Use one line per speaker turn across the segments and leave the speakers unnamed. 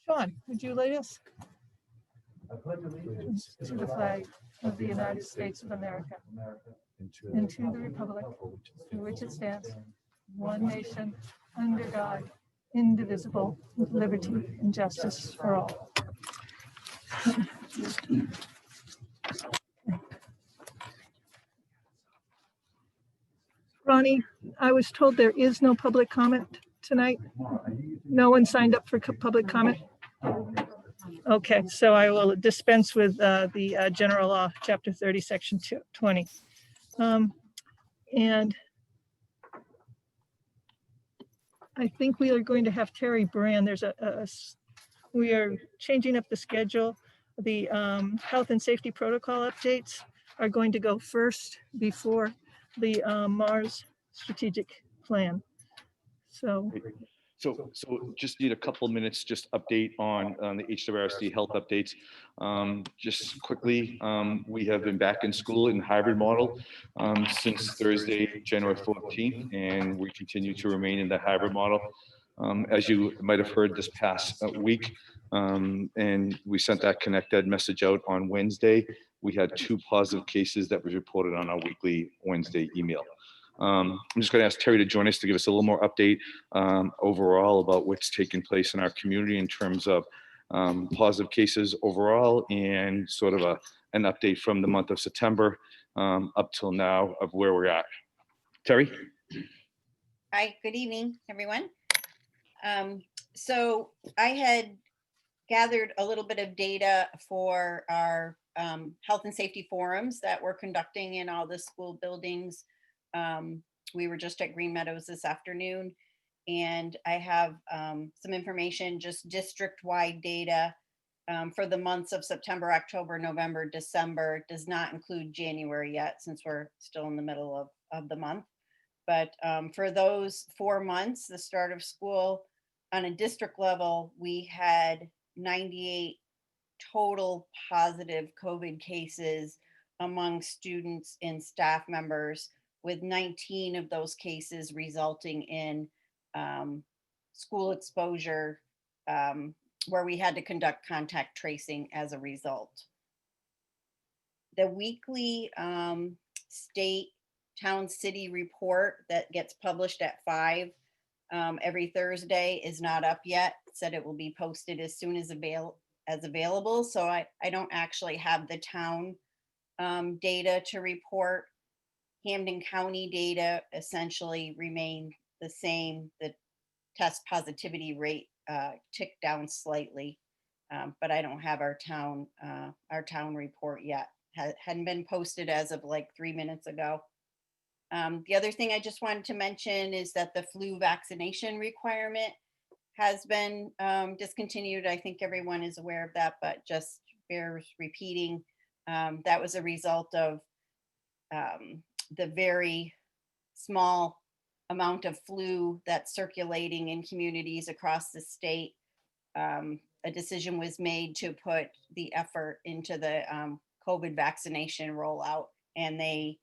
Sean, would you lead us? I pledge allegiance to the flag of the United States of America and to the republic for which it stands, one nation, under God, indivisible, with liberty and justice for all. Ronnie, I was told there is no public comment tonight. No one signed up for public comment. Okay, so I will dispense with the general law, chapter 30, section 20. And I think we are going to have Terry Brand. We are changing up the schedule. The health and safety protocol updates are going to go first before the Mars strategic plan. So
just need a couple minutes, just update on the HWRSD health updates. Just quickly, we have been back in school in hybrid model since Thursday, January 14th, and we continue to remain in the hybrid model. As you might have heard this past week, and we sent that ConnectEd message out on Wednesday, we had 2 positive cases that was reported on our weekly Wednesday email. I'm just going to ask Terry to join us to give us a little more update overall about what's taking place in our community in terms of positive cases overall and sort of an update from the month of September up till now of where we're at. Terry?
Hi, good evening, everyone. So I had gathered a little bit of data for our health and safety forums that we're conducting in all the school buildings. We were just at Green Meadows this afternoon, and I have some information, just district-wide data for the months of September, October, November, December. It does not include January yet, since we're still in the middle of the month. But for those 4 months, the start of school, on a district level, we had 98 total positive COVID cases among students and staff members, with 19 of those cases resulting in school exposure, where we had to conduct contact tracing as a result. The weekly state town city report that gets published at 5 every Thursday is not up yet. It said it will be posted as soon as available. So I don't actually have the town data to report. Hampden County data essentially remain the same. The test positivity rate ticked down slightly, but I don't have our town report yet. Hadn't been posted as of like 3 minutes ago. The other thing I just wanted to mention is that the flu vaccination requirement has been discontinued. I think everyone is aware of that, but just bears repeating. That was a result of the very small amount of flu that's circulating in communities across the state. A decision was made to put the effort into the COVID vaccination rollout, and they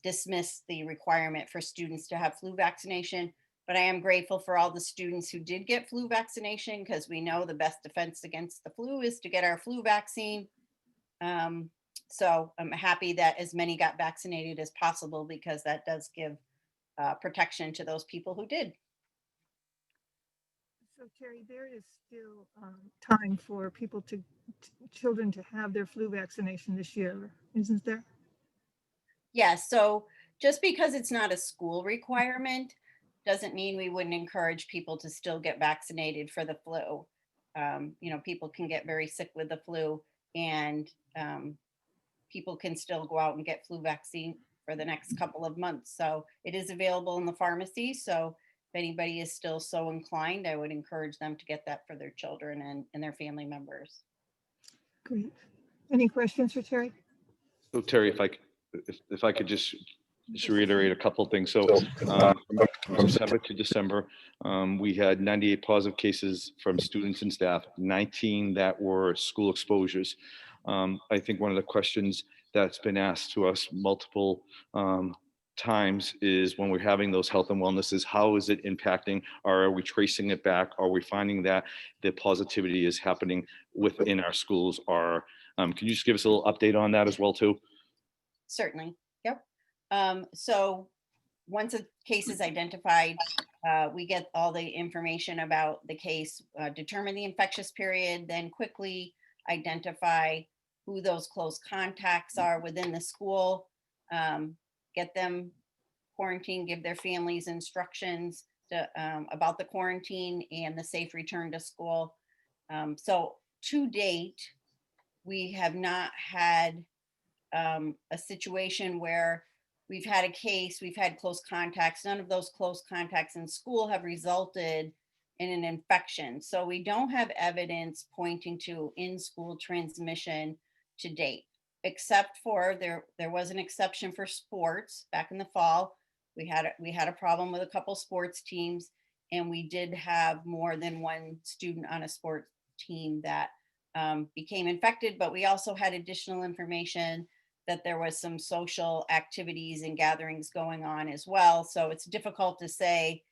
dismissed the requirement for students to have flu vaccination. But I am grateful for all the students who did get flu vaccination, because we know the best defense against the flu is to get our flu vaccine. So I'm happy that as many got vaccinated as possible, because that does give protection to those people who did.
So Terry, there is still time for children to have their flu vaccination this year, isn't there?
Yes. So just because it's not a school requirement doesn't mean we wouldn't encourage people to still get vaccinated for the flu. People can get very sick with the flu, and people can still go out and get flu vaccine for the next couple of months. So it is available in the pharmacy. So if anybody is still so inclined, I would encourage them to get that for their children and their family members.
Great. Any questions for Terry?
So Terry, if I could just reiterate a couple of things. So from September to December, we had 98 positive cases from students and staff, 19 that were school exposures. I think one of the questions that's been asked to us multiple times is when we're having those health and wellnesses, how is it impacting, or are we tracing it back? Are we finding that the positivity is happening within our schools? Or can you just give us a little update on that as well too?
Certainly. Yep. So once a case is identified, we get all the information about the case, determine the infectious period, then quickly identify who those close contacts are within the school, get them quarantined, give their families instructions about the quarantine and the safe return to school. So to date, we have not had a situation where we've had a case, we've had close contacts. None of those close contacts in school have resulted in an infection. So we don't have evidence pointing to in-school transmission to date, except for there was an exception for sports back in the fall. We had a problem with a couple sports teams, and we did have more than one student on a sports team that became infected. But we also had additional information that there was some social activities and gatherings going on as well. So it's difficult to say,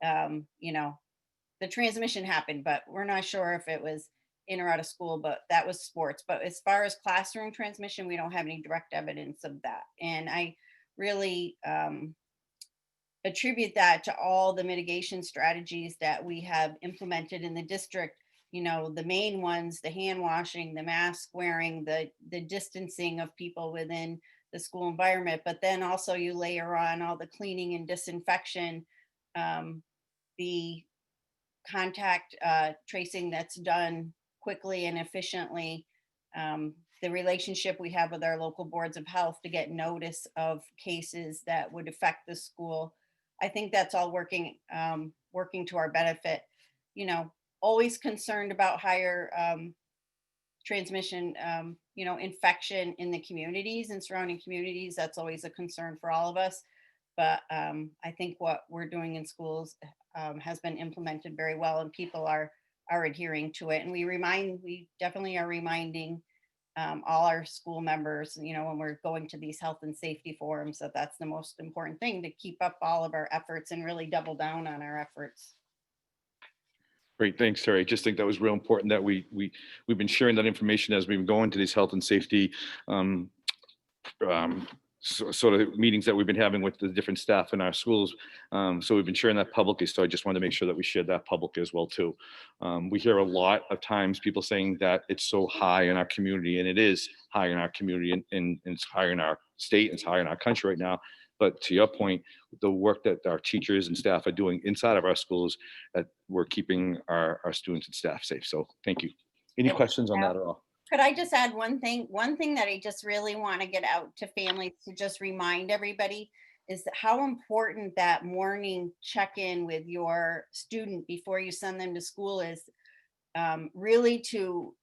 the transmission happened, but we're not sure if it was in or out of school, but that was sports. But as far as classroom transmission, we don't have any direct evidence of that. And I really attribute that to all the mitigation strategies that we have implemented in the district. The main ones, the hand washing, the mask wearing, the distancing of people within the school environment, but then also you layer on all the cleaning and disinfection, the contact tracing that's done quickly and efficiently, the relationship we have with our local boards of health to get notice of cases that would affect the school. I think that's all working to our benefit. Always concerned about higher transmission, infection in the communities and surrounding communities. That's always a concern for all of us. But I think what we're doing in schools has been implemented very well, and people are adhering to it. And we definitely are reminding all our school members, when we're going to these health and safety forums, that's the most important thing, to keep up all of our efforts and really double down on our efforts.
Great, thanks, Terry. I just think that was real important that we've been sharing that information as we've been going to these health and safety sort of meetings that we've been having with the different staff in our schools. So we've been sharing that publicly. So I just wanted to make sure that we shared that publicly as well too. We hear a lot of times people saying that it's so high in our community, and it is high in our community, and it's higher in our state, and it's higher in our country right now. But to your point, the work that our teachers and staff are doing inside of our schools, that we're keeping our students and staff safe. So thank you. Any questions on that at all?
Could I just add one thing? One thing that I just really want to get out to families, to just remind everybody, is how important that morning check-in with your student before you send them to school is. Really to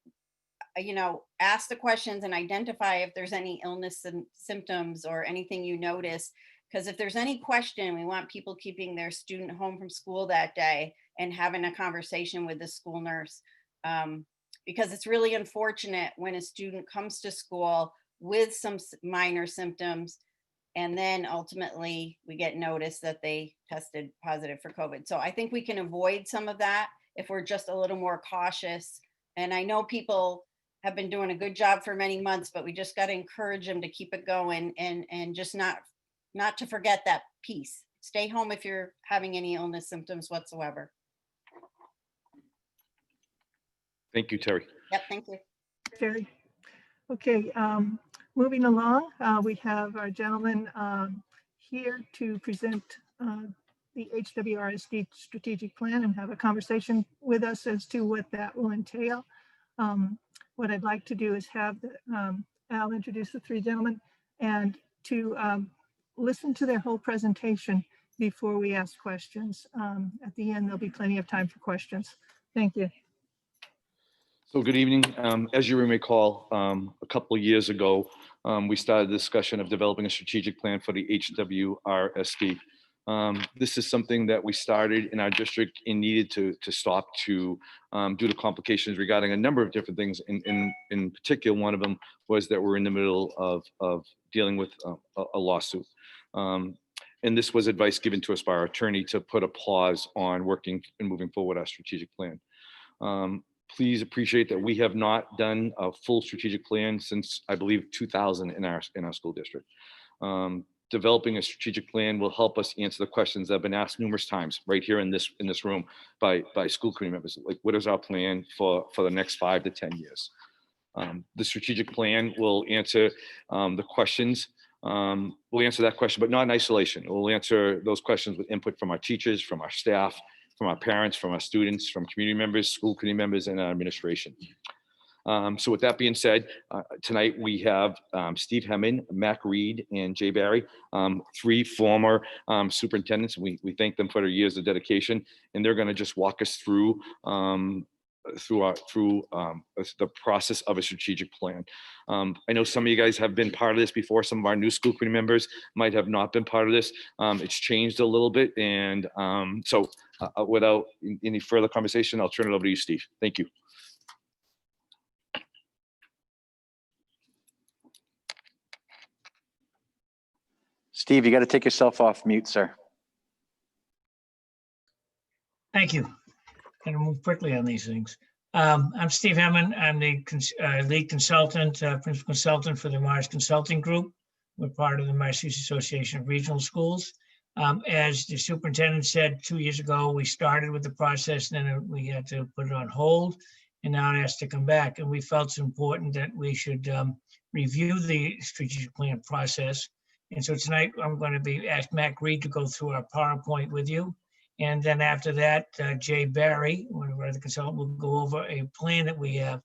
ask the questions and identify if there's any illness and symptoms or anything you notice. Because if there's any question, we want people keeping their student home from school that day and having a conversation with the school nurse. Because it's really unfortunate when a student comes to school with some minor symptoms, and then ultimately we get notice that they tested positive for COVID. So I think we can avoid some of that if we're just a little more cautious. And I know people have been doing a good job for many months, but we just got to encourage them to keep it going, and just not to forget that piece. Stay home if you're having any illness symptoms whatsoever.
Thank you, Terry.
Yep, thank you.
Terry. Okay, moving along, we have our gentleman here to present the HWRSD strategic plan and have a conversation with us as to what that will entail. What I'd like to do is have Al introduce the three gentlemen, and to listen to their whole presentation before we ask questions. At the end, there'll be plenty of time for questions. Thank you.
So good evening. As you may recall, a couple of years ago, we started the discussion of developing a strategic plan for the HWRSD. This is something that we started in our district and needed to stop due to complications regarding a number of different things. In particular, one of them was that we're in the middle of dealing with a lawsuit. And this was advice given to us by our attorney to put a pause on working and moving forward our strategic plan. Please appreciate that we have not done a full strategic plan since, I believe, 2000 in our school district. Developing a strategic plan will help us answer the questions that have been asked numerous times right here in this room by school committee members. Like, what is our plan for the next 5 to 10 years? The strategic plan will answer the questions. We'll answer that question, but not in isolation. We'll answer those questions with input from our teachers, from our staff, from our parents, from our students, from community members, school committee members, and our administration. So with that being said, tonight we have Steve Hemmon, Mac Reed, and Jay Barry, 3 former superintendents. We thank them for their years of dedication, and they're going to just walk us through the process of a strategic plan. I know some of you guys have been part of this before. Some of our new school committee members might have not been part of this. It's changed a little bit, and so without any further conversation, I'll turn it over to you, Steve. Thank you.
Steve, you got to take yourself off mute, sir.
Thank you. Going to move quickly on these things. I'm Steve Hemmon. I'm the lead consultant, principal consultant for the Mars Consulting Group. We're part of the Massachusetts Association of Regional Schools. As the superintendent said 2 years ago, we started with the process, and then we had to put it on hold, and now it has to come back. And we felt it's important that we should review the strategic plan process. And so tonight I'm going to be asked Mac Reed to go through our PowerPoint with you. And then after that, Jay Barry, one of our other consultants, will go over a plan that we have.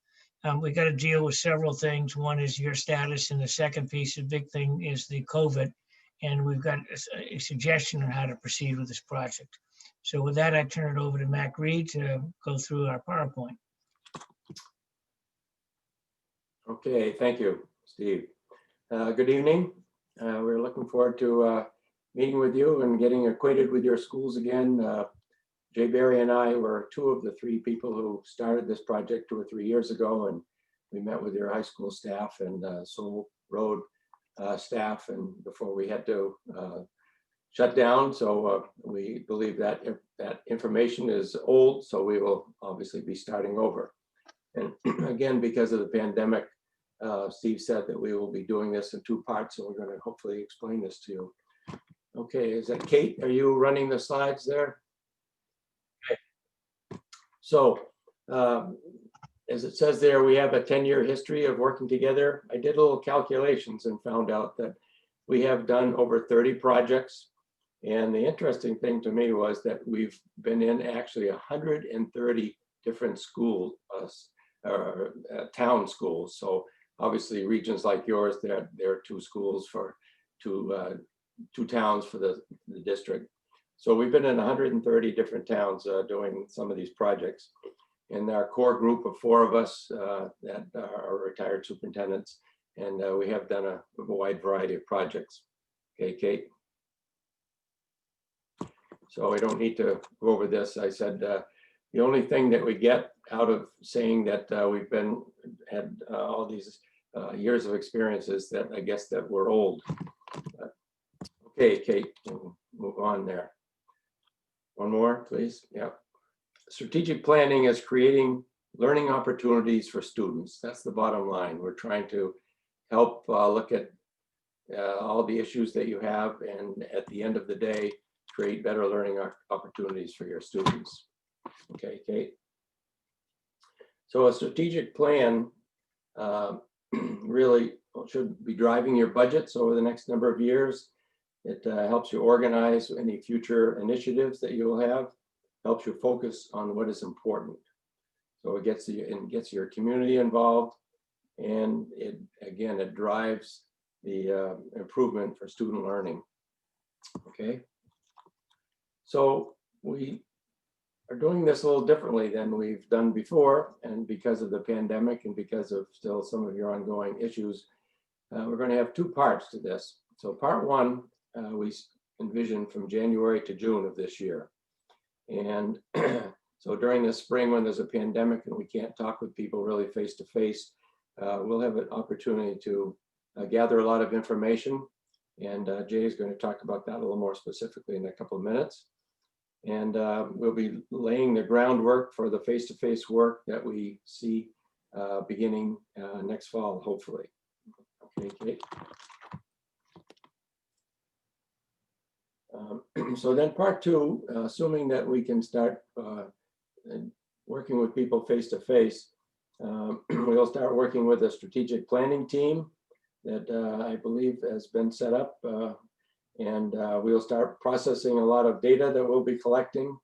We got to deal with several things. One is your status, and the second piece, the big thing, is the COVID. And we've got a suggestion on how to proceed with this project. So with that, I turn it over to Mac Reed to go through our PowerPoint.
Okay, thank you, Steve. Good evening. We're looking forward to meeting with you and getting acquainted with your schools again. Jay Barry and I were 2 of the 3 people who started this project 2 or 3 years ago, and we met with your high school staff and Soul Road staff, and before we had to shut down. So we believe that that information is old, so we will obviously be starting over. And again, because of the pandemic, Steve said that we will be doing this in 2 parts, so we're going to hopefully explain this to you. Okay, is that Kate? Are you running the slides there? Okay. So, as it says there, we have a 10-year history of working together. I did a little calculations and found out that we have done over 30 projects. And the interesting thing to me was that we've been in actually 130 different schools, town schools. So obviously regions like yours, there are 2 schools for 2 towns for the district. So we've been in 130 different towns doing some of these projects. And our core group of 4 of us that are retired superintendents, and we have done a wide variety of projects. Okay, Kate? So I don't need to go over this. I said the only thing that we get out of saying that we've had all these years of experience is that I guess that we're old. Okay, Kate, we'll move on there. One more, please. Yeah. Strategic planning is creating learning opportunities for students. That's the bottom line. We're trying to help look at all the issues that you have, and at the end of the day, create better learning opportunities for your students. Okay, Kate. So a strategic plan really should be driving your budgets over the next number of years. It helps you organize any future initiatives that you will have, helps you focus on what is important. So it gets your community involved, and it drives the improvement for student learning. Okay. So we are doing this a little differently than we've done before, and because of the pandemic and because of still some of your ongoing issues, we're going to have 2 parts to this. So part 1, we envision from January to June of this year. And so during the spring, when there's a pandemic and we can't talk with people really face to face, we'll have an opportunity to gather a lot of information And Jay is going to talk about that a little more specifically in a couple of minutes. And we'll be laying the groundwork for the face-to-face work that we see beginning next fall, hopefully. Okay, Kate. So then part two, assuming that we can start working with people face-to-face, we'll start working with a strategic planning team that I believe has been set up, and we'll start processing a lot of data that we'll be collecting.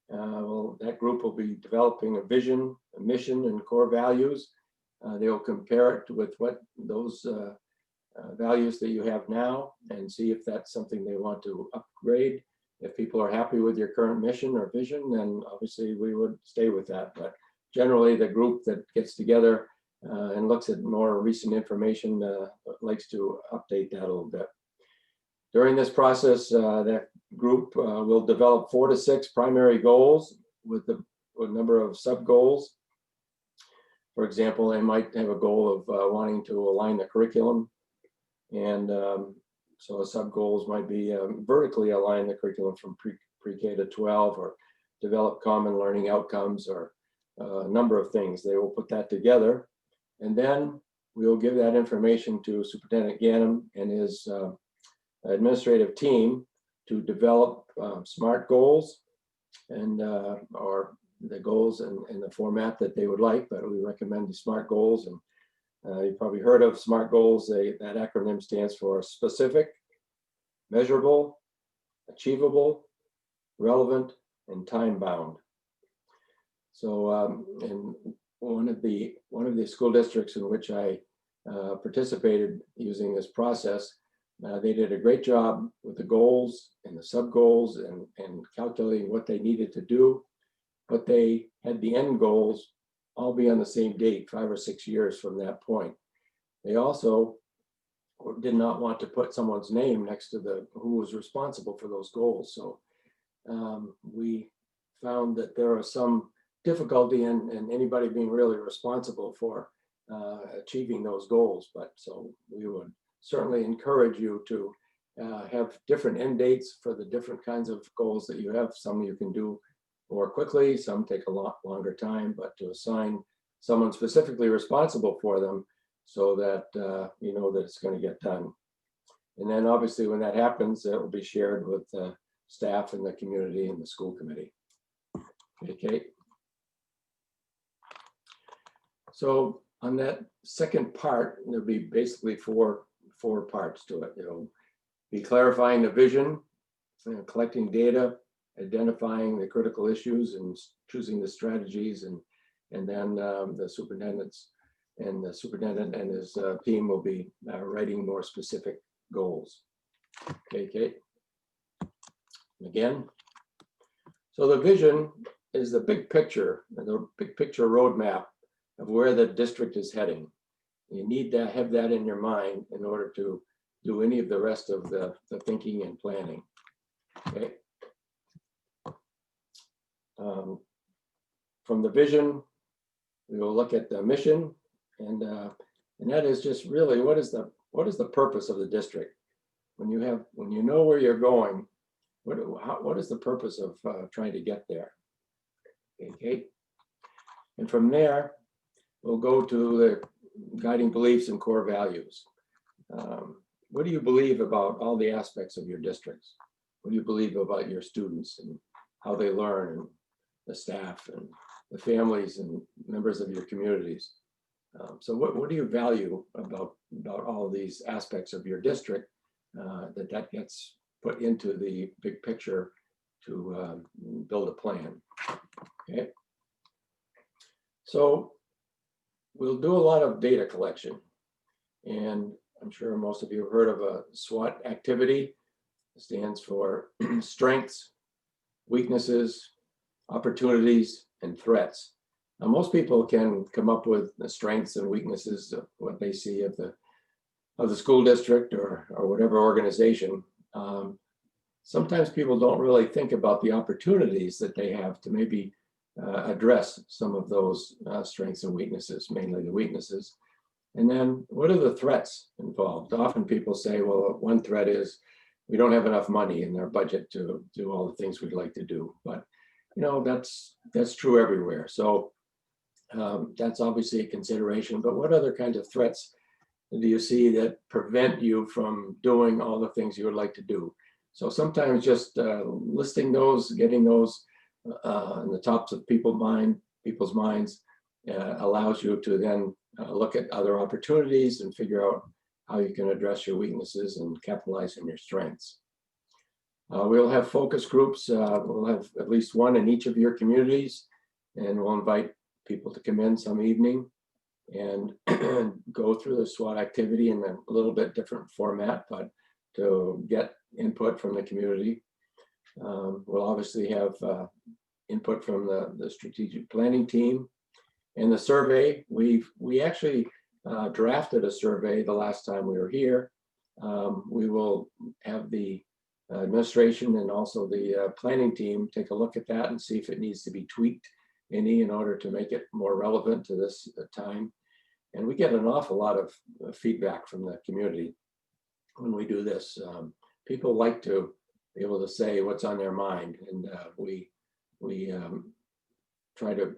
That group will be developing a vision, a mission, and core values. They'll compare it with what those values that you have now and see if that's something they want to upgrade. If people are happy with your current mission or vision, then obviously we would stay with that. But generally, the group that gets together and looks at more recent information likes to update that a little bit. During this process, that group will develop 4 to 6 primary goals with a number of sub-goals. For example, they might have a goal of wanting to align the curriculum. And so sub-goals might be vertically align the curriculum from pre-K to 12, or develop common learning outcomes, or a number of things. They will put that together. And then we'll give that information to Superintendent Ganem and his administrative team to develop SMART goals, and or the goals in the format that they would like, but we recommend the SMART goals. And you've probably heard of SMART goals. That acronym stands for specific, measurable, achievable, relevant, and time-bound. So in one of the school districts in which I participated using this process, they did a great job with the goals and the sub-goals and calculating what they needed to do, but they had the end goals all be on the same date, 5 or 6 years from that point. They also did not want to put someone's name next to who was responsible for those goals. So we found that there was some difficulty in anybody being really responsible for achieving those goals. But so we would certainly encourage you to have different end dates for the different kinds of goals that you have. Some you can do more quickly, some take a lot longer time, but to assign someone specifically responsible for them so that you know that it's going to get done. And then obviously when that happens, it will be shared with staff and the community and the school committee. Okay, Kate. So on that second part, there'll be basically four parts to it. It'll be clarifying the vision, collecting data, identifying the critical issues, and choosing the strategies, and then the superintendent and his team will be writing more specific goals. Okay, Kate. Again, so the vision is the big picture roadmap of where the district is heading. You need to have that in your mind in order to do any of the rest of the thinking and planning. Okay. From the vision, we will look at the mission, and that is just really what is the purpose of the district. When you know where you're going, what is the purpose of trying to get there? Okay, and from there we'll go to the guiding beliefs and core values. What do you believe about all the aspects of your districts? What do you believe about your students and how they learn, and the staff and the families and members of your communities? So what do you value about all of these aspects of your district that gets put into the big picture to build a plan? Okay. So we'll do a lot of data collection, and I'm sure most of you have heard of a SWOT activity. It stands for strengths, weaknesses, opportunities, and threats. Now, most people can come up with the strengths and weaknesses of what they see of the school district or whatever organization. Sometimes people don't really think about the opportunities that they have to maybe address some of those strengths and weaknesses, mainly the weaknesses. And then what are the threats involved? Often people say, well, one threat is we don't have enough money in our budget to do all the things we'd like to do. But, you know, that's true everywhere. So that's obviously a consideration. But what other kinds of threats do you see that prevent you from doing all the things you would like to do? So sometimes just listing those, getting those in the tops of people's minds allows you to then look at other opportunities and figure out how you can address your weaknesses and capitalize on your strengths. We'll have focus groups. We'll have at least one in each of your communities, and we'll invite people to come in some evening and go through the SWOT activity in a little bit different format, but to get input from the community. We'll obviously have input from the strategic planning team. And the survey, we actually drafted a survey the last time we were here. We will have the administration and also the planning team take a look at that and see if it needs to be tweaked any in order to make it more relevant to this time. And we get an awful lot of feedback from the community when we do this. People like to be able to say what's on their mind, and we try to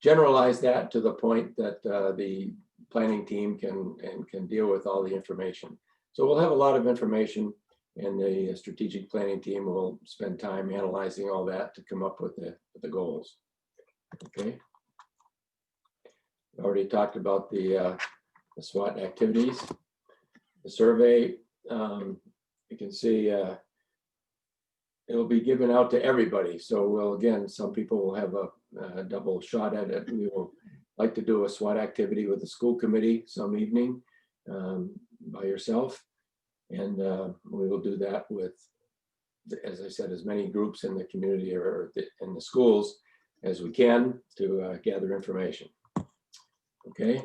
generalize that to the point that the planning team can deal with all the information. So we'll have a lot of information, and the strategic planning team will spend time analyzing all that to come up with the goals. Okay. We already talked about the SWOT activities. The survey, you can see it'll be given out to everybody. So we'll, again, some people will have a double shot at it. We will like to do a SWOT activity with the school committee some evening by yourself. And we will do that with, as I said, as many groups in the community or in the schools as we can to gather information. Okay.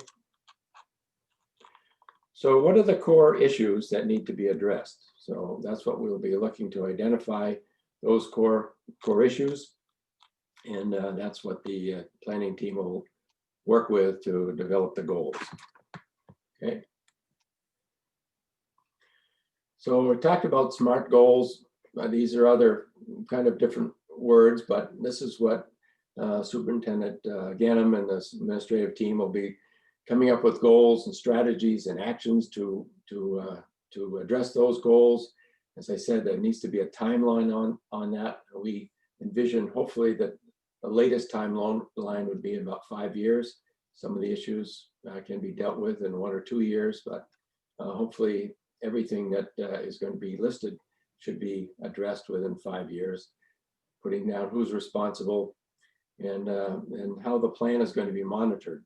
So what are the core issues that need to be addressed? So that's what we'll be looking to identify, those core issues. And that's what the planning team will work with to develop the goals. Okay. So we talked about SMART goals. These are other kind of different words, but this is what Superintendent Ganem and the administrative team will be coming up with goals and strategies and actions to address those goals. As I said, there needs to be a timeline on that. We envision hopefully that the latest timeline would be in about 5 years. Some of the issues can be dealt with in 1 or 2 years, but hopefully everything that is going to be listed should be addressed within 5 years, putting down who's responsible and how the plan is going to be monitored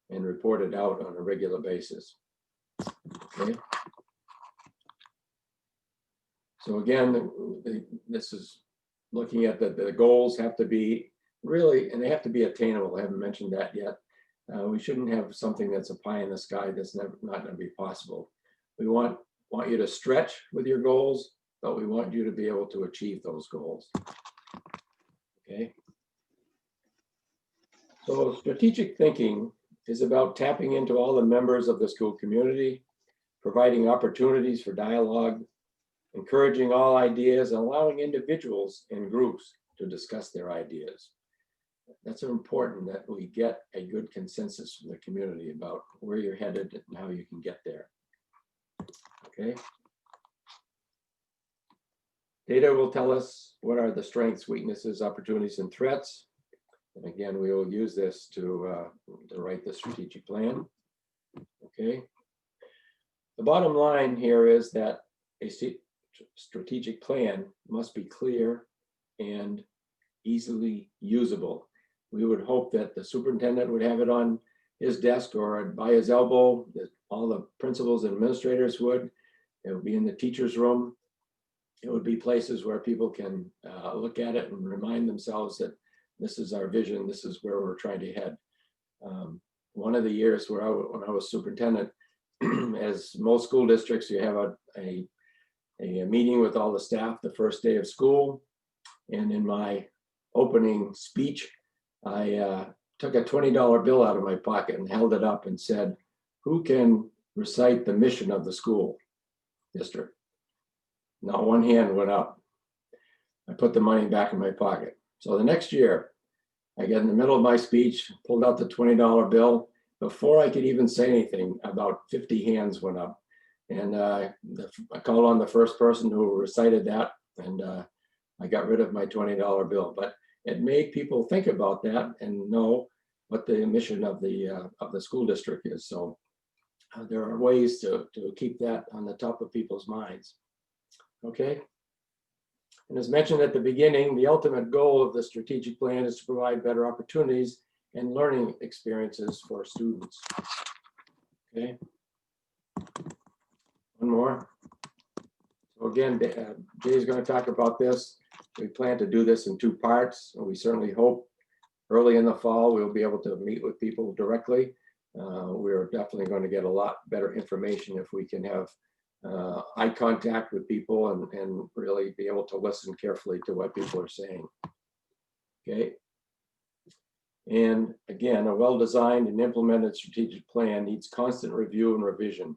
and reported out on a regular basis. Okay. So again, this is looking at the goals have to be really, and they have to be attainable. I haven't mentioned that yet. We shouldn't have something that's a pie in the sky that's not going to be possible. We want you to stretch with your goals, but we want you to be able to achieve those goals. Okay. So strategic thinking is about tapping into all the members of the school community, providing opportunities for dialogue, encouraging all ideas, and allowing individuals and groups to discuss their ideas. That's important that we get a good consensus from the community about where you're headed and how you can get there. Okay. Data will tell us what are the strengths, weaknesses, opportunities, and threats. And again, we will use this to write the strategic plan. Okay. The bottom line here is that a strategic plan must be clear and easily usable. We would hope that the superintendent would have it on his desk or by his elbow, that all the principals and administrators would. It would be in the teacher's room. It would be places where people can look at it and remind themselves that this is our vision, this is where we're trying to head. One of the years when I was superintendent, as most school districts, you have a meeting with all the staff the first day of school. And in my opening speech, I took a $20 bill out of my pocket and held it up and said, who can recite the mission of the school district? Not one hand went up. I put the money back in my pocket. So the next year, I get in the middle of my speech, pulled out the $20 bill. Before I could even say anything, about 50 hands went up. And I called on the first person who recited that, and I got rid of my $20 bill. But it made people think about that and know what the mission of the school district is. So there are ways to keep that on the top of people's minds. Okay. And as mentioned at the beginning, the ultimate goal of the strategic plan is to provide better opportunities and learning experiences for students. Okay. One more. So again, Jay is going to talk about this. We plan to do this in 2 parts. We certainly hope early in the fall we'll be able to meet with people directly. We're definitely going to get a lot better information if we can have eye contact with people and really be able to listen carefully to what people are saying. Okay. And again, a well-designed and implemented strategic plan needs constant review and revision.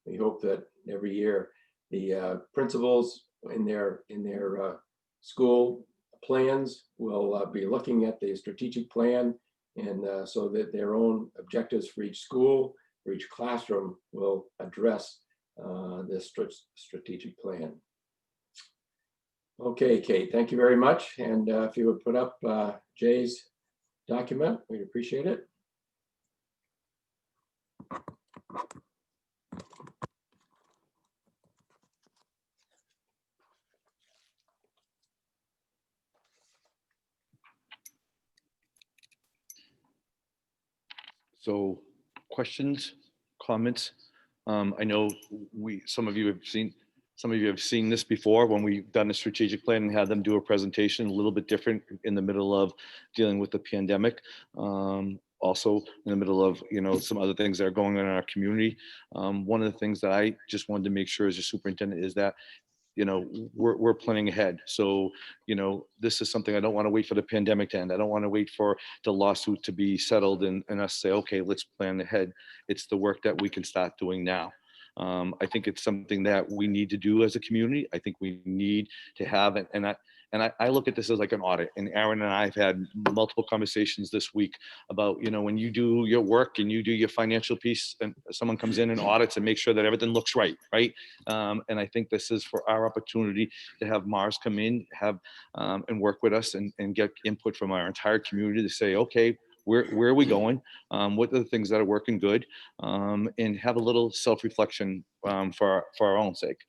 We hope that every year the principals in their school plans will be looking at the strategic plan, and so that their own objectives for each school, for each classroom will address this strategic plan. Okay, Kate, thank you very much. And if you would put up Jay's document, we'd appreciate it.
So questions, comments? I know some of you have seen this before when we've done a strategic plan and had them do a presentation, a little bit different in the middle of dealing with the pandemic. Also in the middle of, some other things that are going on in our community. One of the things that I just wanted to make sure as a superintendent is that we're planning ahead. So, this is something I don't want to wait for the pandemic to end. I don't want to wait for the lawsuit to be settled and us say, okay, let's plan ahead. It's the work that we can start doing now. I think it's something that we need to do as a community. I think we need to have it. And I look at this as like an audit, and Aaron and I have had multiple conversations this week about, when you do your work and you do your financial piece and someone comes in and audits and makes sure that everything looks right. And I think this is for our opportunity to have Mars come in, and work with us and get input from our entire community to say, okay, where are we going? What are the things that are working good? And have a little self-reflection for our own sake.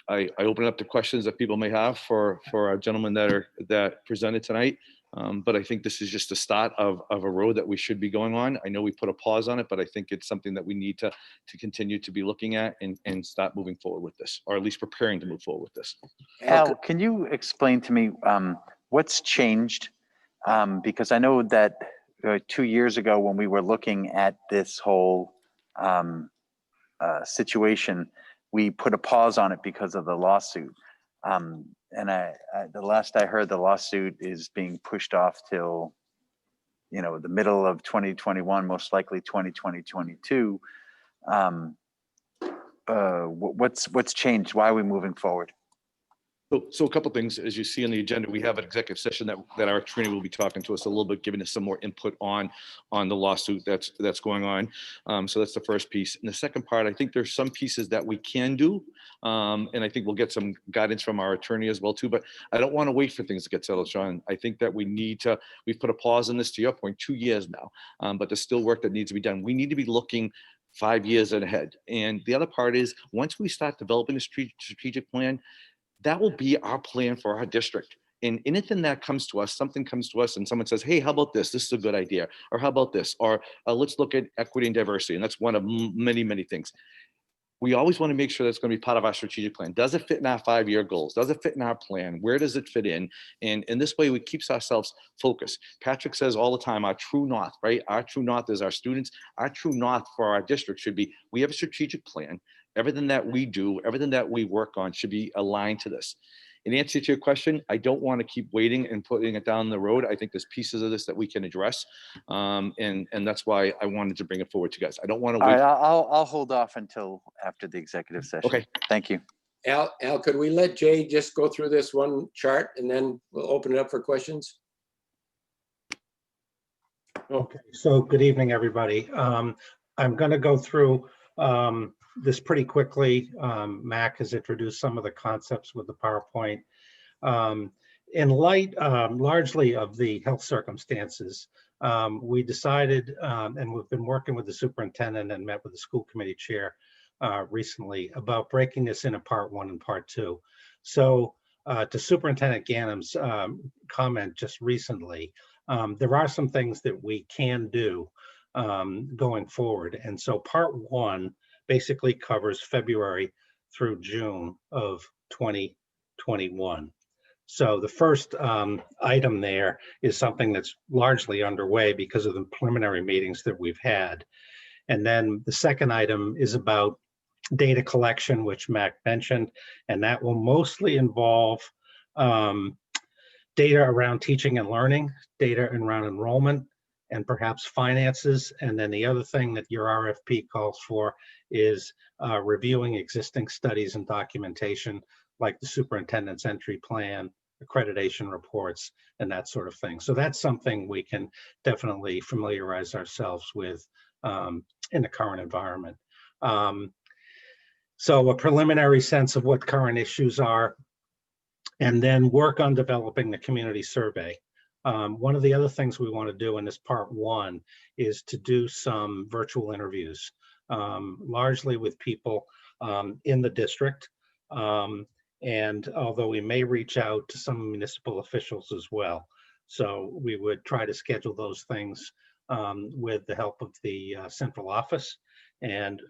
I open up to questions that people may have for our gentlemen that presented tonight. But I think this is just the start of a road that we should be going on. I know we put a pause on it, but I think it's something that we need to continue to be looking at and start moving forward with this, or at least preparing to move forward with this.
Al, can you explain to me what's changed? Because I know that 2 years ago when we were looking at this whole situation, we put a pause on it because of the lawsuit. And the last I heard, the lawsuit is being pushed off till, the middle of 2021, most likely 2022. What's changed? Why are we moving forward?
So a couple of things, as you see on the agenda, we have an executive session that our attorney will be talking to us a little bit, giving us some more input on the lawsuit that's going on. So that's the first piece. And the second part, I think there's some pieces that we can do. And I think we'll get some guidance from our attorney as well too, but I don't want to wait for things to get settled, Sean. I think that we've put a pause on this, to your point, 2 years now, but there's still work that needs to be done. We need to be looking 5 years ahead. And the other part is, once we start developing a strategic plan, that will be our plan for our district. And anything that comes to us, something comes to us and someone says, hey, how about this? This is a good idea. Or how about this? Or let's look at equity and diversity. And that's one of many, many things. We always want to make sure that's going to be part of our strategic plan. Does it fit in our 5-year goals? Does it fit in our plan? Where does it fit in? And in this way, we keeps ourselves focused. Patrick says all the time, our true north, right? Our true north is our students. Our true north for our district should be, we have a strategic plan. Everything that we do, everything that we work on should be aligned to this. in answer to your question, I don't want to keep waiting and putting it down the road. I think there's pieces of this that we can address. And that's why I wanted to bring it forward to you guys. I don't want to
All
wait.
right, I'll hold off until after the executive session.
Okay.
Thank you.
Al, could we let Jay just go through this one chart and then we'll open it up for questions?
Okay, so good evening, everybody. I'm going to go through this pretty quickly. Mac has introduced some of the concepts with the PowerPoint. In light largely of the health circumstances, we decided, and we've been working with the superintendent and met with the school committee chair recently about breaking this into part 1 and part 2. So to Superintendent Ganem's comment just recently, there are some things that we can do going forward. And so part 1 basically covers February through June of 2021. So the first item there is something that's largely underway because of the preliminary meetings that we've had. And then the second item is about data collection, which Mac mentioned, and that will mostly involve data around teaching and learning, data around enrollment, and perhaps finances. And then the other thing that your RFP calls for is reviewing existing studies and documentation, like the superintendent's entry plan, accreditation reports, and that sort of thing. So that's something we can definitely familiarize ourselves with in the current environment. So a preliminary sense of what current issues are, and then work on developing the community survey. One of the other things we want to do in this part 1 is to do some virtual interviews, largely with people in the district. And although we may reach out to some municipal officials as well. So we would try to schedule those things with the help of the central office and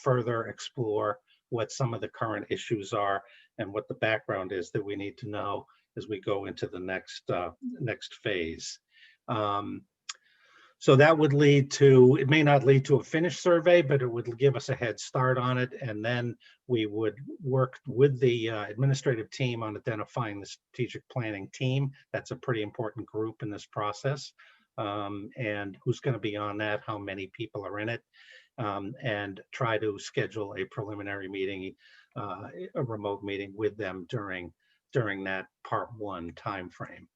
further explore what some of the current issues are and what the background is that we need to know as we go into the next phase. So that would lead to, it may not lead to a finished survey, but it would give us a head start on it. And then we would work with the administrative team on identifying the strategic planning team. That's a pretty important group in this process. And who's going to be on that, how many people are in it, and try to schedule a preliminary meeting, a remote meeting with them during that part 1 timeframe.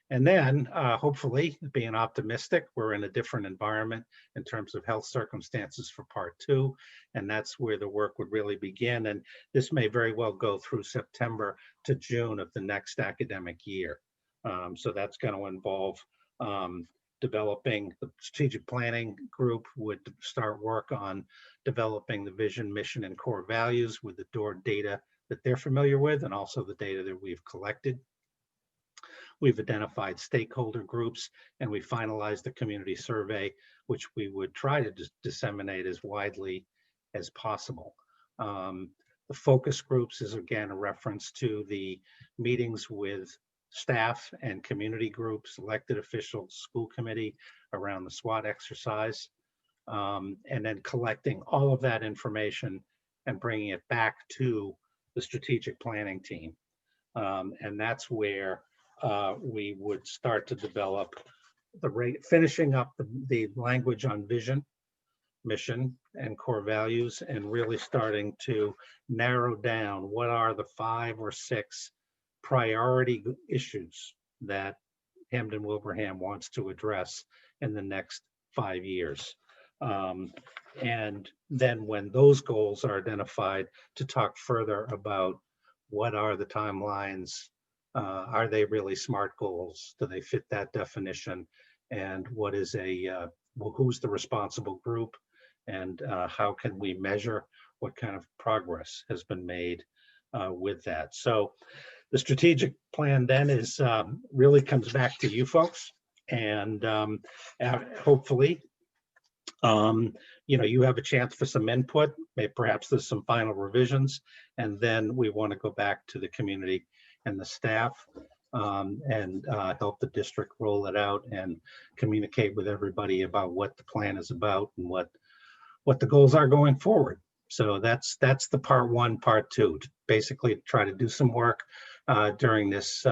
And then hopefully, being optimistic, we're in a different environment in terms of health circumstances for part 2, and that's where the work would really begin. And this may very well go through September to June of the next academic year. So that's going to involve developing, the strategic planning group would start work on developing the vision, mission, and core values with the DOOR data that they're familiar with, and also the data that we've collected. We've identified stakeholder groups, and we finalized the community survey, which we would try to disseminate as widely as possible. The focus groups is again a reference to the meetings with staff and community groups, elected officials, school committee around the SWOT exercise, and then collecting all of that information and bringing it back to the strategic planning team. And that's where we would start to develop finishing up the language on vision, mission, and core values, and really starting to narrow down what are the 5 or 6 priority issues that Hampden Wilbraham wants to address in the next 5 years. And then when those goals are identified, to talk further about what are the timelines, are they really SMART goals? Do they fit that definition? And what is who's the responsible group? And how can we measure what kind of progress has been made with that? So the strategic plan then is really comes back to you folks, and hopefully, you have a chance for some input. Perhaps there's some final revisions, and then we want to go back to the community and the staff and help the district roll it out and communicate with everybody about what the plan is about and what the goals are going forward. So that's the part 1, part 2, to basically try to do some work, during this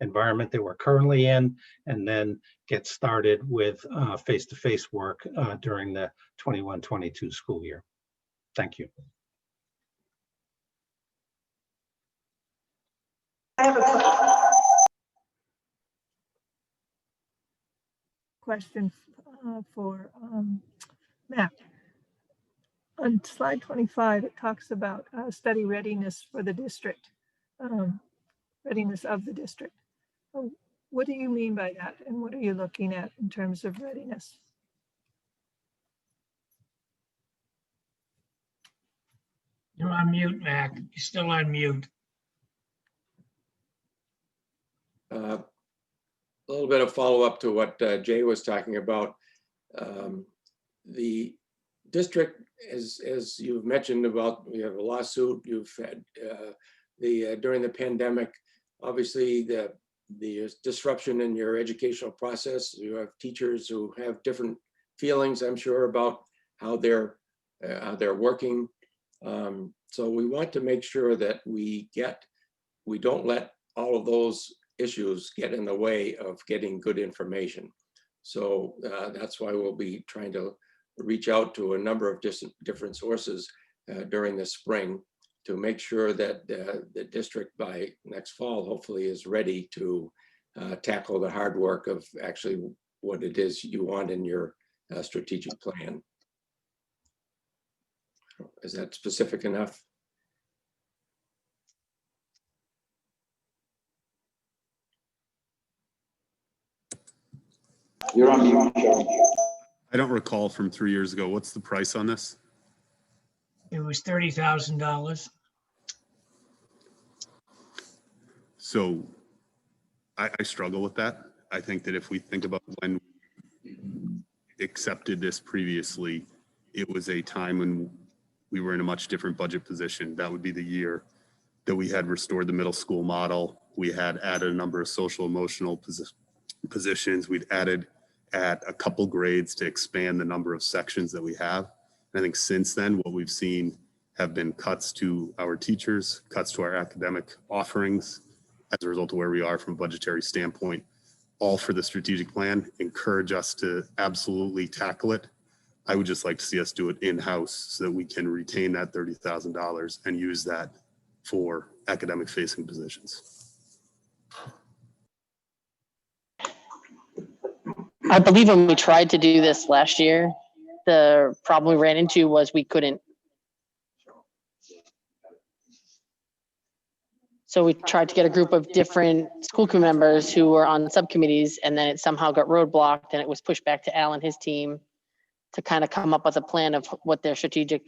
environment that we're currently in, and then get started with face-to-face work during the 21-22 school year. Thank you.
I have a question for Matt. On slide 25, it talks about study readiness for the district, readiness of the district. What do you mean by that? And what are you looking at in terms of readiness?
You're on mute, Mac. You're still on mute.
A little bit of follow-up to what Jay was talking about. The district, as you've mentioned about, we have a lawsuit, you've had during the pandemic, obviously the disruption in your educational process. You have teachers who have different feelings, I'm sure, about how they're working. So we want to make sure that we don't let all of those issues get in the way of getting good information. So that's why we'll be trying to reach out to a number of different sources during the spring to make sure that the district by next fall hopefully is ready to tackle the hard work of actually what it is you want in your strategic plan. Is that specific enough?
You're on mute, Joe.
I don't recall from 3 years ago. What's the price on this?
It was $30,000.
So I struggle with that. I think that if we think about when we accepted this previously, it was a time when we were in a much different budget position. That would be the year that we had restored the middle school model. We had added a number of social emotional positions. We'd added at a couple grades to expand the number of sections that we have. And I think since then, what we've seen have been cuts to our teachers, cuts to our academic offerings as a result of where we are from a budgetary standpoint, all for the strategic plan, encourage us to absolutely tackle it. I would just like to see us do it in-house so that we can retain that $30,000 and use that for academic facing positions.
I believe when we tried to do this last year, the problem we ran into was we couldn't. So we tried to get a group of different school committee members who were on subcommittees, and then it somehow got roadblocked and it was pushed back to Al and his team to kind of come up with a plan of what their strategic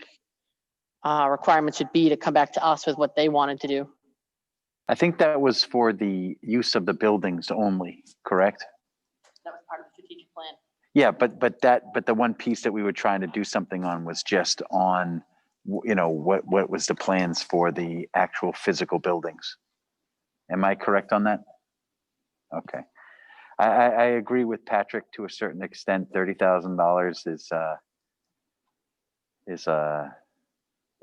requirements should be to come back to us with what they wanted to do.
I think that was for the use of the buildings only, correct?
That was part of the strategic plan.
Yeah, but the one piece that we were trying to do something on was just on, you know, what was the plans for the actual physical buildings. Am I correct on that? Okay. I agree with Patrick to a certain extent. $30,000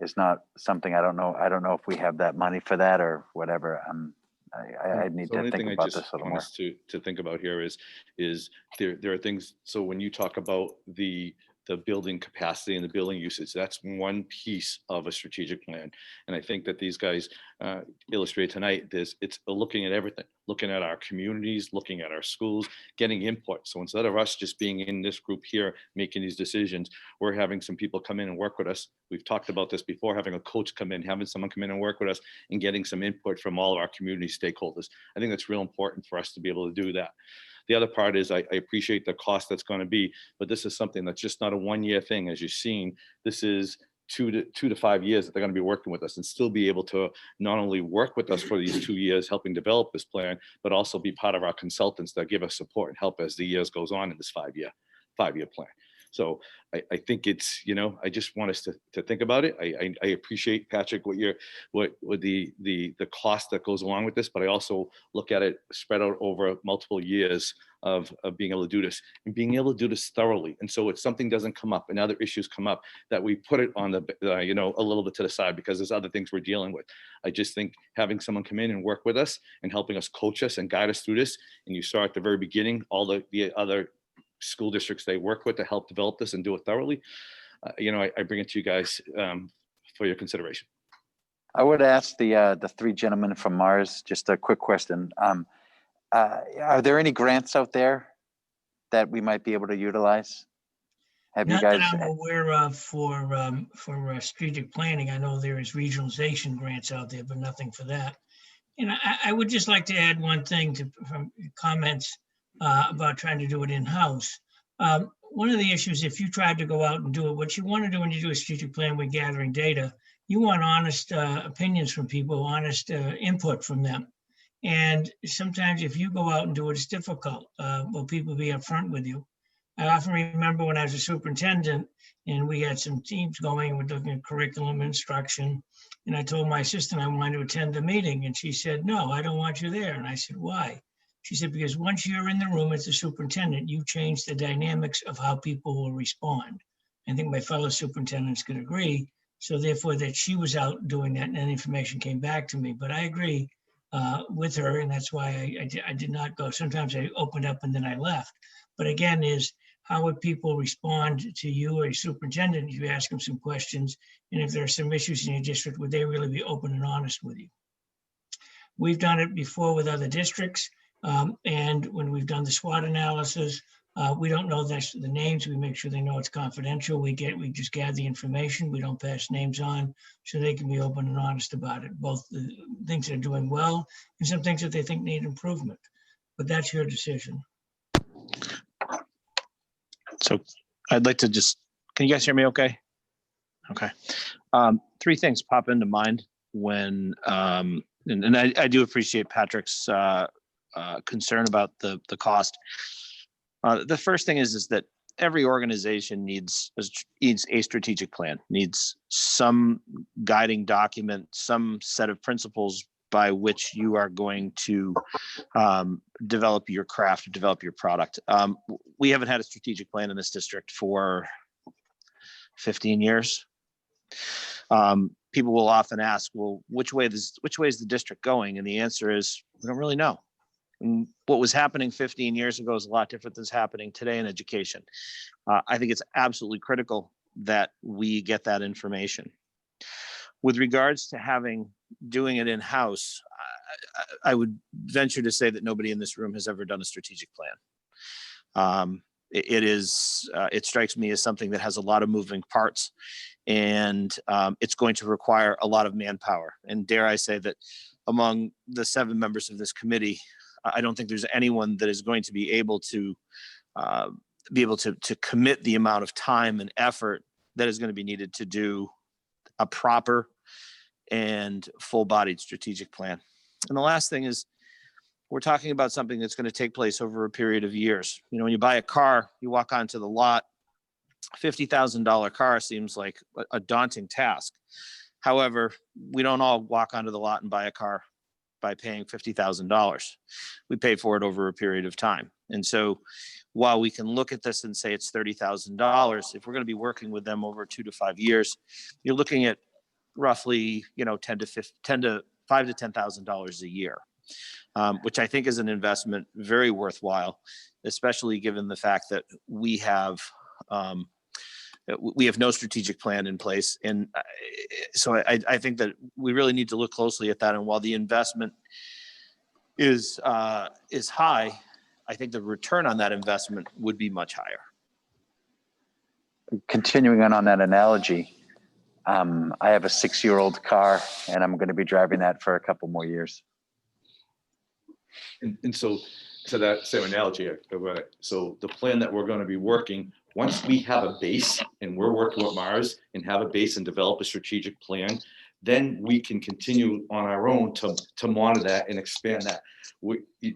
is not something, I don't know if we have that money for that or whatever. I need to think about this a little more.
To think about here is there are things. So when you talk about the building capacity and the building usage, that's one piece of a strategic plan. And I think that these guys illustrate tonight this, it's looking at everything, looking at our communities, looking at our schools, getting input. So instead of us just being in this group here, making these decisions, we're having some people come in and work with us. We've talked about this before, having a coach come in, having someone come in and work with us and getting some input from all of our community stakeholders. I think that's real important for us to be able to do that. The other part is I appreciate the cost that's going to be, but this is something that's just not a one-year thing. As you've seen, this is 2 to 5 years that they're going to be working with us and still be able to not only work with us for these 2 years, helping develop this plan, but also be part of our consultants that give us support and help as the years goes on in this five-year plan. So I think it's, I just want us to think about it. I appreciate, Patrick, what the cost that goes along with this, but I also look at it spread out over multiple years of being able to do this and being able to do this thoroughly. And so if something doesn't come up and other issues come up, that we put it on the, a little bit to the side because there's other things we're dealing with. I just think having someone come in and work with us and helping us coach us and guide us through this. And you saw at the very beginning, all the other school districts they work with to help develop this and do it thoroughly. I bring it to you guys for your consideration.
I would ask the three gentlemen from Mars just a quick question. Are there any grants out there that we might be able to utilize? Have you
Not
guys?
that I'm aware of for strategic planning. I know there is regionalization grants out there, but nothing for that. And I would just like to add one thing from comments about trying to do it in-house. One of the issues, if you tried to go out and do it, what you want to do when you do a strategic plan with gathering data, you want honest opinions from people, honest input from them. And sometimes if you go out and do it, it's difficult. Will people be upfront with you? I often remember when I was a superintendent and we had some teams going, we're looking at curriculum instruction. And I told my assistant I wanted to attend the meeting. And she said, no, I don't want you there. And I said, why? She said, because once you're in the room as the superintendent, you change the dynamics of how people will respond. I think my fellow superintendents could agree. So therefore that she was out doing that and that information came back to me. But I agree with her. And that's why I did not go. Sometimes I opened up and then I left. But again, is how would people respond to you or a superintendent if you ask them some questions? And if there are some issues in your district, would they really be open and honest with you? We've done it before with other districts. And when we've done the SWOT analysis, we don't know the names. We make sure they know it's confidential. We just gather the information. We don't pass names on so they can be open and honest about it. Both the things they're doing well and some things that they think need improvement. But that's your decision.
So I'd like to can you guys hear me okay? Okay. Three things pop into mind when, and I do appreciate Patrick's concern about the cost. The first thing is that every organization needs a strategic plan, needs some guiding document, some set of principles by which you are going to develop your craft, develop your product. We haven't had a strategic plan in this district for 15 years. People will often ask, well, which way is the district going? And the answer is, we don't really know. And what was happening 15 years ago is a lot different than is happening today in education. I think it's absolutely critical that we get that information. With regards to doing it in-house, I would venture to say that nobody in this room has ever done a strategic plan. It strikes me as something that has a lot of moving parts, and it's going to require a lot of manpower. And dare I say that among the 7 members of this committee, I don't think there's anyone that is going to be able to commit the amount of time and effort that is going to be needed to do a proper and full-bodied strategic plan. And the last thing is, we're talking about something that's going to take place over a period of years. When you buy a car, you walk onto the lot, $50,000 car seems like a daunting task. However, we don't all walk onto the lot and buy a car by paying $50,000. We pay for it over a period of time. And so while we can look at this and say it's $30,000, if we're going to be working with them over 2 to 5 years, you're looking at roughly, $5,000 to $10,000 a year, which I think is an investment very worthwhile, especially given the fact that we have no strategic plan in place. And so I think that we really need to look closely at that. And while the investment is high, I think the return on that investment would be much higher.
Continuing on that analogy, I have a 6-year-old car and I'm going to be driving that for a couple more years.
And so to that same analogy, so the plan that we're going to be working, once we have a base and we're working with Mars and have a base and develop a strategic plan, then we can continue on our own to monitor that and expand that.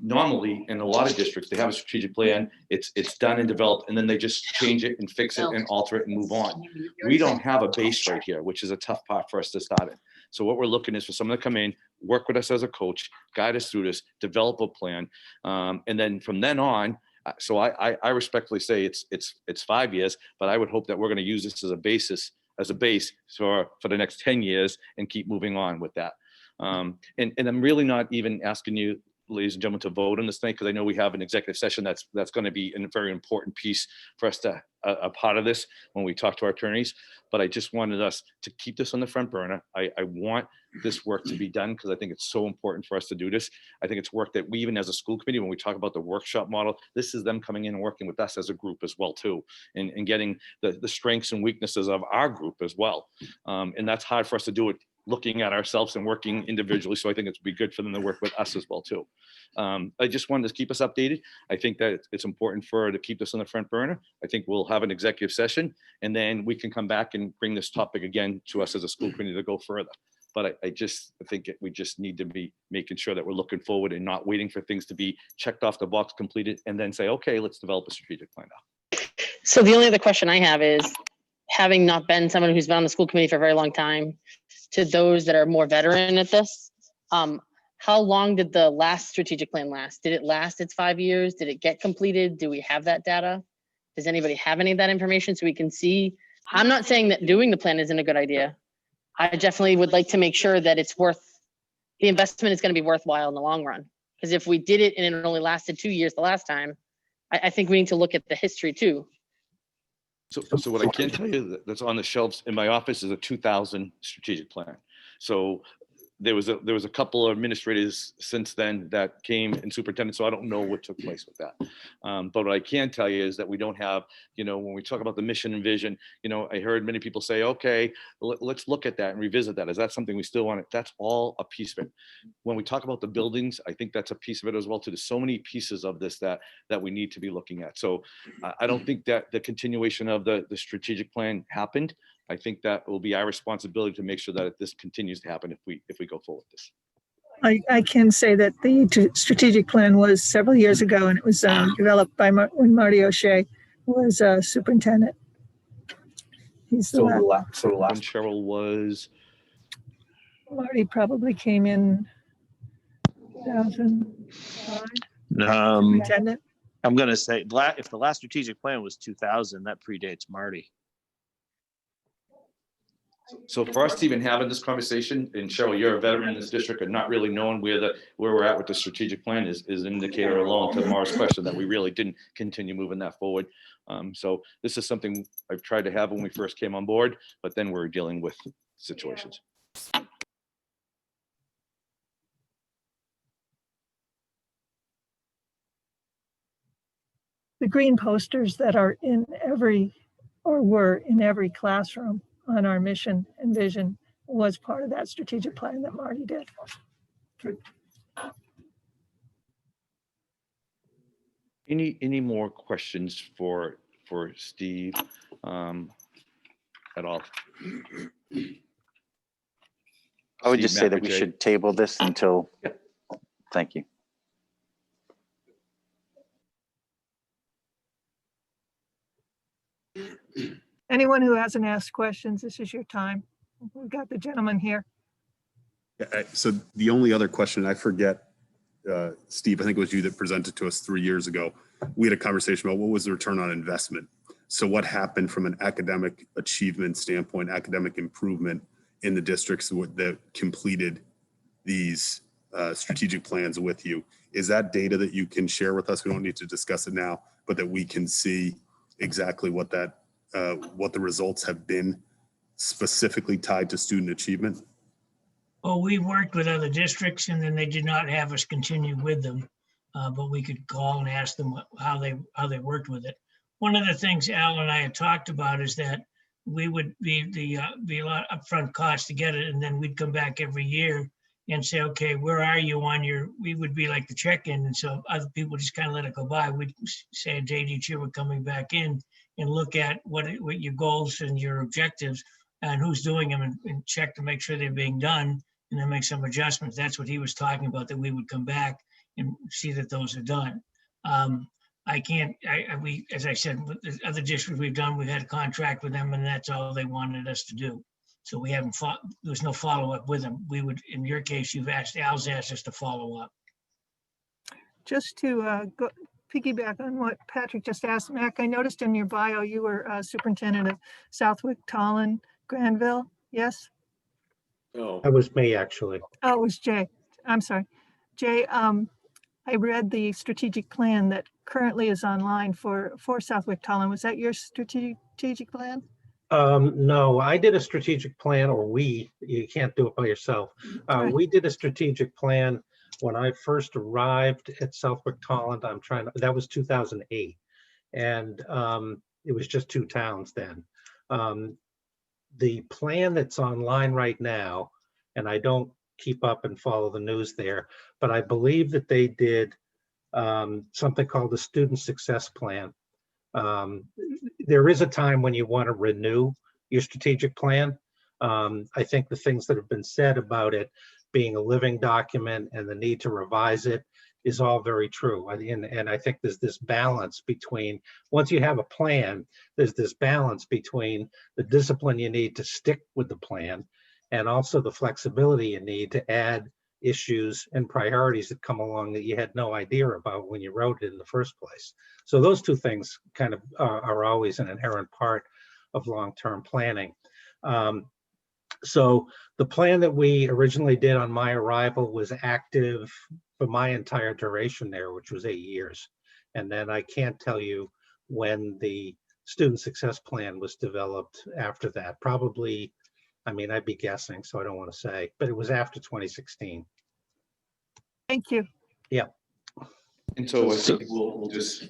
Normally, in a lot of districts, they have a strategic plan, it's done and developed, and then they just change it and fix it and alter it and move on. We don't have a base right here, which is a tough part for us to start in. So what we're looking is for someone to come in, work with us as a coach, guide us through this, develop a plan, and then from then on, so I respectfully say it's 5 years, but I would hope that we're going to use this as a base for the next 10 years and keep moving on with that. And I'm really not even asking you, ladies and gentlemen, to vote on this thing, because I know we have an executive session that's going to be a very important piece for us to a part of this when we talk to our attorneys. But I just wanted us to keep this on the front burner. I want this work to be done because I think it's so important for us to do this. I think it's work that we, even as a school committee, when we talk about the workshop model, this is them coming in and working with us as a group as well too, and getting the strengths and weaknesses of our group as well. And that's hard for us to do it looking at ourselves and working individually. So I think it'd be good for them to work with us as well too. I just wanted to keep us updated. I think that it's important to keep this on the front burner. I think we'll have an executive session and then we can come back and bring this topic again to us as a school committee to go further. But I think we just need to be making sure that we're looking forward and not waiting for things to be checked off the box, completed, and then say, okay, let's develop a strategic plan now.
So the only other question I have is, having not been someone who's been on the school committee for a very long time, to those that are more veteran at this, how long did the last strategic plan last? Did it last its 5 years? Did it get completed? Do we have that data? Does anybody have any of that information so we can see? I'm not saying that doing the plan isn't a good idea. I definitely would like to make sure that the investment is going to be worthwhile in the long run. Because if we did it and it only lasted 2 years the last time, I think we need to look at the history too.
So what I can tell you that's on the shelves in my office is a 2000 strategic plan. So there was a couple of administrators since then that came in superintendent. So I don't know what took place with that. But what I can tell you is that we don't have, when we talk about the mission and vision, I heard many people say, okay, let's look at that and revisit that. Is that something we still want? That's all a piece of it. When we talk about the buildings, I think that's a piece of it as well too. There's so many pieces of this that we need to be looking at. So I don't think that the continuation of the strategic plan happened. I think that will be our responsibility to make sure that this continues to happen if we go forward with this.
I can say that the strategic plan was several years ago, and it was developed by when Marty O'Shea was superintendent. He's the last.
So when Cheryl was.
Marty probably came in 2005. Superintendent.
I'm going to say if the last strategic plan was 2000, that predates Marty.
So for us to even having this conversation, and Cheryl, you're a veteran in this district, and not really knowing where we're at with the strategic plan is an indicator alone to Mara's question that we really didn't continue moving that forward. So this is something I've tried to have when we first came on board, but then we're dealing with situations.
The green posters that are were in every classroom on our mission and vision was part of that strategic plan that Marty did.
Any more questions for Steve at all?
I would just say that we should table this until, thank you.
Anyone who hasn't asked questions, this is your time. We've got the gentleman here.
So the only other question, I forget, Steve, I think it was you that presented to us 3 years ago. We had a conversation about what was the return on investment. So what happened from an academic achievement standpoint, academic improvement in the districts that completed these strategic plans with you? Is that data that you can share with us? We don't need to discuss it now, but that we can see exactly what the results have been specifically tied to student achievement?
Well, we worked with other districts and then they did not have us continue with them, but we could call and ask them how they worked with it. One of the things Al and I had talked about is that we would be a lot upfront cost to get it, and then we'd come back every year and say, okay, where are you on we would be like the check-in, and so other people just kind of let it go by. We'd say a date each year we're coming back in and look at what your goals and your objectives and who's doing them and check to make sure they're being done and then make some adjustments. That's what he was talking about, that we would come back and see that those are done. I can't, we, as I said, with the other districts we've done, we've had a contract with them and that's all they wanted us to do. So we haven't there was no follow-up with them. We would, in your case, Al's asked us to follow up.
Just to piggyback on what Patrick just asked, Mac, I noticed in your bio, you were superintendent of Southwick, Tolland, Granville, yes?
Oh,
That was me, actually.
Oh, it was Jay. I'm sorry. Jay, I read the strategic plan that currently is online for Southwick, Tolland. Was that your strategic plan?
No, I did a strategic plan, or you can't do it by yourself.
Right.
We did a strategic plan when I first arrived at Southwick Tolland. That was 2008. And it was just 2 towns then. The plan that's online right now, and I don't keep up and follow the news there, but I believe that they did something called the Student Success Plan. There is a time when you want to renew your strategic plan. I think the things that have been said about it being a living document and the need to revise it is all very true. And I think there's this balance between, once you have a plan, there's this balance between the discipline you need to stick with the plan and also the flexibility you need to add issues and priorities that come along that you had no idea about when you wrote it in the first place. So those 2 things kind of are always an inherent part of long-term planning. So the plan that we originally did on my arrival was active for my entire duration there, which was 8 years. And then I can't tell you when the student success plan was developed after that. Probably, I mean, I'd be guessing, so I don't want to say, but it was after 2016.
Thank you.
Yeah.
And so I think we'll just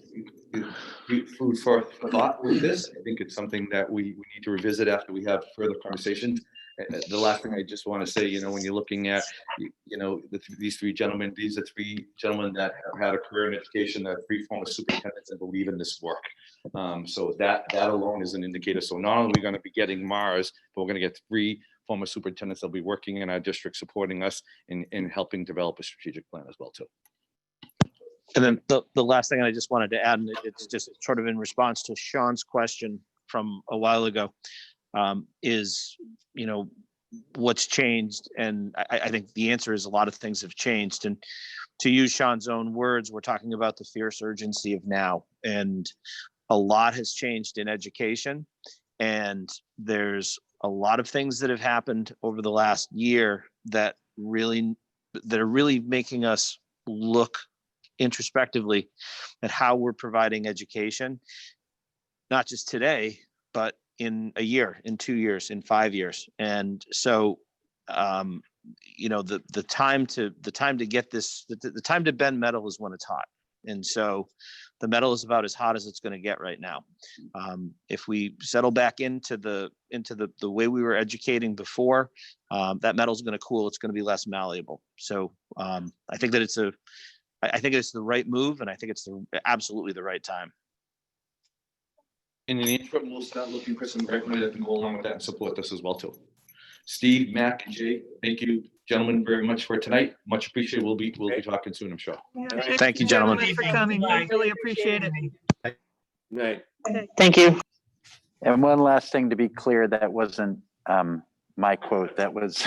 eat food for thought with this. I think it's something that we need to revisit after we have further conversations. The last thing I just want to say, when you're looking at, these 3 gentlemen, these are 3 gentlemen that have had a career in education, that 3 former superintendents and believe in this work. So that alone is an indicator. So not only are we going to be getting Mars, but we're going to get 3 former superintendents that'll be working in our district, supporting us in helping develop a strategic plan as well too.
And then the last thing I just wanted to add, and it's just sort of in response to Sean's question from a while ago, is, what's changed? And I think the answer is a lot of things have changed. And to use Sean's own words, we're talking about the fierce urgency of now. And a lot has changed in education. And there's a lot of things that have happened over the last year that are really making us look introspectively at how we're providing education, not just today, but in a year, in 2 years, in 5 years. And so, the time to get this, the time to bend metal is when it's hot. And so the metal is about as hot as it's going to get right now. If we settle back into the way we were educating before, that metal is going to cool. It's going to be less malleable. So I think that I think it's the right move, and I think it's absolutely the right time.
In the interim, we'll start looking for some grant money that can go along with that and support this as well too. Steve, Mac, and Jay, thank you, gentlemen, very much for tonight. Much appreciated. We'll be talking soon, I'm sure.
Yeah,
Thank you, gentlemen.
for coming. I really appreciate it.
night.
Thank you.
And one last thing to be clear, that wasn't my quote. That was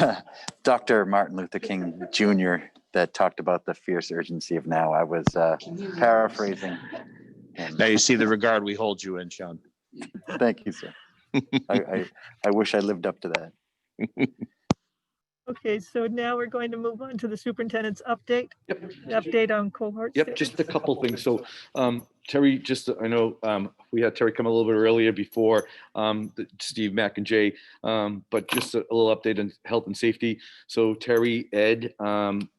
Dr. Martin Luther King Jr. that talked about the fierce urgency of now. I was paraphrasing him.
Now you see the regard we hold you in, Sean.
Thank you, sir. I wish I lived up to that.
Okay, so now we're going to move on to the superintendent's update.
Yep.
The update on cohort.
Yep, just a couple things. So Terry, I know we had Terry come a little bit earlier before Steve, Mac, and Jay, but just a little update on health and safety. So Terry, Ed,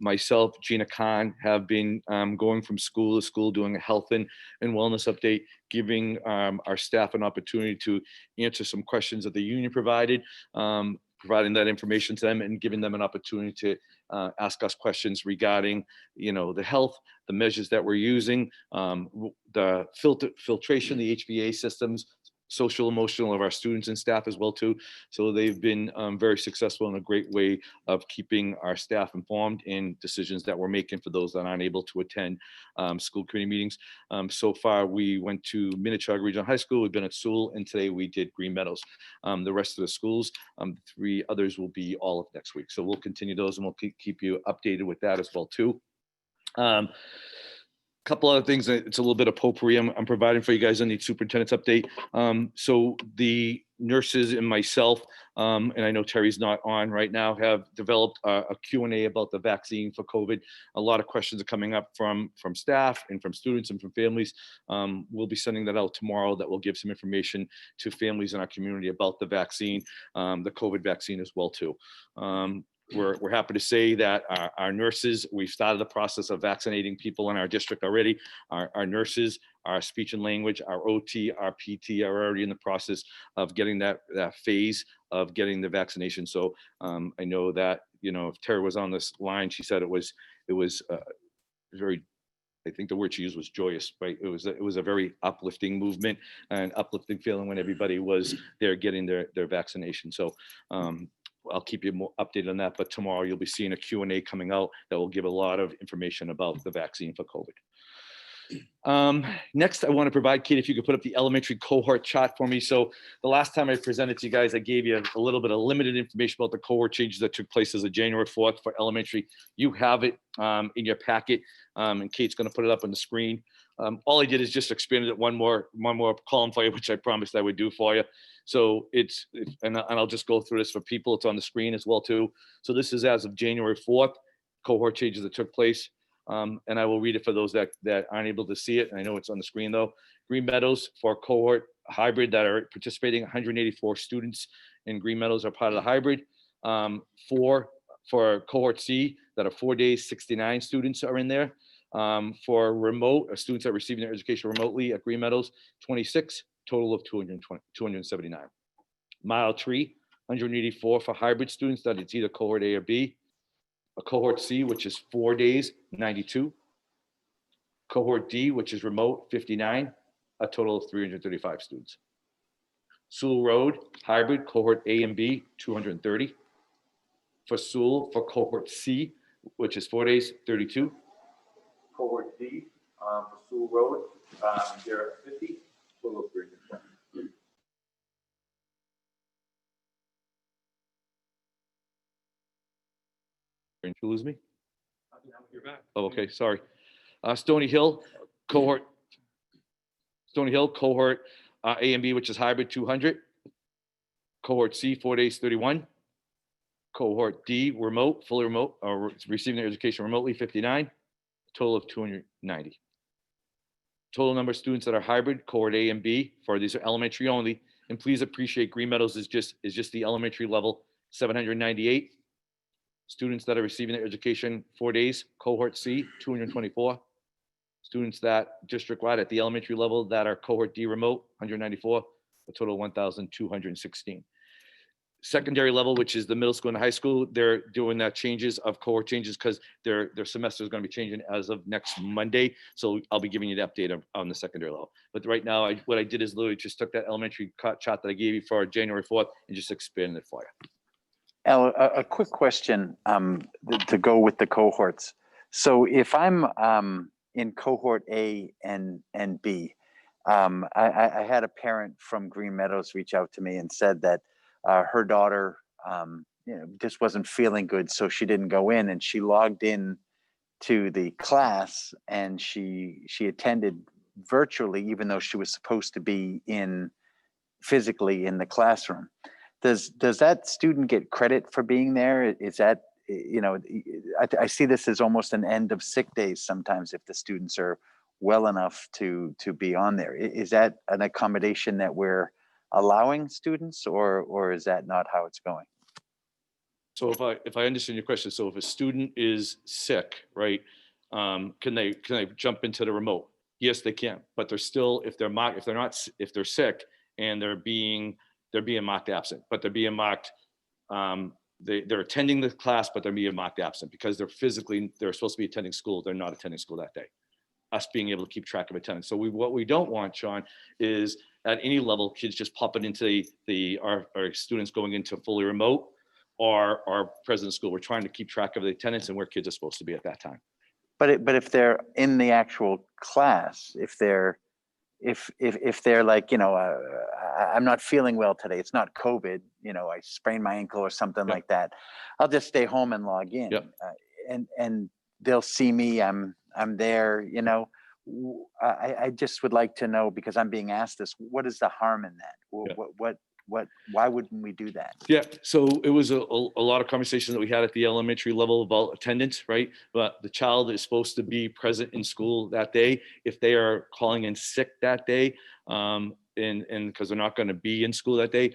myself, Gina Khan have been going from school to school doing a health and wellness update, giving our staff an opportunity to answer some questions that the union provided, providing that information to them and giving them an opportunity to ask us questions regarding, the health, the measures that we're using, the filtration, the HVA systems, social emotional of our students and staff as well too. So they've been very successful in a great way of keeping our staff informed in decisions that we're making for those that aren't able to attend school committee meetings. So far, we went to Minnechaga Regional High School, we've been at Sewell, and today we did Green Meadows. The rest of the schools, 3 others will be all of next week. So we'll continue those and we'll keep you updated with that as well too. Couple other things, it's a little bit of potpourri I'm providing for you guys on the superintendent's update. So the nurses and myself, and I know Terry's not on right now, have developed a Q&A about the vaccine for COVID. A lot of questions are coming up from staff and from students and from families. We'll be sending that out tomorrow. That will give some information to families in our community about the vaccine, the COVID vaccine as well too. We're happy to say that our nurses, we've started the process of vaccinating people in our district already. Our nurses, our speech and language, our OT, our PT are already in the process of getting that phase of getting the vaccination. So I know that, you know, if Terry was on this line, she said it was very, I think the word she used was joyous, right? It was a very uplifting movement and uplifting feeling when everybody was there getting their vaccination. So I'll keep you more updated on that, but tomorrow you'll be seeing a Q&A coming out that will give a lot of information about the vaccine for COVID. Next, I want to provide, Kate, if you could put up the elementary cohort chart for me. So the last time I presented to you guys, I gave you a little bit of limited information about the cohort changes that took place as of January 4th for elementary. You have it in your packet, and Kate's going to put it up on the screen. All I did is just expanded it one more column for you, which I promised I would do for you. So and I'll just go through this for people. It's on the screen as well too. So this is as of January 4th, cohort changes that took place. And I will read it for those that aren't able to see it. And I know it's on the screen though. Green Meadows for cohort hybrid that are participating, 184 students in Green Meadows are part of the hybrid. For cohort C that are 4 days, 69 students are in there. For remote, students that are receiving their education remotely at Green Meadows, 26, total of 279. Mile Tree, 184 for hybrid students that it's either cohort A or B. A cohort C, which is 4 days, 92. Cohort D, which is remote, 59, a total of 335 students. Sewell Road, hybrid, cohort A and B, 230. For Sewell, for cohort C, which is 4 days, 32. Cohort D, for Sewell Road, they're at 50, total of 320. Did you lose me? You're back. Oh, okay, sorry. Stony Hill, cohort A and B, which is hybrid, 200. Cohort C, 4 days, 31. Cohort D, remote, fully remote, or receiving their education remotely, 59. Total of 290. Total number of students that are hybrid, cohort A and B, for these are elementary only. And please appreciate Green Meadows is just the elementary level, 798. Students that are receiving their education 4 days, cohort C, 224. Students that district-wide at the elementary level that are cohort D remote, 194, a total of 1,216. Secondary level, which is the middle school and high school, they're doing that changes of cohort changes because their semester is going to be changing as of next Monday. So I'll be giving you the update on the secondary level. But right now, what I did is literally just took that elementary chart that I gave you for January 4th and just expanded it for you.
Al, a quick question to go with the cohorts. So if I'm in cohort A and B, I had a parent from Green Meadows reach out to me and said that her daughter just wasn't feeling good, so she didn't go in, and she logged in to the class and she attended virtually, even though she was supposed to be physically in the classroom. Does that student get credit for being there? Is that, I see this as almost an end of sick days sometimes if the students are well enough to be on there. Is that an accommodation that we're allowing students, or is that not how it's going?
So if I understand your question, so if a student is sick, right, can they jump into the remote? Yes, they can, but they're still, if they're sick and they're being marked absent, but they're being marked, they're attending the class, but they're being marked absent because they're supposed to be attending school. They're not attending school that day. Us being able to keep track of attendance. So what we don't want, Sean, is at any level, kids just popping into our students going into fully remote or our present in school. We're trying to keep track of the attendance and where kids are supposed to be at that time.
But if they're in the actual class, if they're like, I'm not feeling well today, it's not COVID, I sprained my ankle or something like that, I'll just stay home and log in.
Yep.
And they'll see me, I'm there, I just would like to know, because I'm being asked this, what is the harm in that? Why wouldn't we do that?
Yeah, so it was a lot of conversations that we had at the elementary level about attendance, right? But the child is supposed to be present in school that day. If they are calling in sick that day, and because they're not going to be in school that day,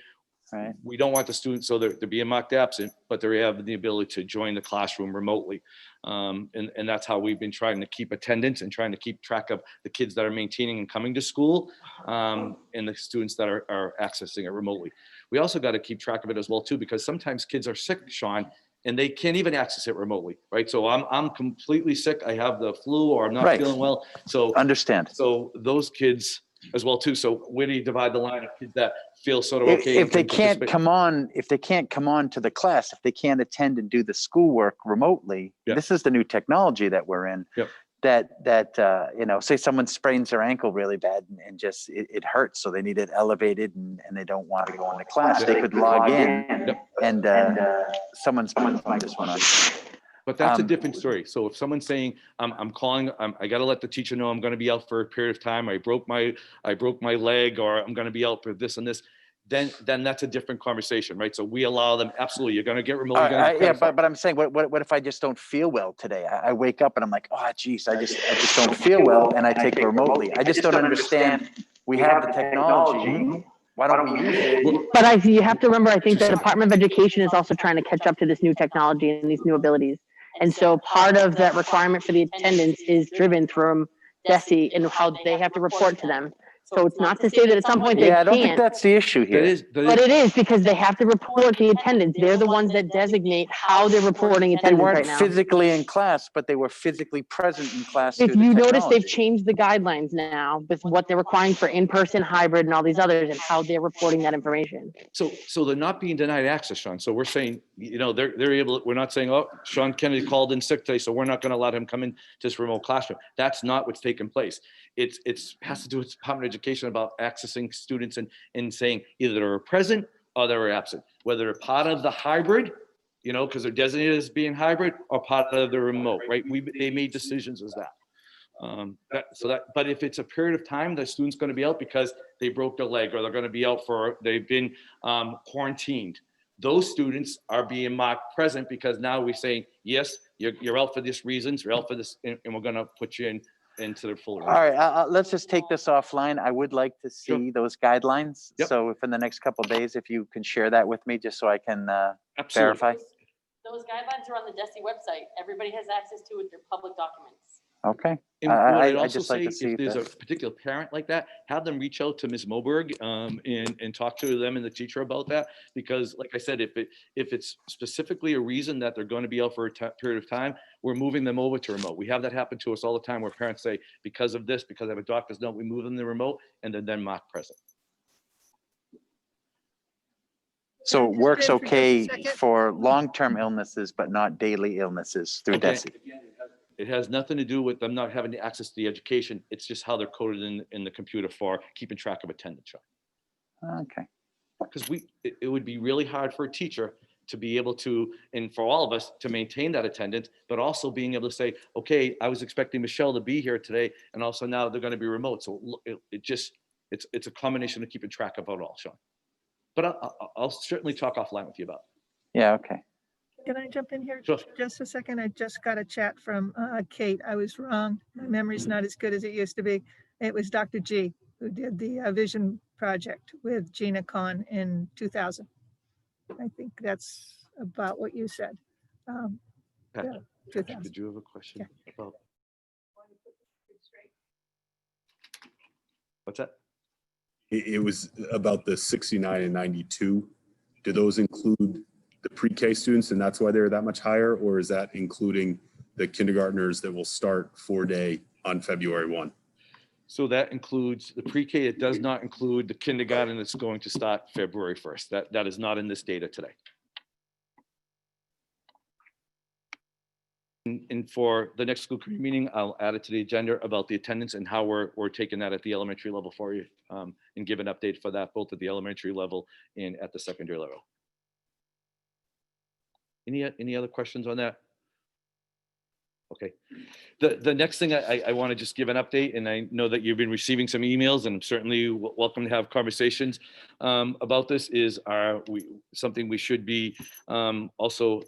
Right.
we don't want the students, so they're being marked absent, but they have the ability to join the classroom remotely. And that's how we've been trying to keep attendance and trying to keep track of the kids that are maintaining and coming to school, and the students that are accessing it remotely. We also got to keep track of it as well too, because sometimes kids are sick, Sean, and they can't even access it remotely, right? So I'm completely sick, I have the flu, or I'm not feeling well. So
Understand.
So those kids as well too. So where do you divide the line of kids that feel sort of okay?
If they can't come on to the class, if they can't attend and do the schoolwork remotely, this is the new technology that we're in.
Yep.
That say someone sprains their ankle really bad and just it hurts, so they need it elevated and they don't want to go into class. They could log in and someone's microphone just went on.
But that's a different story. So if someone's saying, I'm calling, I got to let the teacher know I'm going to be out for a period of time. I broke my leg, or I'm going to be out for this and this. Then that's a different conversation, right? So we allow them, absolutely, you're going to get remote.
But I'm saying, what if I just don't feel well today? I wake up and I'm like, oh, geez, I just don't feel well, and I take it remotely. I just don't understand. We have the technology. Why don't we use it?
But you have to remember, I think the Department of Education is also trying to catch up to this new technology and these new abilities. And so part of that requirement for the attendance is driven from DESE and how they have to report to them. So it's not to say that at some point they can't.
I don't think that's the issue here.
But it is, because they have to report the attendance. They're the ones that designate how they're reporting attendance right now.
They weren't physically in class, but they were physically present in class.
If you notice, they've changed the guidelines now with what they're requiring for in-person, hybrid, and all these others, and how they're reporting that information.
So they're not being denied access, Sean. So we're saying, they're able. We're not saying, oh, Sean Kennedy called in sick today, so we're not going to let him come into this remote classroom. That's not what's taking place. It has to do with Department of Education about accessing students and saying either they're present or they're absent, whether they're part of the hybrid, because they're designated as being hybrid, or part of the remote, right? They made decisions as that. But if it's a period of time, the student's going to be out because they broke their leg, or they're going to be out they've been quarantined. Those students are being marked present, because now we're saying, yes, you're out for this reasons, you're out for this, and we're going to put you into the full.
All right, let's just take this offline. I would like to see those guidelines.
Yep.
So if in the next couple of days, if you can share that with me, just so I can verify.
Those guidelines are on the DESE website. Everybody has access to it. They're public documents.
Okay.
And what I'd
I
also
just like
say,
to see
if there's a
that.
particular parent like that, have them reach out to Ms. Moberg and talk to them and the teacher about that. Because like I said, if it's specifically a reason that they're going to be out for a period of time, we're moving them over to remote. We have that happen to us all the time, where parents say, because of this, because I have a doctor's note, we move them to remote, and then mark present.
So it works okay for long-term illnesses, but not daily illnesses through DESE.
It has nothing to do with them not having access to the education. It's just how they're coded in the computer for keeping track of attendance.
Okay.
Because it would be really hard for a teacher to be able to, and for all of us to maintain that attendance, but also being able to say, okay, I was expecting Michelle to be here today, and also now they're going to be remote. So it's a combination of keeping track of it all, Sean. But I'll certainly talk offline with you about it.
Yeah, okay.
Can I jump in here
Sure.
just a second? I just got a chat from Kate. I was wrong. My memory's not as good as it used to be. It was Dr. G who did the vision project with Gina Kahn in 2000. I think that's about what you said.
Patrick,
2000.
did you have a question about? What's that?
It was about the 69 and 92. Do those include the pre-K students, and that's why they're that much higher, or is that including the kindergartners that will start 4-day on February 1?
So that includes the pre-K. It does not include the kindergarten that's going to start February 1st. That is not in this data today. And for the next school committee meeting, I'll add it to the agenda about the attendance and how we're taking that at the elementary level for you, and give an update for that both at the elementary level and at the secondary level. Any other questions on that? Okay. The next thing I want to just give an update, and I know that you've been receiving some emails, and I'm certainly welcome to have conversations about this, is something we should be also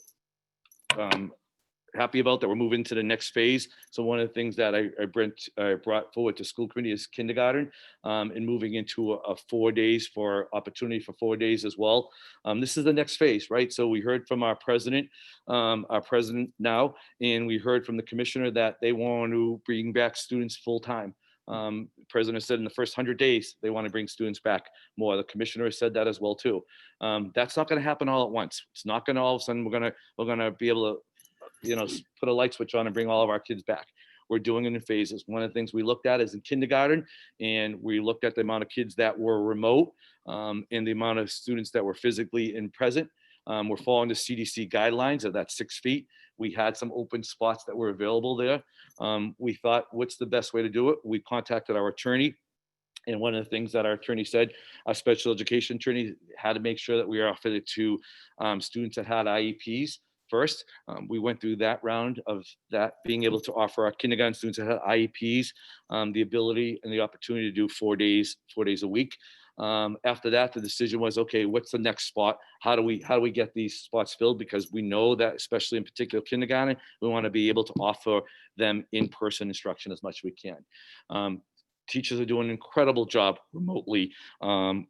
happy about, that we're moving to the next phase. So one of the things that I brought forward to school committee is kindergarten, and moving into a 4 days for opportunity for 4 days as well. This is the next phase, right? So we heard from our president now, and we heard from the commissioner that they want to bring back students full time. President said in the first 100 days, they want to bring students back more. The commissioner said that as well too. That's not going to happen all at once. It's not going to all of a sudden we're going to be able to, put a light switch on and bring all of our kids back. We're doing it in phases. One of the things we looked at is in kindergarten, and we looked at the amount of kids that were remote, and the amount of students that were physically in present. We're following the CDC guidelines of that 6 feet. We had some open spots that were available there. We thought, what's the best way to do it? We contacted our attorney. And one of the things that our attorney said, our special education attorney, had to make sure that we offered it to students that had IEPs. First, we went through that round of that, being able to offer our kindergarten students that have IEPs the ability and the opportunity to do 4 days a week. After that, the decision was, okay, what's the next spot? How do we get these spots filled? Because we know that, especially in particular kindergarten, we want to be able to offer them in-person instruction as much as we can. Teachers are doing an incredible job remotely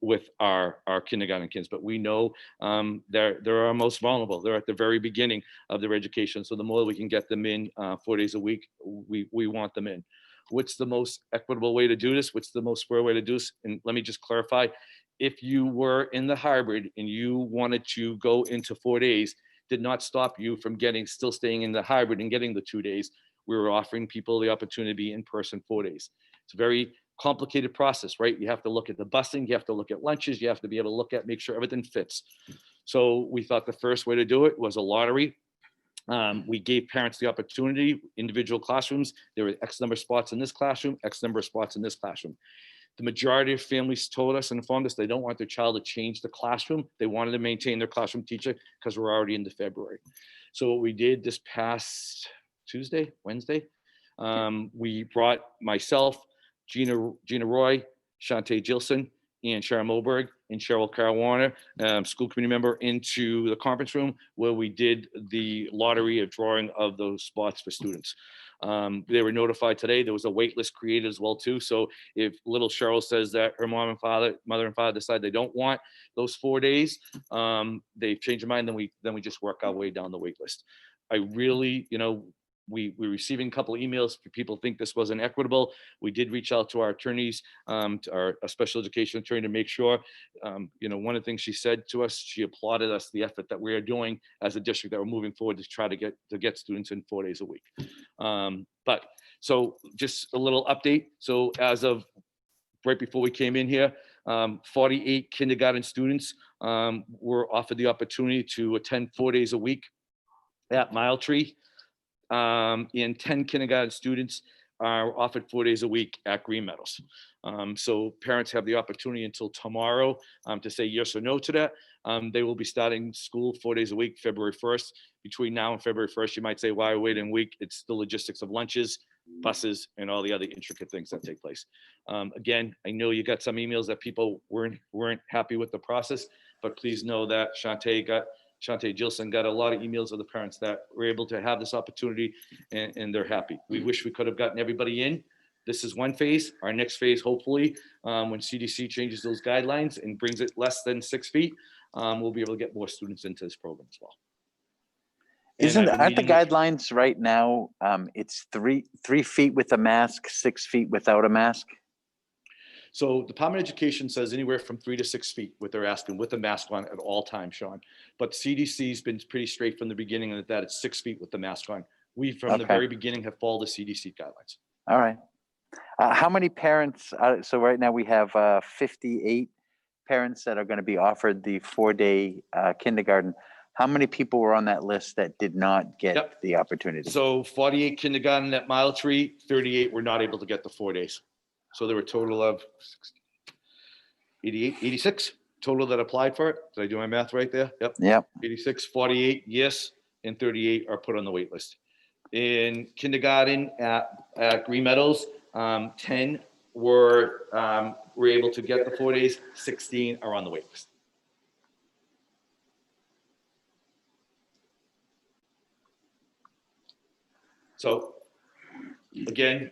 with our kindergarten kids, but we know they're our most vulnerable. They're at the very beginning of their education. So the more we can get them in 4 days a week, we want them in. What's the most equitable way to do this? What's the most fair way to do this? And let me just clarify, if you were in the hybrid and you wanted to go into 4 days, did not stop you from still staying in the hybrid and getting the 2 days. We were offering people the opportunity to be in person 4 days. It's a very complicated process, right? You have to look at the busing, you have to look at lunches, you have to be able to look at, make sure everything fits. So we thought the first way to do it was a lottery. We gave parents the opportunity, individual classrooms. There were X number of spots in this classroom, X number of spots in this classroom. The majority of families told us and informed us they don't want their child to change the classroom. They wanted to maintain their classroom teacher because we're already into February. So what we did this past Wednesday, we brought myself, Gina Roy, Shantae Gilson, and Sharon Moberg, and Cheryl Carl Warner, school committee member, into the conference room where we did the lottery of drawing of those spots for students. They were notified today. There was a wait list created as well too. So if little Cheryl says that her mother and father decide they don't want those 4 days, they've changed their mind, then we just work our way down the wait list. I really, we're receiving a couple of emails for people think this wasn't equitable. We did reach out to our attorneys, to our special education attorney, to make sure. One of the things she said to us, she applauded us the effort that we are doing as a district, that we're moving forward to try to get students in 4 days a week. But so just a little update. So as of right before we came in here, 48 kindergarten students were offered the opportunity to attend 4 days a week at Mile Tree. And 10 kindergarten students are offered 4 days a week at Green Meadows. So parents have the opportunity until tomorrow to say yes or no to that. They will be starting school 4 days a week, February 1st. Between now and February 1st, you might say, why wait a week? It's the logistics of lunches, buses, and all the other intricate things that take place. Again, I know you got some emails that people weren't happy with the process, but please know that Shantae Gilson got a lot of emails of the parents that were able to have this opportunity, and they're happy. We wish we could have gotten everybody in. This is one phase. Our next phase, hopefully, when CDC changes those guidelines and brings it less than 6 feet, we'll be able to get more students into this program as well.
Aren't the guidelines right now, it's 3 feet with a mask, 6 feet without a mask?
So Department of Education says anywhere from 3 to 6 feet, what they're asking, with a mask on at all times, Sean. But CDC's been pretty straight from the beginning that it's 6 feet with the mask on. We, from the very beginning, have followed the CDC guidelines.
All right. How many parents, so right now we have 58 parents that are going to be offered the 4-day kindergarten. How many people were on that list that did not get
Yep.
the opportunity?
So 48 kindergarten at Mile Tree, 38 were not able to get the 4 days. So there were a total of 88, 86 total that applied for it. Did I do my math right there? Yep.
Yep.
86, 48, yes, and 38 are put on the wait list. In kindergarten at Green Meadows, 10 were able to get the 4 days, 16 are on the wait list. So again,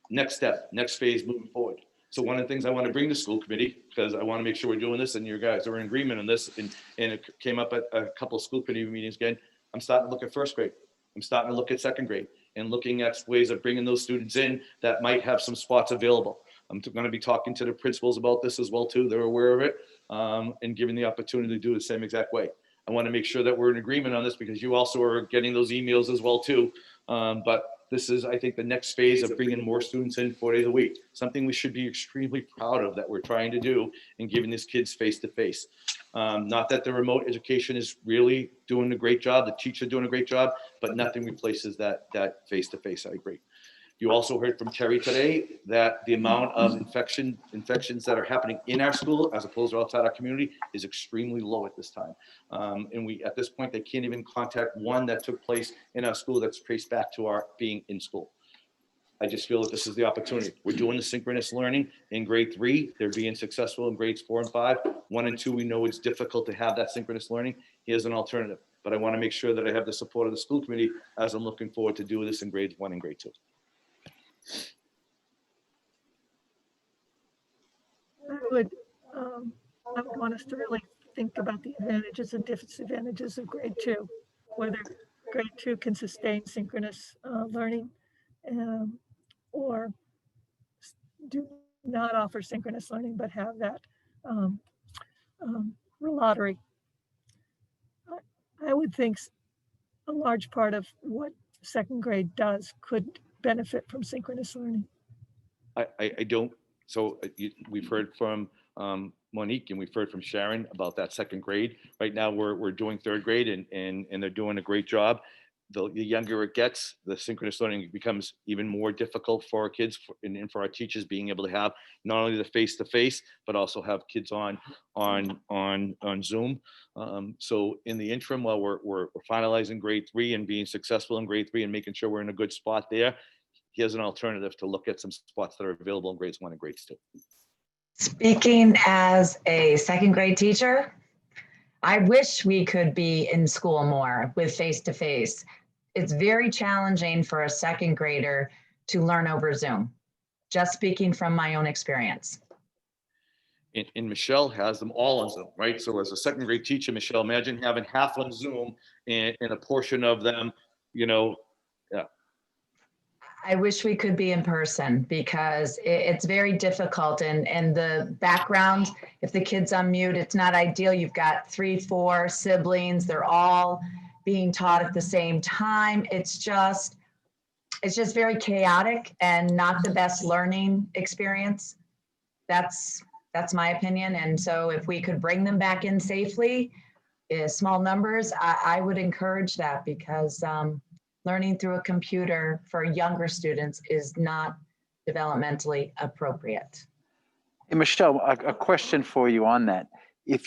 next step, next phase moving forward. So one of the things I want to bring to school committee, because I want to make sure we're doing this and you guys are in agreement on this, and it came up at a couple of school committee meetings again, I'm starting to look at first grade. I'm starting to look at second grade and looking at ways of bringing those students in that might have some spots available. I'm going to be talking to the principals about this as well too. They're aware of it, and giving the opportunity to do it the same exact way. I want to make sure that we're in agreement on this because you also are getting those emails as well too. But this is, I think, the next phase of bringing more students in 4 days a week. Something we should be extremely proud of that we're trying to do and giving these kids face-to-face. Not that the remote education is really doing a great job, the teachers are doing a great job, but nothing replaces that face-to-face. I agree. You also heard from Terry today that the amount of infections that are happening in our school as opposed to outside our community is extremely low at this time. And we, at this point, they can't even contact one that took place in our school that's traced back to our being in school. I just feel that this is the opportunity. We're doing the synchronous learning in grade 3. They're being successful in grades 4 and 5. 1 and 2, we know it's difficult to have that synchronous learning. Here's an alternative. But I want to make sure that I have the support of the school committee as I'm looking forward to do this in grades 1 and grade 2.
I would want us to really think about the advantages and disadvantages of grade 2, whether grade 2 can sustain synchronous learning or do not offer synchronous learning, but have that lottery. I would think a large part of what second grade does could benefit from synchronous learning.
I don't. So we've heard from Monique and we've heard from Sharon about that second grade. Right now we're doing third grade and they're doing a great job. The younger it gets, the synchronous learning becomes even more difficult for our kids and for our teachers being able to have not only the face-to-face, but also have kids on Zoom. So in the interim, while we're finalizing grade 3 and being successful in grade 3 and making sure we're in a good spot there, here's an alternative to look at some spots that are available in grades 1 and grades 2.
Speaking as a second grade teacher, I wish we could be in school more with face-to-face. It's very challenging for a second grader to learn over Zoom, just speaking from my own experience.
And Michelle has them all on Zoom, right? So as a second grade teacher, Michelle, imagine having half on Zoom and a portion of them, yeah.
I wish we could be in person because it's very difficult and the background, if the kid's on mute, it's not ideal. You've got 3, 4 siblings. They're all being taught at the same time. It's just very chaotic and not the best learning experience. That's my opinion. And so if we could bring them back in safely, small numbers, I would encourage that because learning through a computer for younger students is not developmentally appropriate.
Hey, Michelle, a question for you on that. If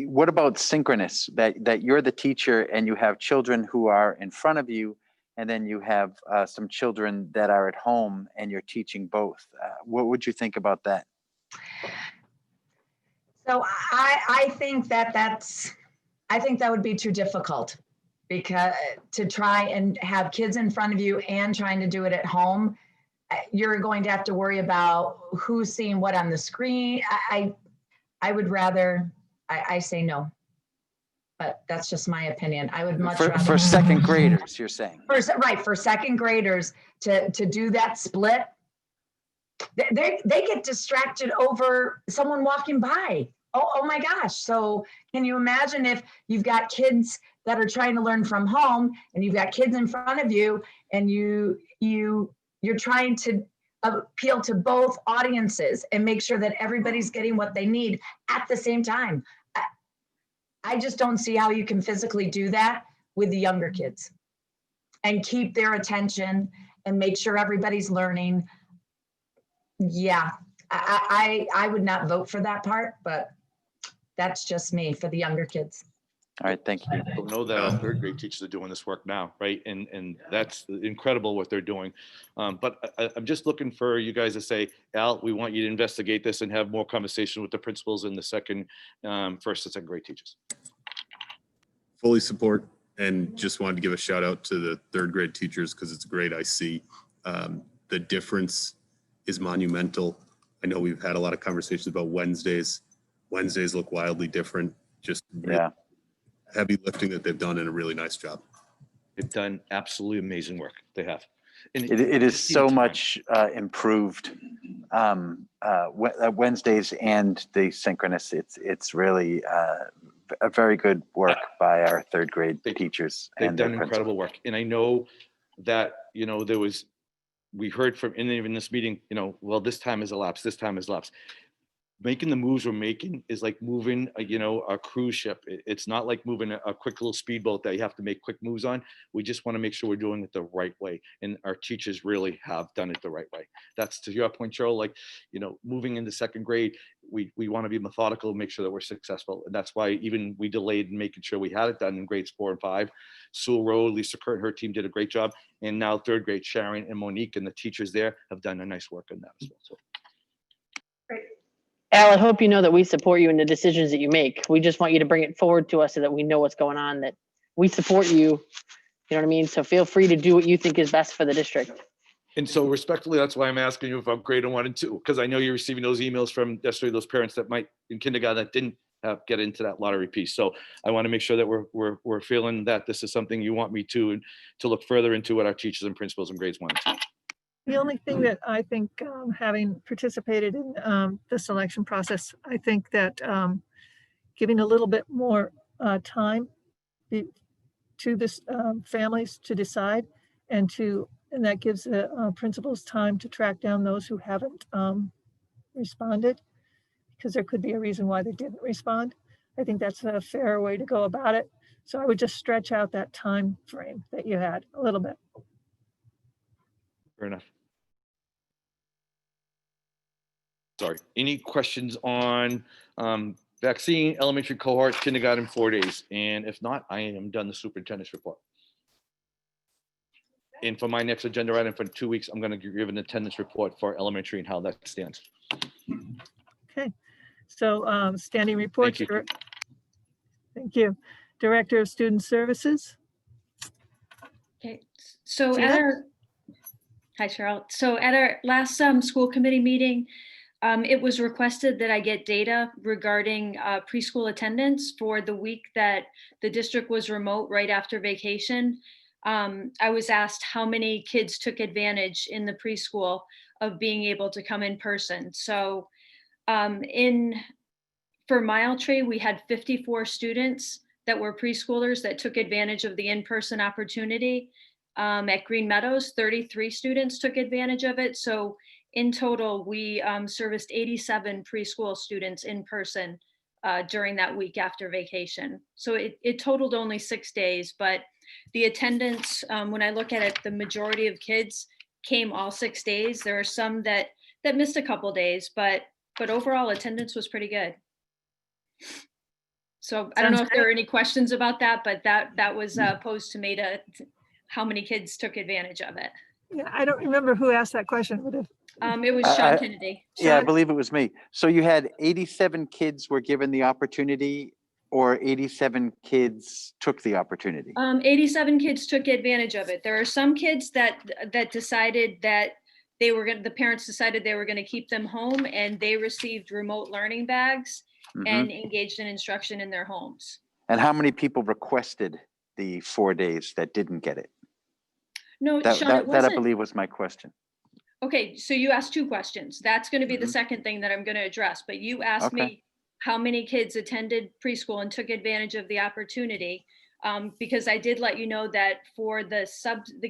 what about synchronous, that you're the teacher and you have children who are in front of you, and then you have some children that are at home and you're teaching both? What would you think about that?
So I think that would be too difficult. Because to try and have kids in front of you and trying to do it at home, you're going to have to worry about who's seeing what on the screen. I would rather, I say no, but that's just my opinion. I would much rather.
For second graders, you're saying?
For second graders to do that split, they get distracted over someone walking by. Oh my gosh. So can you imagine if you've got kids that are trying to learn from home and you've got kids in front of you and you're trying to appeal to both audiences and make sure that everybody's getting what they need at the same time. I just don't see how you can physically do that with the younger kids and keep their attention and make sure everybody's learning. Yeah, I would not vote for that part, but that's just me for the younger kids.
All right, thank you.
Don't know that our third grade teachers are doing this work now, right? And that's incredible what they're doing. But I'm just looking for you guys to say, Al, we want you to investigate this and have more conversation with the principals and the first and second grade teachers.
Fully support, and just wanted to give a shout out to the third grade teachers because it's great. I see the difference is monumental. I know we've had a lot of conversations about Wednesdays. Wednesdays look wildly different. Just really heavy lifting that they've done and a really nice job.
They've done absolutely amazing work. They have. And
It is so much improved. Wednesdays and the synchronous, it's really a very good work by our third grade teachers.
They've done incredible work. And I know that, we heard from, and even this meeting, well, this time has elapsed, this time has elapsed. Making the moves we're making is like moving, a cruise ship. It's not like moving a quick little speedboat that you have to make quick moves on. We just want to make sure we're doing it the right way. And our teachers really have done it the right way. That's to your point, Cheryl, moving into second grade, we want to be methodical, make sure that we're successful. And that's why even we delayed in making sure we had it done in grades 4 and 5. Sewell Rowe, Lisa Kurt, her team did a great job. And now third grade, Sharon and Monique and the teachers there have done a nice work on that as well. So.
Al, I hope you know that we support you in the decisions that you make. We just want you to bring it forward to us so that we know what's going on, that we support you. You know what I mean? So feel free to do what you think is best for the district.
And so respectfully, that's why I'm asking you if I'm grade 1 and 2, because I know you're receiving those emails from yesterday, those parents that might in kindergarten that didn't get into that lottery piece. So I want to make sure that we're feeling that this is something you want me to look further into what our teachers and principals in grades 1 and 2.
The only thing that I think, having participated in the selection process, I think that giving a little bit more time to this families to decide, and that gives the principals time to track down those who haven't responded, because there could be a reason why they didn't respond. I think that's a fair way to go about it. So I would just stretch out that time frame that you had a little bit.
Fair enough. Sorry. Any questions on vaccine, elementary cohort, kindergarten, 4 days? And if not, I am done the superintendent's report. And for my next agenda item for 2 weeks, I'm going to give an attendance report for elementary and how that stands.
Okay. So standing reports.
Thank you.
Thank you. Director of Student Services.
Okay. So
Tina?
Hi, Cheryl. So at our last school committee meeting, it was requested that I get data regarding preschool attendance for the week that the district was remote right after vacation. I was asked how many kids took advantage in the preschool of being able to come in person. So for Mile Tree, we had 54 students that were preschoolers that took advantage of the in-person opportunity. At Green Meadows, 33 students took advantage of it. So in total, we serviced 87 preschool students in person during that week after vacation. So it totaled only 6 days, but the attendance, when I look at it, the majority of kids came all 6 days. There are some that missed a couple days, but overall attendance was pretty good. So I don't know if there are any questions about that, but that was posed to me to how many kids took advantage of it.
Yeah, I don't remember who asked that question, but if
it was Sean Kennedy.
Yeah, I believe it was me. So you had 87 kids were given the opportunity, or 87 kids took the opportunity?
87 kids took advantage of it. There are some kids that decided that the parents decided they were going to keep them home, and they received remote learning bags and engaged in instruction in their homes.
And how many people requested the 4 days that didn't get it?
No, Sean,
that I believe was my question.
Okay, so you asked 2 questions. That's going to be the second thing that I'm going to address. But you asked me how many kids attended preschool and took advantage of the opportunity, because I did let you know that for the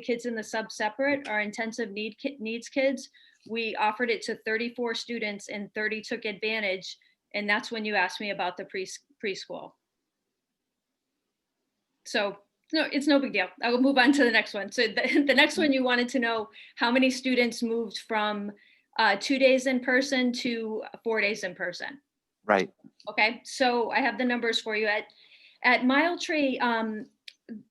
kids in the sub separate, our intensive needs kids, we offered it to 34 students and 30 took advantage. And that's when you asked me about the preschool. So no, it's no big deal. I will move on to the next one. So the next one, you wanted to know how many students moved from 2 days in person to 4 days in person.
Right.
Okay, so I have the numbers for you. At Mile Tree,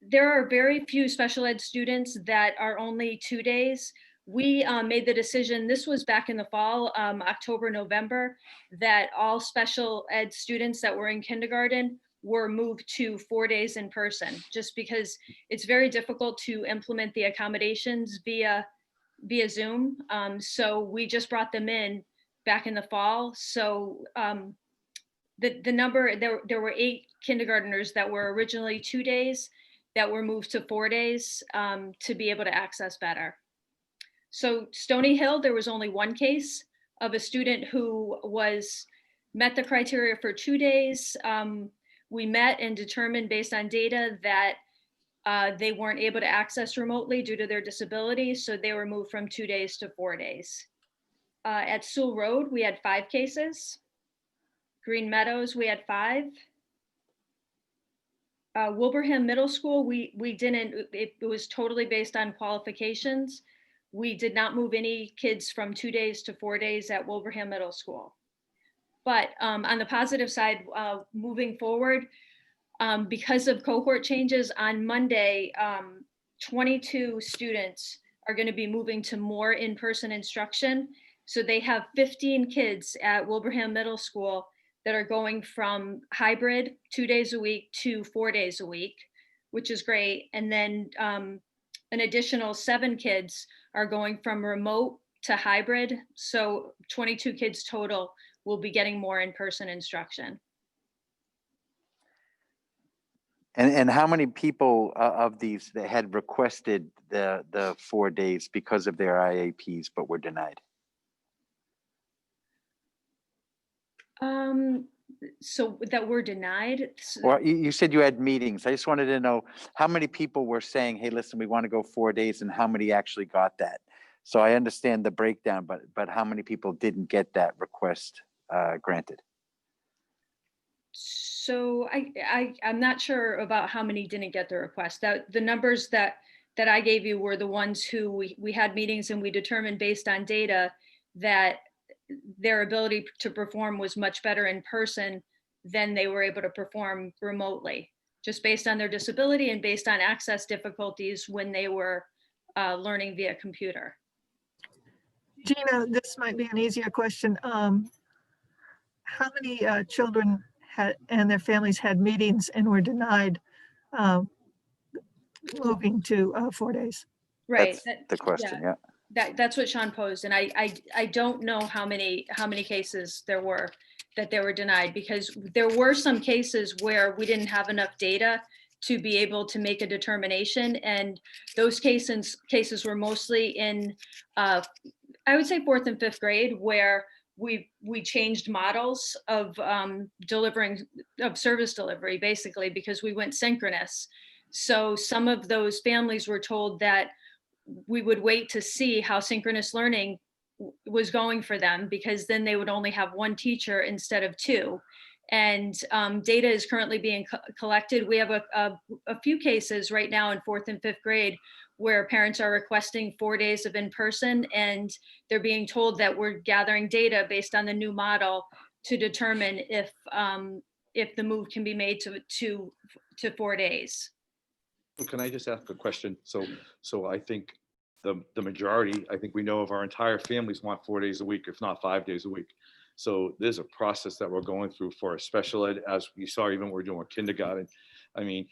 there are very few special ed students that are only 2 days. We made the decision, this was back in the fall, October, November, that all special ed students that were in kindergarten were moved to 4 days in person, just because it's very difficult to implement the accommodations via Zoom. So we just brought them in back in the fall. So the number, there were 8 kindergartners that were originally 2 days that were moved to 4 days to be able to access better. So Stony Hill, there was only one case of a student who met the criteria for 2 days. We met and determined based on data that they weren't able to access remotely due to their disability. So they were moved from 2 days to 4 days. At Sewell Road, we had 5 cases. Green Meadows, we had 5. Wilbraham Middle School, we didn't, it was totally based on qualifications. We did not move any kids from 2 days to 4 days at Wilbraham Middle School. But on the positive side, moving forward, because of cohort changes on Monday, 22 students are going to be moving to more in-person instruction. So they have 15 kids at Wilbraham Middle School that are going from hybrid 2 days a week to 4 days a week, which is great. And then an additional 7 kids are going from remote to hybrid. So 22 kids total will be getting more in-person instruction.
And how many people of these that had requested the 4 days because of their IAPs but were denied?
So that were denied.
Or you said you had meetings. I just wanted to know how many people were saying, hey, listen, we want to go 4 days, and how many actually got that. So I understand the breakdown, but how many people didn't get that request granted?
So I'm not sure about how many didn't get the request. That the numbers that I gave you were the ones who we had meetings and we determined based on data that their ability to perform was much better in person than they were able to perform remotely, just based on their disability and based on access difficulties when they were learning via computer.
Gina, this might be an easier question. How many children and their families had meetings and were denied moving to 4 days?
Right.
That's the question, yeah.
That's what Sean posed, and I don't know how many cases there were that they were denied, because there were some cases where we didn't have enough data to be able to make a determination, and those cases were mostly in I would say 4th and 5th grade, where we changed models of service delivery, basically, because we went synchronous. So some of those families were told that we would wait to see how synchronous learning was going for them, because then they would only have 1 teacher instead of 2. And data is currently being collected. We have a few cases right now in 4th and 5th grade where parents are requesting 4 days of in-person, and they're being told that we're gathering data based on the new model to determine if the move can be made to 4 days.
Can I just ask a question? So I think the majority, I think we know of our entire families want 4 days a week, if not 5 days a week. So there's a process that we're going through for a special ed, as you saw, even we're doing kindergarten. I mean,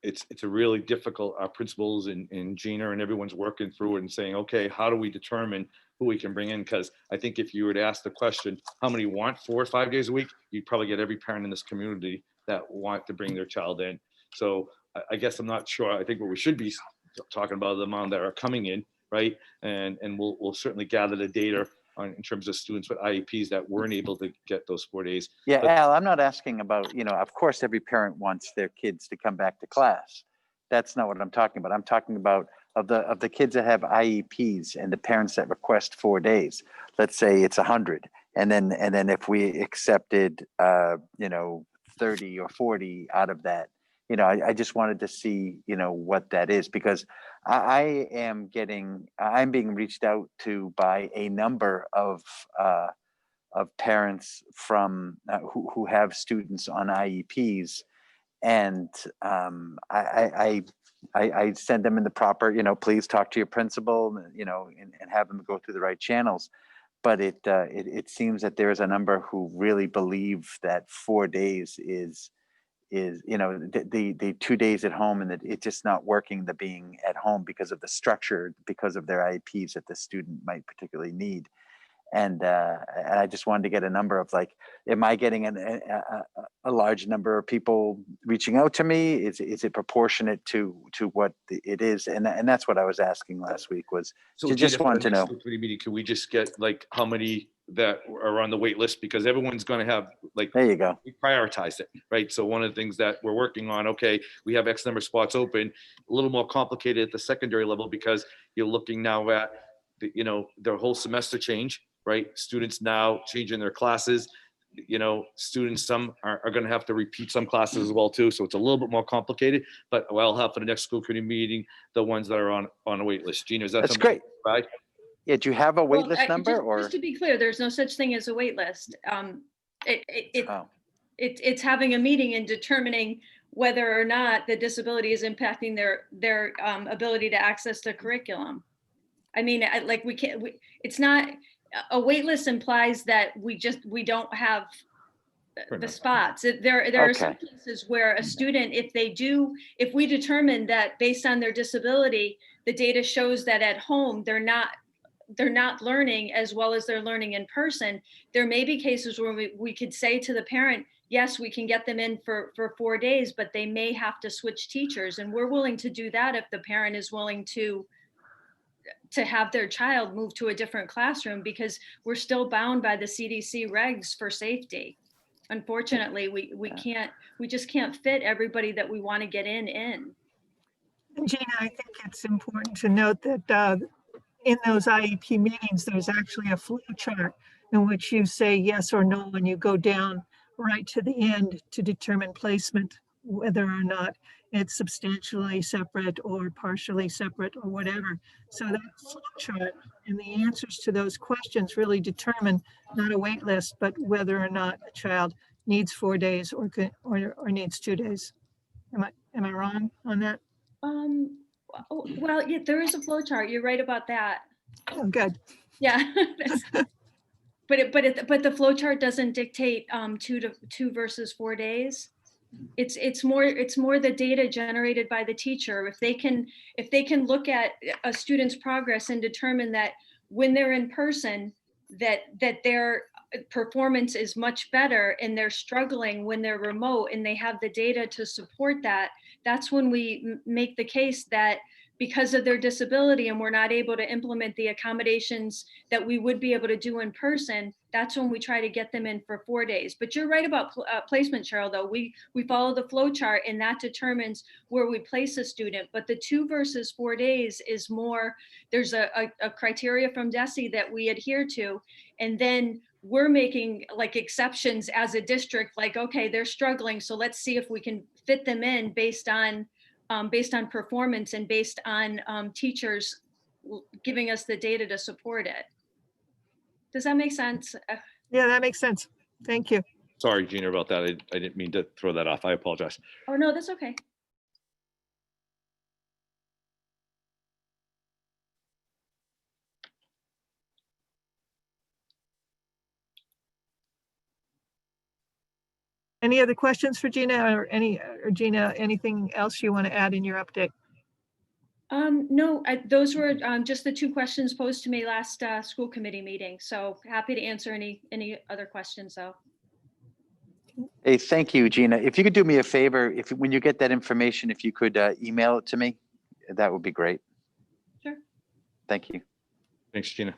it's a really difficult, our principals and Gina and everyone's working through it and saying, okay, how do we determine who we can bring in? Because I think if you were to ask the question, how many want 4 or 5 days a week, you'd probably get every parent in this community that want to bring their child in. So I guess I'm not sure. I think what we should be talking about the amount that are coming in, right? And we'll certainly gather the data in terms of students with IEPs that weren't able to get those 4 days.
Yeah,
But
Al, I'm not asking about, of course, every parent wants their kids to come back to class. That's not what I'm talking about. I'm talking about of the kids that have IEPs and the parents that request 4 days, let's say it's 100. And then if we accepted, 30 or 40 out of that, I just wanted to see, what that is, because I'm being reached out to by a number of parents from who have students on IEPs, and I send them in the proper, please talk to your principal, and have them go through the right channels. But it seems that there is a number who really believe that 4 days is the 2 days at home, and that it's just not working, the being at home, because of the structure, because of their IEPs that the student might particularly need. And I just wanted to get a number of, like, am I getting a large number of people reaching out to me? Is it proportionate to what it is? And that's what I was asking last week, was
So
to just want to know.
Meeting, can we just get like how many that are on the wait list? Because everyone's going to have, like,
There you go.
we prioritize it, right? So one of the things that we're working on, okay, we have X number of spots open, a little more complicated at the secondary level, because you're looking now at their whole semester change, right? Students now changing their classes, students, some are going to have to repeat some classes as well too. So it's a little bit more complicated, but I'll have for the next school committee meeting, the ones that are on a wait list. Gina, is that
That's
something?
great.
Right?
Yeah, do you have a wait
Well,
list number, or?
Just to be clear, there's no such thing as a wait list.
Oh.
It's having a meeting and determining whether or not the disability is impacting their ability to access the curriculum. I mean, it's not, a wait list implies that we don't have the spots. There are some cases where a student, if we determine that based on their disability, the data shows that at home they're not learning as well as they're learning in person, there may be cases where we could say to the parent, yes, we can get them in for 4 days, but they may have to switch teachers. And we're willing to do that if the parent is willing to have their child move to a different classroom, because we're still bound by the CDC regs for safety. Unfortunately, we just can't fit everybody that we want to get in.
And Gina, I think it's important to note that in those IEP meetings, there's actually a flow chart in which you say yes or no, and you go down right to the end to determine placement, whether or not it's substantially separate or partially separate or whatever. So that flow chart and the answers to those questions really determine not a wait list, but whether or not a child needs 4 days or needs 2 days. Am I wrong on that?
Well, yeah, there is a flow chart. You're right about that.
Oh, good.
Yeah. But the flow chart doesn't dictate 2 versus 4 days. It's more the data generated by the teacher. If they can look at a student's progress and determine that when they're in person, that their performance is much better, and they're struggling when they're remote, and they have the data to support that, that's when we make the case that because of their disability and we're not able to implement the accommodations that we would be able to do in person, that's when we try to get them in for 4 days. But you're right about placement, Cheryl, though. We follow the flow chart, and that determines where we place a student. But the 2 versus 4 days is more, there's a criteria from DESE that we adhere to. And then we're making like exceptions as a district, like, okay, they're struggling, so let's see if we can fit them in based on performance and based on teachers giving us the data to support it. Does that make sense?
Yeah, that makes sense. Thank you.
Sorry, Gina, about that. I didn't mean to throw that off. I apologize.
Oh, no, that's okay.
Any other questions for Gina, or Gina, anything else you want to add in your update?
No, those were just the 2 questions posed to me last school committee meeting. So happy to answer any other questions though.
Hey, thank you, Gina. If you could do me a favor, when you get that information, if you could email it to me, that would be great.
Sure.
Thank you.
Thanks, Gina.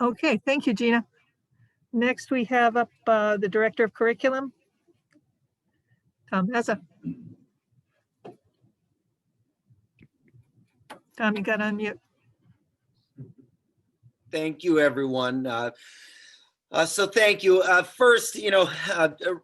Okay, thank you, Gina. Next, we have up the Director of Curriculum, Tom Meza. Tom, you got on mute.
Thank you, everyone. So thank you. First,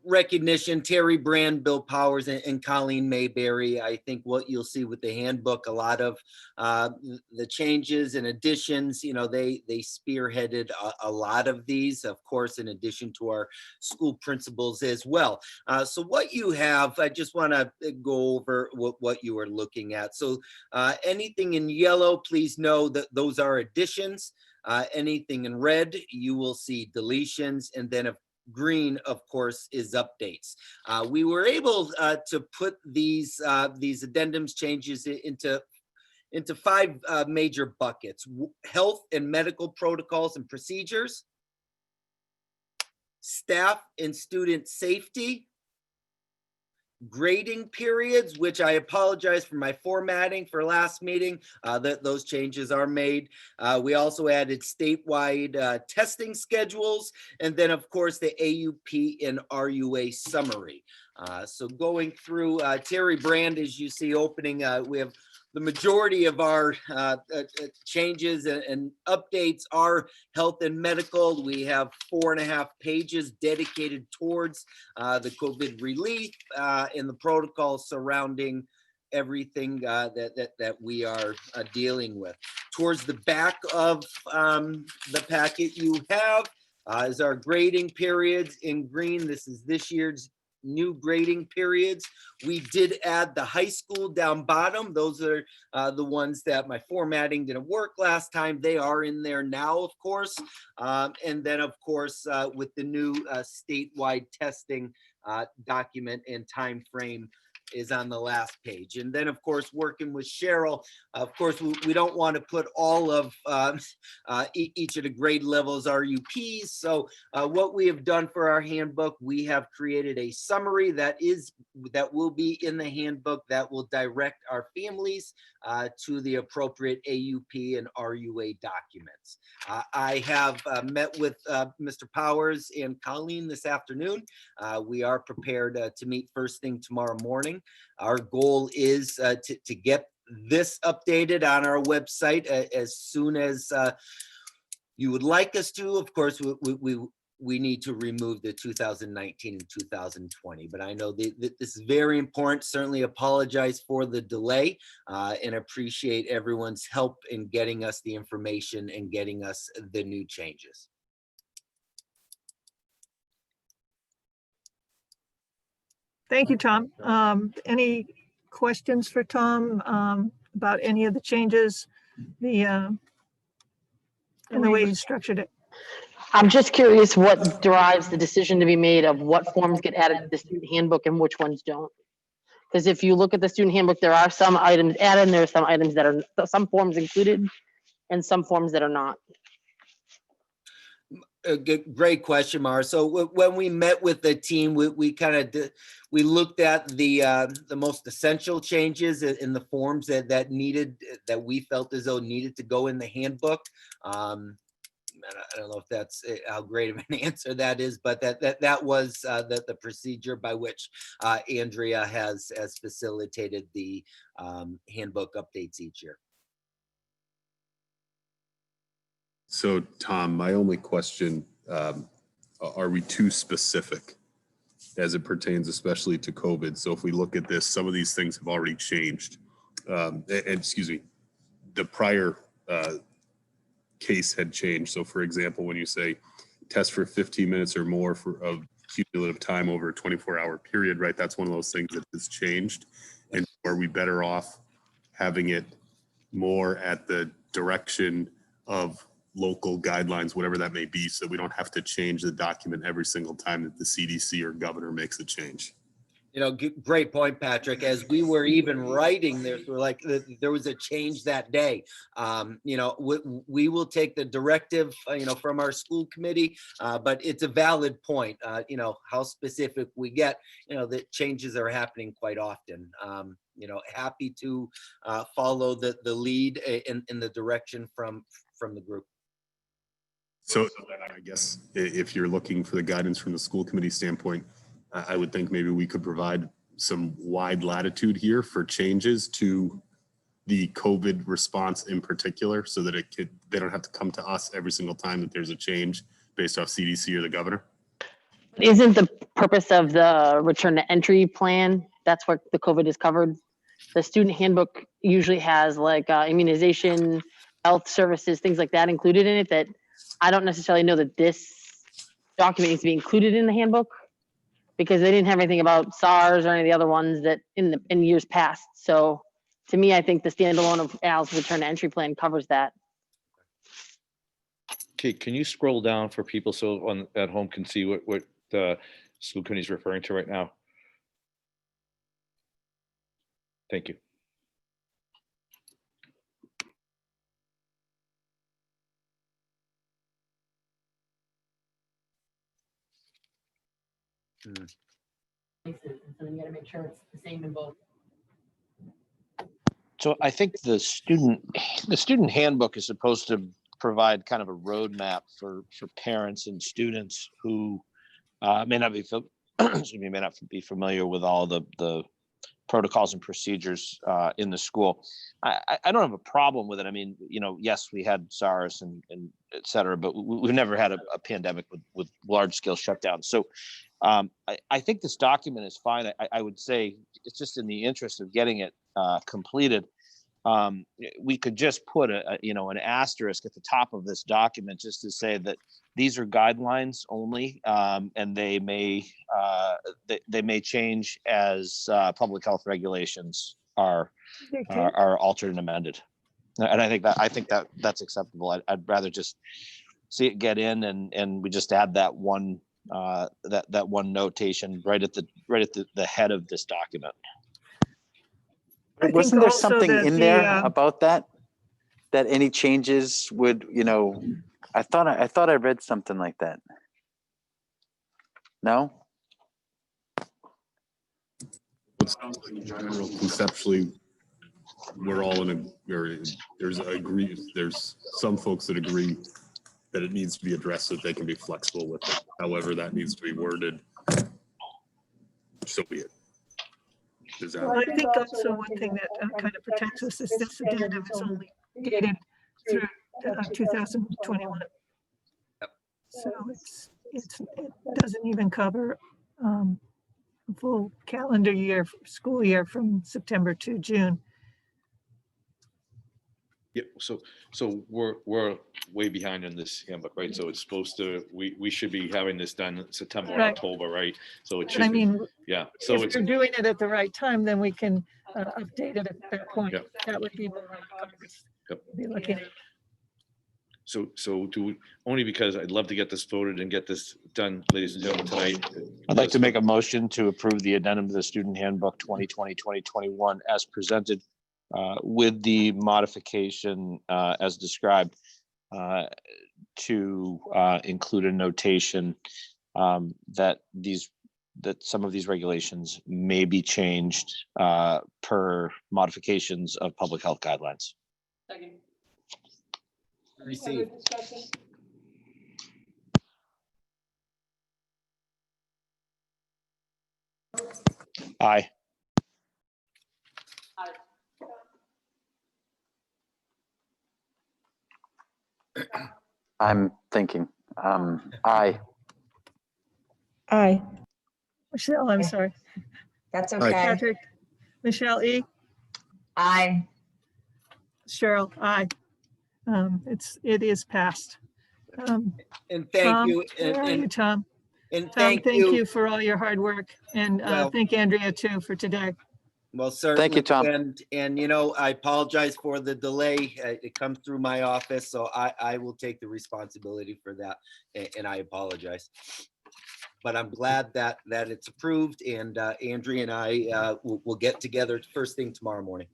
recognition, Terry Brand, Bill Powers, and Colleen Mayberry. I think what you'll see with the handbook, a lot of the changes and additions, they spearheaded a lot of these, of course, in addition to our school principals as well. So what you have, I just want to go over what you are looking at. So anything in yellow, please know that those are additions. Anything in red, you will see deletions, and then if green, of course, is updates. We were able to put these addendums changes into 5 major buckets: health and medical protocols and procedures, staff and student safety, grading periods, which I apologize for my formatting for last meeting, that those changes are made. We also added statewide testing schedules, and then of course the AUP and RUA summary. So going through Terry Brand, as you see opening, we have the majority of our changes and updates are health and medical. We have 4.5 pages dedicated towards the COVID relief and the protocols surrounding everything that we are dealing with. Towards the back of the packet you have is our grading periods in green. This is this year's new grading periods. We did add the high school down bottom. Those are the ones that my formatting didn't work last time. They are in there now, of course. And then, of course, with the new statewide testing document and time frame is on the last page. And then, of course, working with Cheryl, of course, we don't want to put all of each of the grade levels RUPs. So what we have done for our handbook, we have created a summary that will be in the handbook that will direct our families to the appropriate AUP and RUA documents. I have met with Mr. Powers and Colleen this afternoon. We are prepared to meet first thing tomorrow morning. Our goal is to get this updated on our website as soon as you would like us to. Of course, we need to remove the 2019 and 2020, but I know that this is very important. Certainly apologize for the delay and appreciate everyone's help in getting us the information and getting us the new changes.
Thank you, Tom. Any questions for Tom about any of the changes, and the way you structured it?
I'm just curious what drives the decision to be made of what forms get added to the student handbook and which ones don't. Because if you look at the student handbook, there are some items added and there are some items that are, some forms included and some forms that are not.
Great question, Mara. So when we met with the team, we looked at the most essential changes in the forms that we felt as though needed to go in the handbook. I don't know if that's how great of an answer that is, but that was the procedure by which Andrea has facilitated the handbook updates each year.
So Tom, my only question, are we too specific as it pertains especially to COVID? So if we look at this, some of these things have already changed. Excuse me, the prior case had changed. So for example, when you say test for 15 minutes or more of cumulative time over a 24-hour period, right? That's one of those things that has changed. And are we better off having it more at the direction of local guidelines, whatever that may be, so we don't have to change the document every single time that the CDC or governor makes a change?
Great point, Patrick. As we were even writing this, we're like, there was a change that day. We will take the directive, from our school committee, but it's a valid point. How specific we get, the changes are happening quite often. Happy to follow the lead in the direction from the group.
So I guess if you're looking for the guidance from the school committee standpoint, I would think maybe we could provide some wide latitude here for changes to the COVID response in particular, so that they don't have to come to us every single time that there's a change based off CDC or the governor?
Isn't the purpose of the return to entry plan, that's what the COVID is covered? The student handbook usually has like immunization, health services, things like that included in it, that I don't necessarily know that this document needs to be included in the handbook, because they didn't have anything about SARS or any of the other ones that in years past. So to me, I think the standalone of Al's return to entry plan covers that.
Okay, can you scroll down for people so at home can see what the school committee is referring to right now? Thank you.
So we gotta make sure it's the same in both.
So I think the student handbook is supposed to provide kind of a roadmap for parents and students who may not be familiar with all the protocols and procedures in the school. I don't have a problem with it. I mean, yes, we had SARS and et cetera, but we've never had a pandemic with large scale shutdowns. So I think this document is fine. I would say it's just in the interest of getting it completed. We could just put an asterisk at the top of this document just to say that these are guidelines only, and they may change as public health regulations are altered and amended. And I think that's acceptable. I'd rather just see it get in and we just add that one that one notation right at the head of this document.
Wasn't there something in there about that any changes would, I thought I read something like that. No?
It sounds like in general, conceptually, we're all there's some folks that agree that it needs to be addressed so that they can be flexible with it. However, that needs to be worded, so be it.
Well, I think also one thing that kind of protects us is this addendum is only dated through 2021. So it doesn't even cover a full calendar year, school year from September to June.
Yeah, so we're way behind in this handbook, right? So it's supposed to, we should be having this done in September or
Right.
October, right? So it
But
should
I
be,
mean,
yeah. So
if
it's,
you're doing it at the right time, then we can update it at that point.
Yep.
That would be more like August.
Yep.
Be looking at.
so only because I'd love to get this voted and get this done, ladies and gentlemen, tonight.
I'd like to make a motion to approve the addendum to the student handbook 2020-2021 as presented, with the modification as described, to include a notation that some of these regulations may be changed per modifications of public health guidelines.
Second.
Received.
Aye.
I'm thinking, aye.
Aye. Michelle, I'm sorry.
That's
Aye.
okay.
Patrick, Michelle E.
Aye.
Cheryl, aye. It is passed.
And thank
Tom,
you.
where are you, Tom?
And
Tom, thank you for all your hard work, and
Well-
thank Andrea too for today.
Well, certainly.
Tom.
And I apologize for the delay. It comes through my office, so I will take the responsibility for that, and I apologize. But I'm glad that it's approved, and Andrea and I will get together first thing tomorrow morning.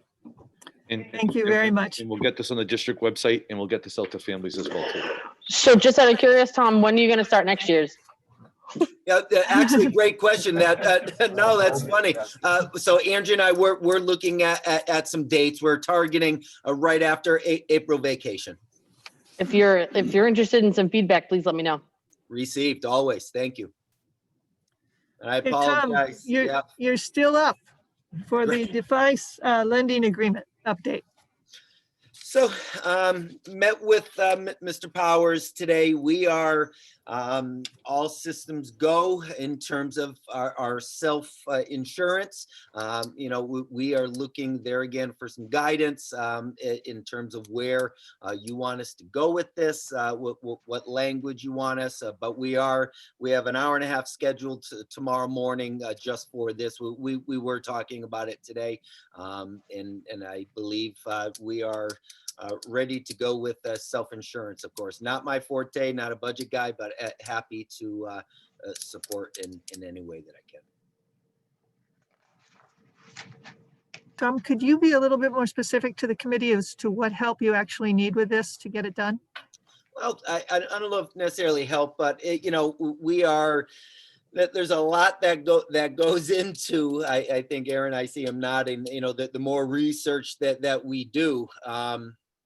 Thank you very much.
And we'll get this on the district website, and we'll get this out to families as well too.
So just out of curious, Tom, when are you going to start next year's?
Yeah, actually, great question. No, that's funny. So Andrea and I, we're looking at some dates. We're targeting right after April vacation.
If you're interested in some feedback, please let me know.
Received always. Thank you. And I
Hey, Tom,
apologize. Yeah.
you're still up for the device lending agreement update.
So met with Mr. Powers today. We are all systems go in terms of our self insurance. We are looking there again for some guidance in terms of where you want us to go with this, what language you want us. But we have an hour and a half scheduled tomorrow morning just for this. We were talking about it today, and I believe we are ready to go with self-insurance, of course. Not my forte, not a budget guy, but happy to support in any way that I can.
Tom, could you be a little bit more specific to the committee as to what help you actually need with this to get it done?
Well, I don't know if necessarily help, but we are. There's a lot that goes into. I think Aaron, I see him nodding. The more research that we do.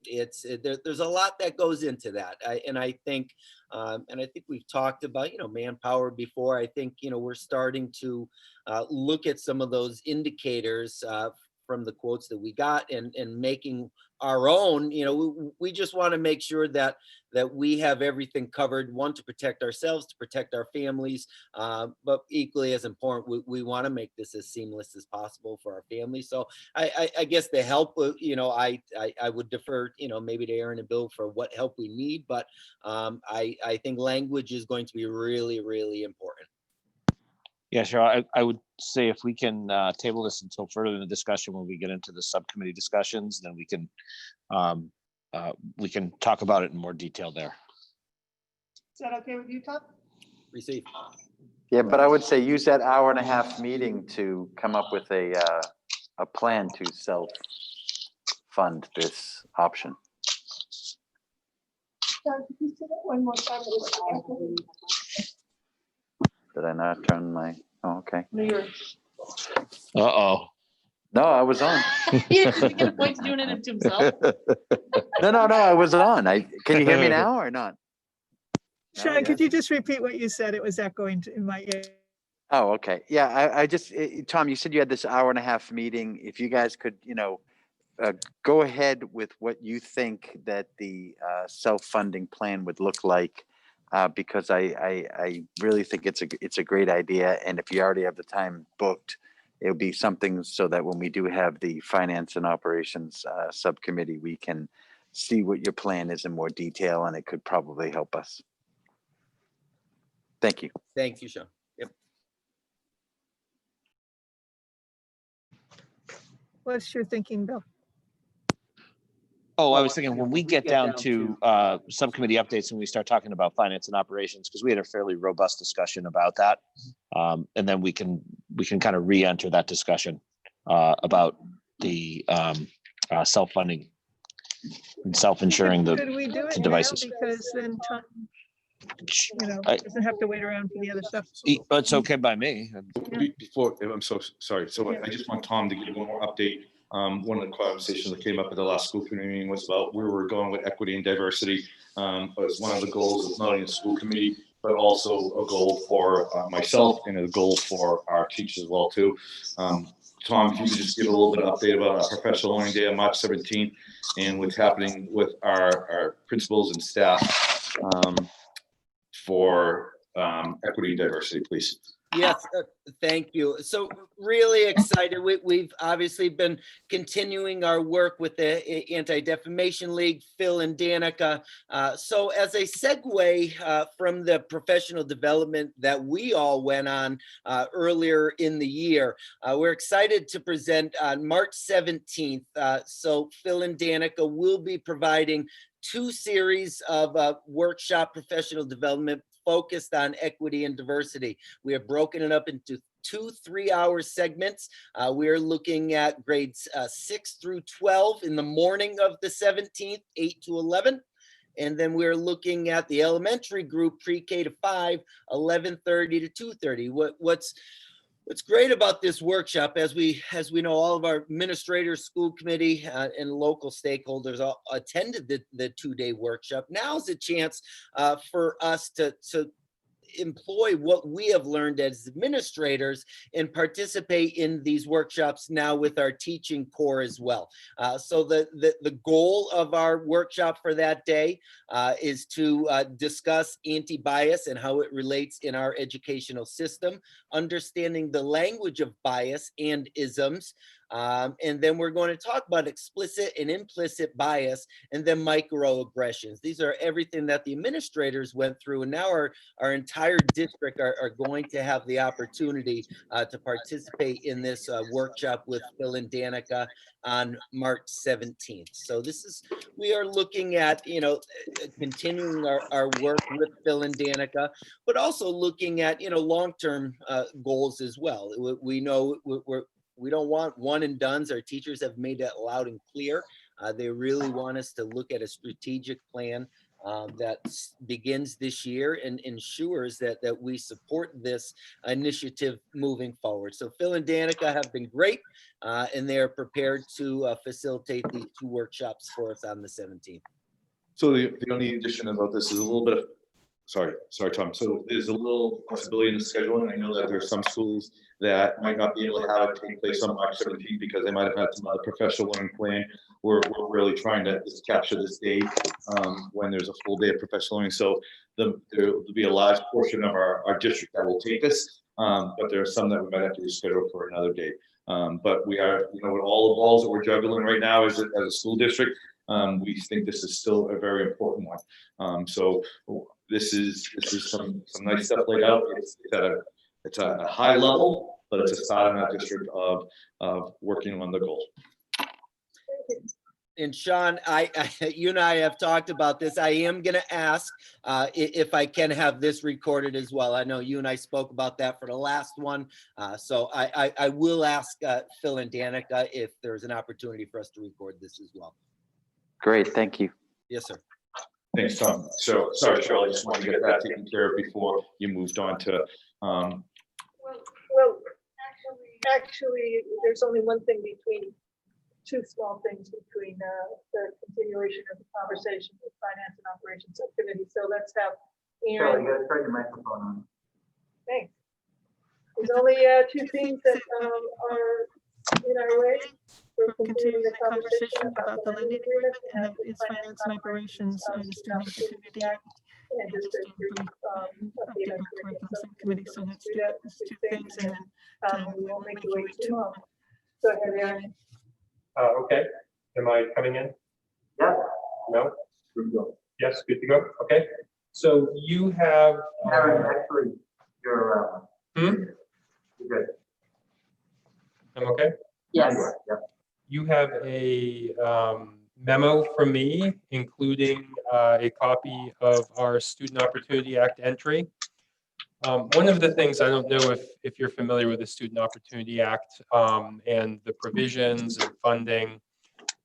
There's a lot that goes into that, I think we've talked about manpower before. I think we're starting to look at some of those indicators from the quotes that we got and making our own. We just want to make sure that we have everything covered, one, to protect ourselves, to protect our families, but equally as important, we want to make this as seamless as possible for our families. So I guess the help, I would defer, maybe to Aaron and Bill for what help we need, but I think language is going to be really, really important.
Yeah, sure. I would say if we can table this until further in the discussion, when we get into the subcommittee discussions, then we can talk about it in more detail there.
Is that okay with you, Tom?
Receive.
Yeah, but I would say use that hour and a half meeting to come up with a plan to self-fund this option.
One more time.
Did I not turn my, oh, okay.
Uh-oh.
No, I was on.
He's gonna point to doing it to himself.
No, I was on. Can you hear me now or not?
Sean, could you just repeat what you said? It was echoing in my ear.
Oh, okay. Yeah, I just, Tom, you said you had this hour and a half meeting. If you guys could, go ahead with what you think that the self-funding plan would look like, because I really think it's a great idea. And if you already have the time booked, it'll be something so that when we do have the finance and operations subcommittee, we can see what your plan is in more detail, and it could probably help us. Thank you.
Thank you, Sean. Yep.
What's your thinking, Bill?
Oh, I was thinking when we get down to subcommittee updates and we start talking about finance and operations, because we had a fairly robust discussion about that. And then we can kind of re-enter that discussion about the self-funding and self-insuring the
Could we do it
devices.
now? Because then Tom, doesn't have to wait around for the other stuff.
It's okay by me.
Before, I'm so sorry. So I just want Tom to give one more update. One of the conversations that came up at the last school committee meeting was about where we're going with equity and diversity. As one of the goals of not only the school committee, but also a goal for myself and a goal for our teachers as well too. Tom, if you could just give a little bit of update about our professional learning day on March 17th and what's happening with our principals and staff for equity and diversity, please.
Yes, thank you. So really excited. We've obviously been continuing our work with the Anti-Defamation League, Phil and Danica. So as a segue from the professional development that we all went on earlier in the year, we're excited to present on March 17th. So Phil and Danica will be providing 2 series of workshop professional development focused on equity and diversity. We have broken it up into 2 3-hour segments. We are looking at grades 6 through 12 in the morning of the 17th, 8 to 11. And then we're looking at the elementary group, pre-K to 5, 11:30 to 2:30. What's great about this workshop, as we know, all of our administrators, school committee, and local stakeholders all attended the 2-day workshop. Now is a chance for us to employ what we have learned as administrators and participate in these workshops now with our teaching core as well. So the goal of our workshop for that day is to discuss anti-bias and how it relates in our educational system, understanding the language of bias and isms. And then we're going to talk about explicit and implicit bias, and then microaggressions. These are everything that the administrators went through, and now our entire district are going to have the opportunity to participate in this workshop with Phil and Danica on March 17th. So we are looking at, continuing our work with Phil and Danica, but also looking at, long-term goals as well. We know we don't want one and dones. Our teachers have made that loud and clear. They really want us to look at a strategic plan that begins this year and ensures that we support this initiative moving forward. So Phil and Danica have been great, and they are prepared to facilitate these 2 workshops for us on the 17th.
So the only addition about this is a little bit of, sorry, Tom. So there's a little flexibility in the scheduling. I know that there are some schools that might not be able to have it take place on March 17th because they might have had some other professional learning plan. We're really trying to just capture this date when there's a full day of professional learning. So there will be a large portion of our district that will take this, but there are some that we might have to reschedule for another day. But we are, with all the balls that we're juggling right now as a school district, we think this is still a very important one. So this is some nice stuff laid out. It's at a high level, but it's a start in our district of working on the goal.
And Sean, you and I have talked about this. I am going to ask if I can have this recorded as well. I know you and I spoke about that for the last one. So I will ask Phil and Danica if there's an opportunity for us to record this as well.
Great, thank you.
Yes, sir.
Thanks, Tom. So sorry, Cheryl, I just wanted to get that taken care of before you moved on to.
Well, actually, there's only one thing between, 2 small things between the continuation of the conversation with Finance and Operations Subcommittee. So let's have Aaron.
You gotta turn your microphone on.
Thanks. There's only 2 things that are in our way. We're continuing the conversation about the lending agreement and its Finance and Operations Student Opportunity Act. And just a brief update on curriculum subcommittee. So let's do those 2 things, and then we won't make you wait too long. Go ahead, Aaron.
Okay, am I coming in?
Yeah.
No?
Good to go.
Yes, good to go. Okay, so you have.
Aaron, actually, you're
You're
good.
I'm okay?
Yes.
Yeah.
You have a memo from me, including a copy of our Student Opportunity Act entry. One of the things, I don't know if you're familiar with the Student Opportunity Act and the provisions and funding.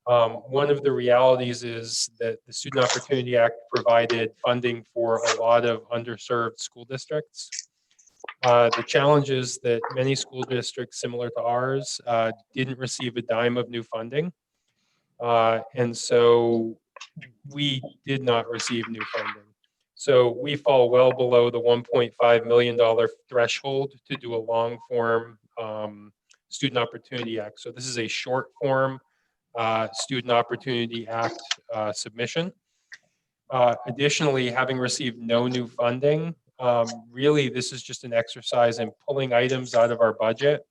One of the realities is that the Student Opportunity Act provided funding for a lot of underserved school districts. The challenge is that many school districts similar to ours didn't receive a dime of new funding. And so we did not receive new funding. So we fall well below the $1.5 million threshold to do a long form Student Opportunity Act. So this is a short form Student Opportunity Act submission. Additionally, having received no new funding, really this is just an exercise in pulling items out of our budget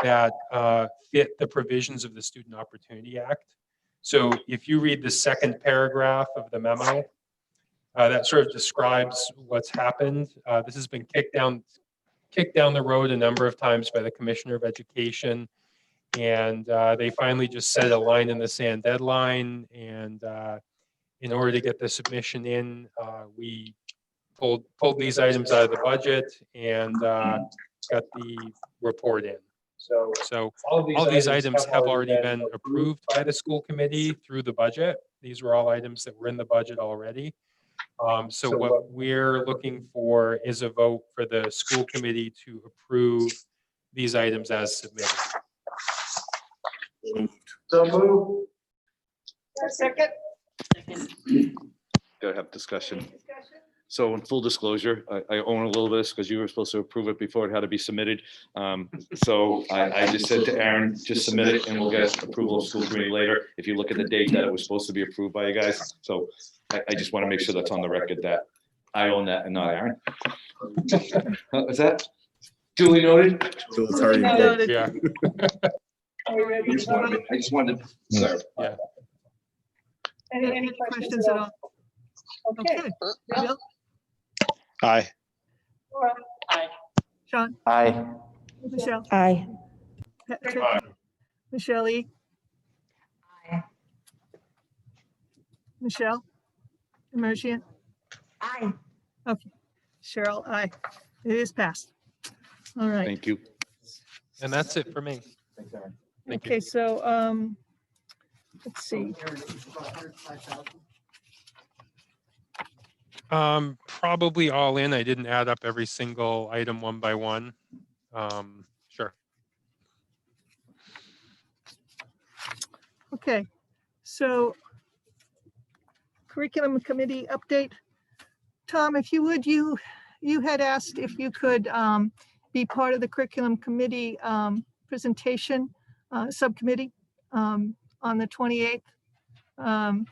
that fit the provisions of the Student Opportunity Act. So if you read the second paragraph of the memo, that sort of describes what's happened. This has been kicked down the road a number of times by the Commissioner of Education, and they finally just set a line in the sand deadline. And in order to get the submission in, we pulled these items out of the budget and got the report in. So all these items have already been approved by the school committee through the budget. These were all items that were in the budget already. So what we're looking for is a vote for the school committee to approve these items as submitted.
So move.
Second.
Gotta have discussion. So in full disclosure, I own a little bit of this because you were supposed to approve it before it had to be submitted. So I just said to Aaron, just submit it and we'll get approval of school committee later. If you look at the date that it was supposed to be approved by you guys. So I just want to make sure that's on the record that I own that and not Aaron. Is that duly noted?
So it's already
Noted.
Yeah.
I just wanted to serve.
Yeah.
Any questions at all? Okay. Bill?
Aye.
Sean?
Aye.
Michelle?
Aye.
Patrick? Michelle E?
Aye.
Michelle? Emergent?
Aye.
Okay. Cheryl, aye. It is passed. All right.
Thank you.
And that's it for me. Thank you.
Okay, so, let's see.
Probably all in. I didn't add up every single item one by one. Sure.
Okay, so curriculum committee update. Tom, if you would, you had asked if you could be part of the curriculum committee presentation subcommittee on the 28th. And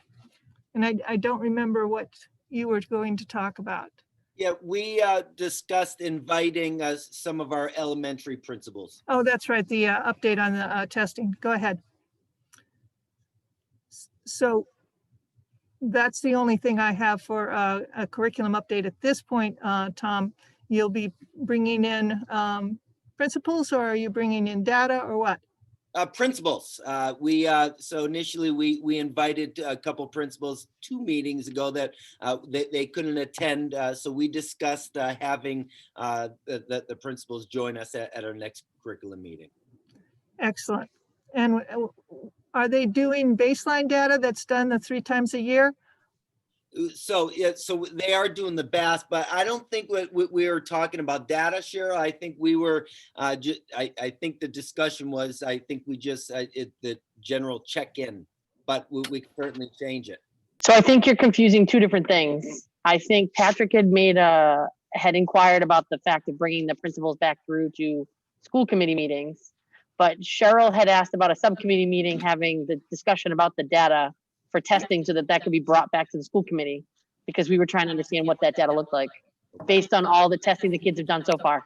I don't remember what you were going to talk about.
Yeah, we discussed inviting some of our elementary principals.
Oh, that's right, the update on the testing. Go ahead. So that's the only thing I have for a curriculum update at this point, Tom. You'll be bringing in principals, or are you bringing in data, or what?
Principals. So initially we invited a couple principals 2 meetings ago that they couldn't attend. So we discussed having the principals join us at our next curriculum meeting.
Excellent. And are they doing baseline data that's done the 3 times a year?
So yeah, so they are doing the best, but I don't think we were talking about data, Cheryl. I think we were I think the discussion was, I think we just the general check-in, but we can certainly change it.
So I think you're confusing 2 different things. I think Patrick had inquired about the fact of bringing the principals back through to school committee meetings, but Cheryl had asked about a subcommittee meeting, having the discussion about the data for testing so that could be brought back to the school committee, because we were trying to understand what that data looked like based on all the testing the kids have done so far.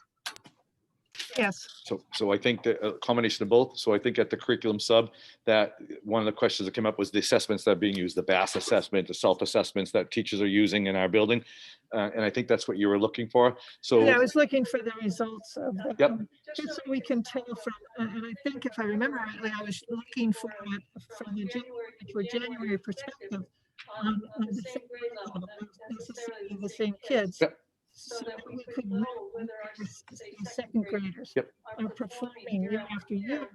Yes.
So I think that a combination of both. So I think at the curriculum sub, that one of the questions that came up was the assessments that are being used, the BAS assessment, the self-assessments that teachers are using in our building. And I think that's what you were looking for. So
Yeah, I was looking for the results of the,
Yep.
just so we can tell from, and I think if I remember rightly, I was looking for it from the January perspective on the same grade level, not necessarily the same kids.
Yep.
So that we could know whether our second graders
Yep.
are performing year after year.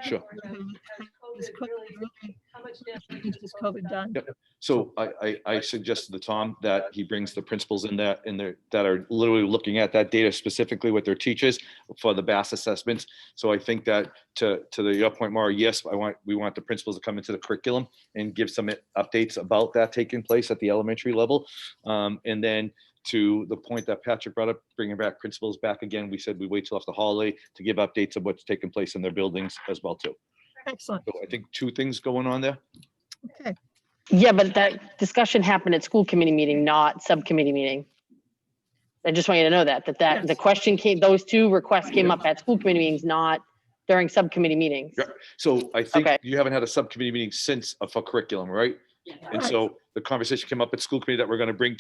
Sure.
Is COVID done?
Yep. So I suggested to Tom that he brings the principals in there that are literally looking at that data specifically with their teachers for the BAS assessments. So I think that to your point, Maura, yes, we want the principals to come into the curriculum and give some updates about that taking place at the elementary level. And then to the point that Patrick brought up, bringing back principals back again, we said we wait till after holiday to give updates of what's taking place in their buildings as well too.
Excellent.
So I think 2 things going on there.
Okay.
Yeah, but that discussion happened at school committee meeting, not subcommittee meeting. I just want you to know that
Yes.
the question came, those 2 requests came up at school committee meetings, not during subcommittee meetings.
Yeah. So I think
Okay.
you haven't had a subcommittee meeting since for curriculum, right? And so the conversation came up at school committee that we're going to bring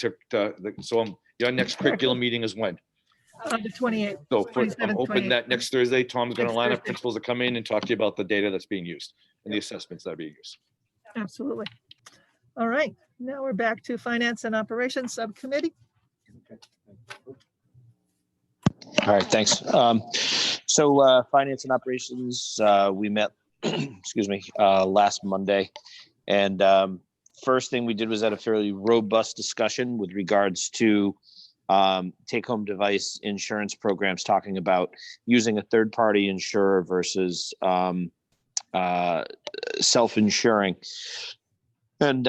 your next curriculum meeting is when?
The 28th.
So I'm
27th,
hoping
28th.
that next Thursday, Tom's going to
Next
line up
Thursday.
principals to come in and talk to you about the data that's being used and the assessments that are being used.
Absolutely. All right, now we're back to Finance and Operations Subcommittee.
All right, thanks. So finance and operations, we met, excuse me, last Monday. And first thing we did was had a fairly robust discussion with regards to take-home device insurance programs, talking about using a third-party insurer versus self-insuring. And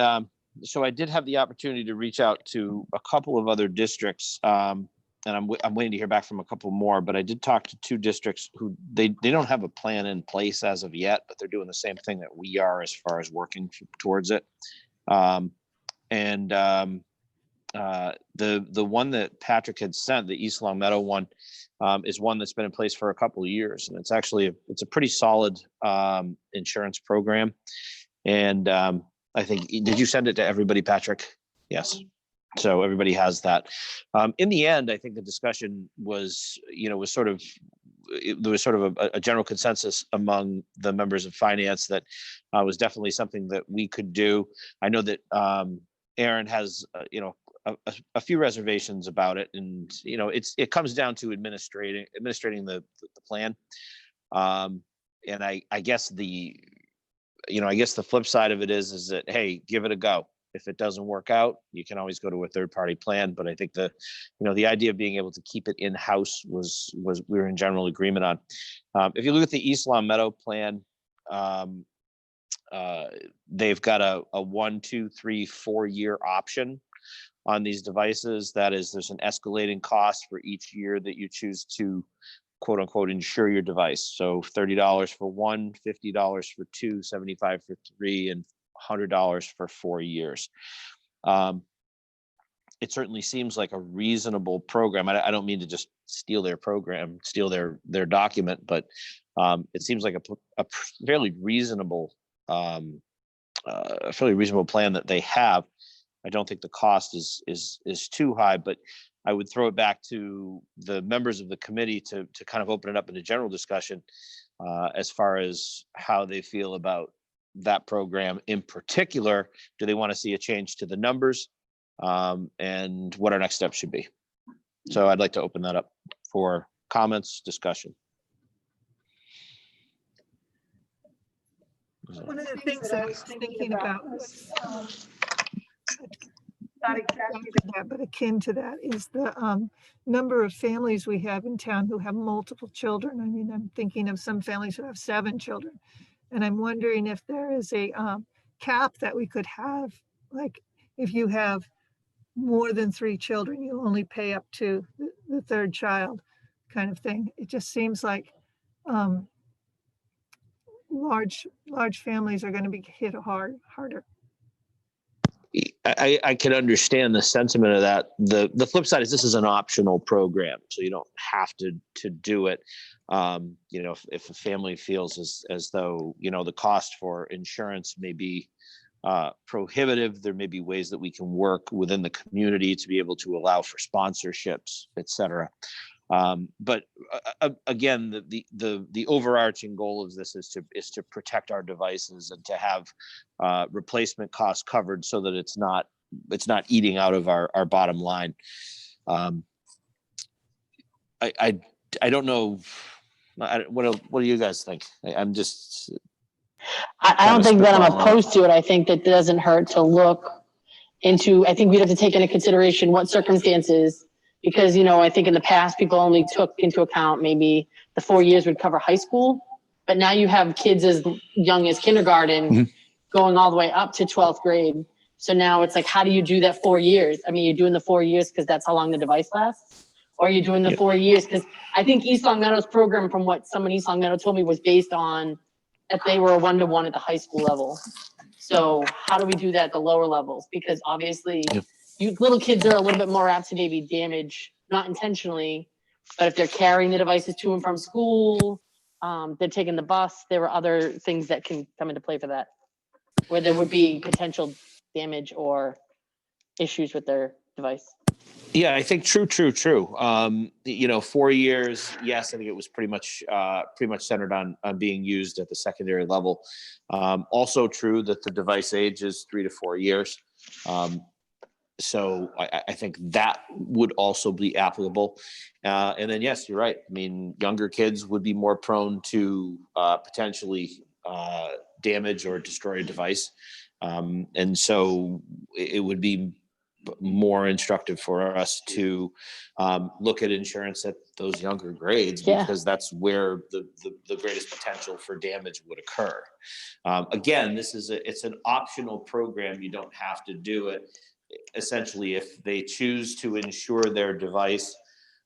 So I did have the opportunity to reach out to a couple of other districts, and I'm waiting to hear back from a couple more, but I did talk to 2 districts who they don't have a plan in place as of yet, but they're doing the same thing that we are as far as working towards it. The one that Patrick had sent, the East Long Meadow one, is one that's been in place for a couple of years, and it's actually it's a pretty solid insurance program. And I think, did you send it to everybody, Patrick? Yes. So everybody has that. In the end, I think the discussion was, there was sort of a general consensus among the members of finance that was definitely something that we could do. I know that Aaron has, a few reservations about it, and it comes down to administrating the plan. And I guess the flip side of it is that, hey, give it a go. If it doesn't work out, you can always go to a third-party plan. But I think the idea of being able to keep it in-house was we were in general agreement on. If you look at the East Long Meadow plan, they've got a 1, 2, 3, 4-year option on these devices. That is, there's an escalating cost for each year that you choose to quote unquote insure your device. So $30 for 1, $50 for 2, $75 for 3, and $100 for 4 years. It certainly seems like a reasonable program. I don't mean to just steal their program, steal their document, but it seems like a fairly reasonable plan that they have. I don't think the cost is too high, but I would throw it back to the members of the committee to kind of open it up in a general discussion as far as how they feel about that program in particular. Do they want to see a change to the numbers, and what our next steps should be? So I'd like to open that up for comments, discussion.
One of the things that I was thinking about was not exactly that, but akin to that, is the number of families we have in town who have multiple children. I mean, I'm thinking of some families who have 7 children, and I'm wondering if there is a cap that we could have, like if you have more than 3 children, you only pay up to the 3rd child, kind of thing. It just seems like large families are going to be hit harder.
I can understand the sentiment of that. The flip side is this is an optional program, so you don't have to do it. If a family feels as though the cost for insurance may be prohibitive, there may be ways that we can work within the community to be able to allow for sponsorships, et cetera. But again, the overarching goal of this is to protect our devices and to have replacement costs covered so that it's not eating out of our bottom line. I don't know. What do you guys think? I'm just.
I don't think that I'm opposed to it. I think that it doesn't hurt to look into. I think we'd have to take into consideration what circumstances. Because, I think in the past, people only took into account maybe the 4 years would cover high school. But now you have kids as young as kindergarten going all the way up to 12th grade. So now it's like, how do you do that 4 years? I mean, you're doing the 4 years because that's how long the device lasts? Or you're doing the 4 years? Because I think East Long Meadow's program, from what someone East Long Meadow told me, was based on that they were a 1-to-1 at the high school level. So how do we do that at the lower levels? Because obviously... You little kids are a little bit more apt to maybe damage, not intentionally, but if they're carrying the devices to and from school, they're taking the bus, there are other things that can come into play for that, where there would be potential damage or issues with their device.
Yeah, I think true. 4 years, yes, I think it was pretty much centered on being used at the secondary level. Also true that the device age is 3 to 4 years. So I think that would also be applicable. And then, yes, you're right. I mean, younger kids would be more prone to potentially damage or destroy a device. And so it would be more instructive for us to look at insurance at those younger grades,
Yeah.
because that's where the greatest potential for damage would occur. Again, it's an optional program. You don't have to do it. Essentially, if they choose to insure their device,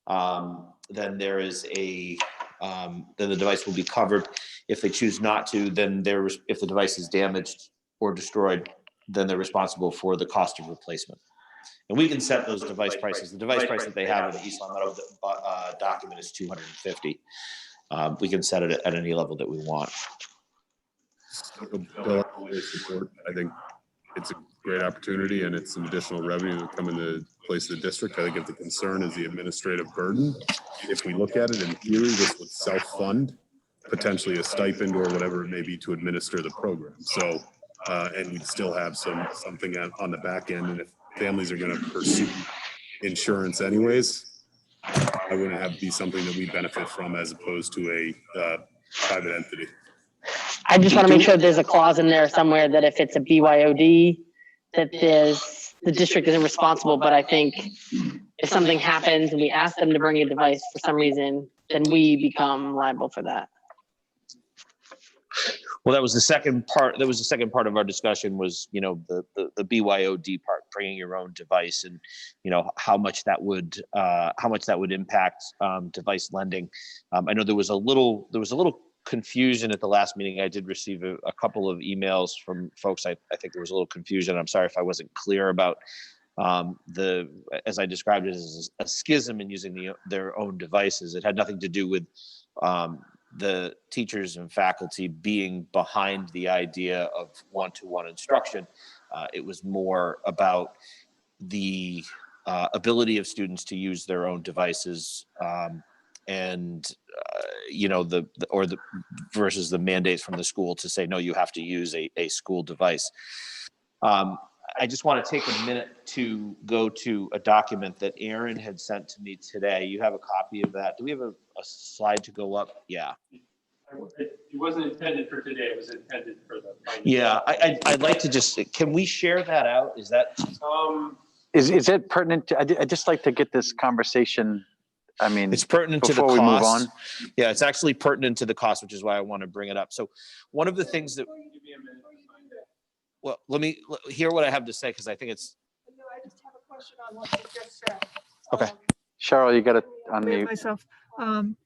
then there is then the device will be covered. If they choose not to, then if the device is damaged or destroyed, then they're responsible for the cost of replacement. And we can set those device prices. The device price that they have in the East Long Meadow document is $250. We can set it at any level that we want.
Bill, I fully support. I think it's a great opportunity and it's some additional revenue that come into place of the district. I think if the concern is the administrative burden, if we look at it in theory, this would self-fund potentially a stipend or whatever it may be to administer the program. So, and we'd still have something on the back end. And if families are going to pursue insurance anyways, I wouldn't have to be something that we benefit from as opposed to a private entity.
I just want to make sure there's a clause in there somewhere that if it's a BYOD, that the district isn't responsible. But I think if something happens and we ask them to bring a device for some reason, then we become liable for that.
Well, that was the second part. That was the second part of our discussion was, the BYOD part, bringing your own device, and how much that would impact device lending. I know there was a little confusion at the last meeting. I did receive a couple of emails from folks. I think there was a little confusion. I'm sorry if I wasn't clear about as I described it, as a schism in using their own devices. It had nothing to do with the teachers and faculty being behind the idea of one-to-one instruction. It was more about the ability of students to use their own devices, versus the mandates from the school to say, no, you have to use a school device. I just want to take a minute to go to a document that Aaron had sent to me today. You have a copy of that. Do we have a slide to go up? Yeah.
It wasn't intended for today. It was intended for the.
Yeah, I'd like to can we share that out? Is that?
Is it pertinent? I'd just like to get this conversation. I mean,
it's pertinent to the cost.
Before we move on.
Yeah, it's actually pertinent to the cost, which is why I want to bring it up. So one of the things that. Well, let me hear what I have to say, because I think it's.
I just have a question on what you just said.
Okay.
Cheryl, you got to
Unmute
unmute.
myself. I'm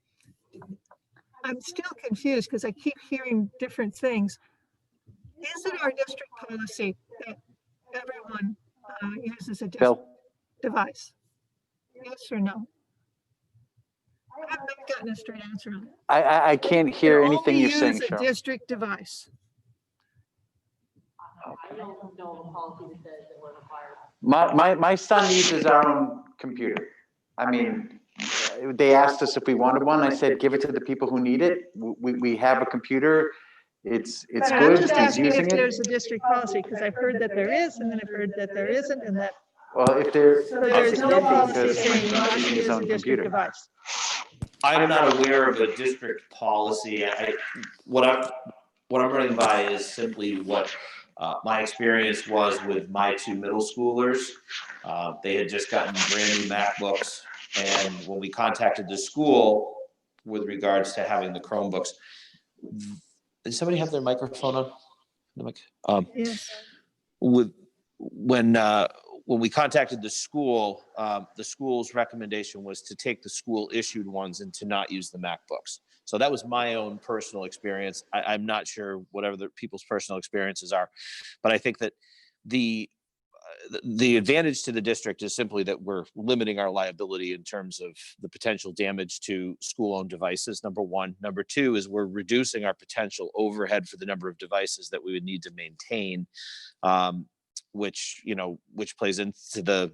still confused because I keep hearing different things. Is it our district policy that everyone uses a district device? Yes or no? I haven't gotten a straight answer on it.
I can't hear anything you're saying,
use a
Cheryl.
district device.
My son uses our own computer. I mean, they asked us if we wanted one. I said, give it to the people who need it. We have a computer. It's
But I'm
good.
just
He's
asking
using
if
it.
there's a district policy, because I've heard that there is, and then I've heard that there isn't, and that.
Well, if there,
So there's no policy
because
saying you
he's
must
using
use
his
a
own
district
computer.
device.
I'm not aware of a district policy. What I'm running by is simply what my experience was with my two middle schoolers. They had just gotten brand new MacBooks, and when we contacted the school with regards to having the Chromebooks, did somebody have their microphone on?
Yes.
When we contacted the school's recommendation was to take the school issued ones and to not use the MacBooks. So that was my own personal experience. I'm not sure whatever the people's personal experiences are, but I think that the advantage to the district is simply that we're limiting our liability in terms of the potential damage to school-owned devices, number one. Number two is we're reducing our potential overhead for the number of devices that we would need to maintain, which plays into the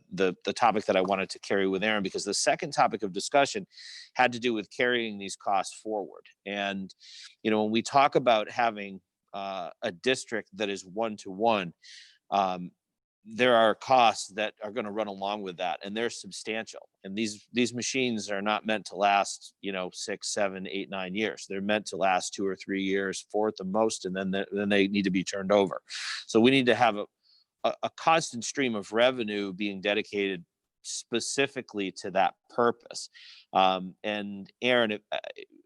topic that I wanted to carry with Aaron, because the second topic of discussion had to do with carrying these costs forward. And, when we talk about having a district that is one-to-one, there are costs that are going to run along with that, and they're substantial. And these machines are not meant to last, 6, 7, 8, 9 years. They're meant to last 2 or 3 years, 4 at the most, and then they need to be turned over. So we need to have a constant stream of revenue being dedicated specifically to that purpose. And Aaron, are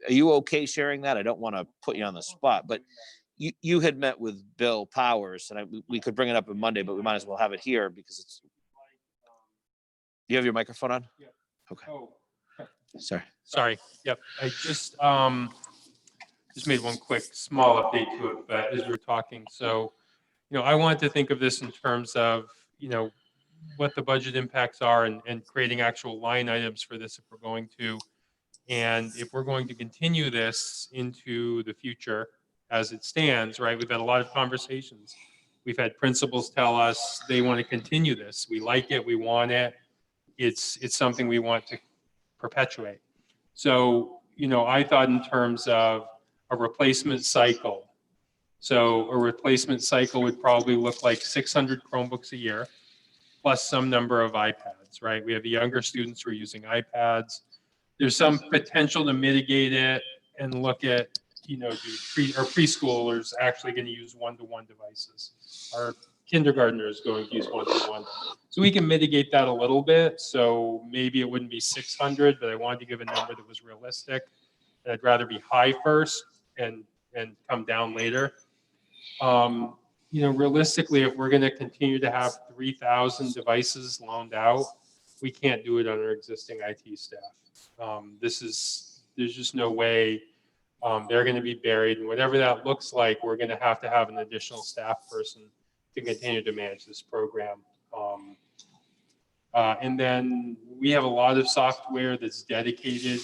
you okay sharing that? I don't want to put you on the spot, but you had met with Bill Powers, and we could bring it up on Monday, but we might as well have it here because it's. You have your microphone on?
Yeah.
Okay.
Oh,
Sorry.
Yep. I just made one quick small update to it, but as we were talking, so, I wanted to think of this in terms of, what the budget impacts are and creating actual line items for this if we're going to. And if we're going to continue this into the future as it stands, right? We've had a lot of conversations. We've had principals tell us they want to continue this. We like it. We want it. It's something we want to perpetuate. So, I thought in terms of a replacement cycle. So a replacement cycle would probably look like 600 Chromebooks a year, plus some number of iPads, right? We have the younger students who are using iPads. There's some potential to mitigate it and look at, our preschoolers actually going to use one-to-one devices. Our kindergartner is going to use one-to-one. So we can mitigate that a little bit. So maybe it wouldn't be 600, but I wanted to give a number that was realistic. And I'd rather be high first and come down later. Realistically, if we're going to continue to have 3,000 devices loaned out, we can't do it on our existing IT staff. There's just no way they're going to be buried. And whatever that looks like, we're going to have an additional staff person to continue to manage this program. And then we have a lot of software that's dedicated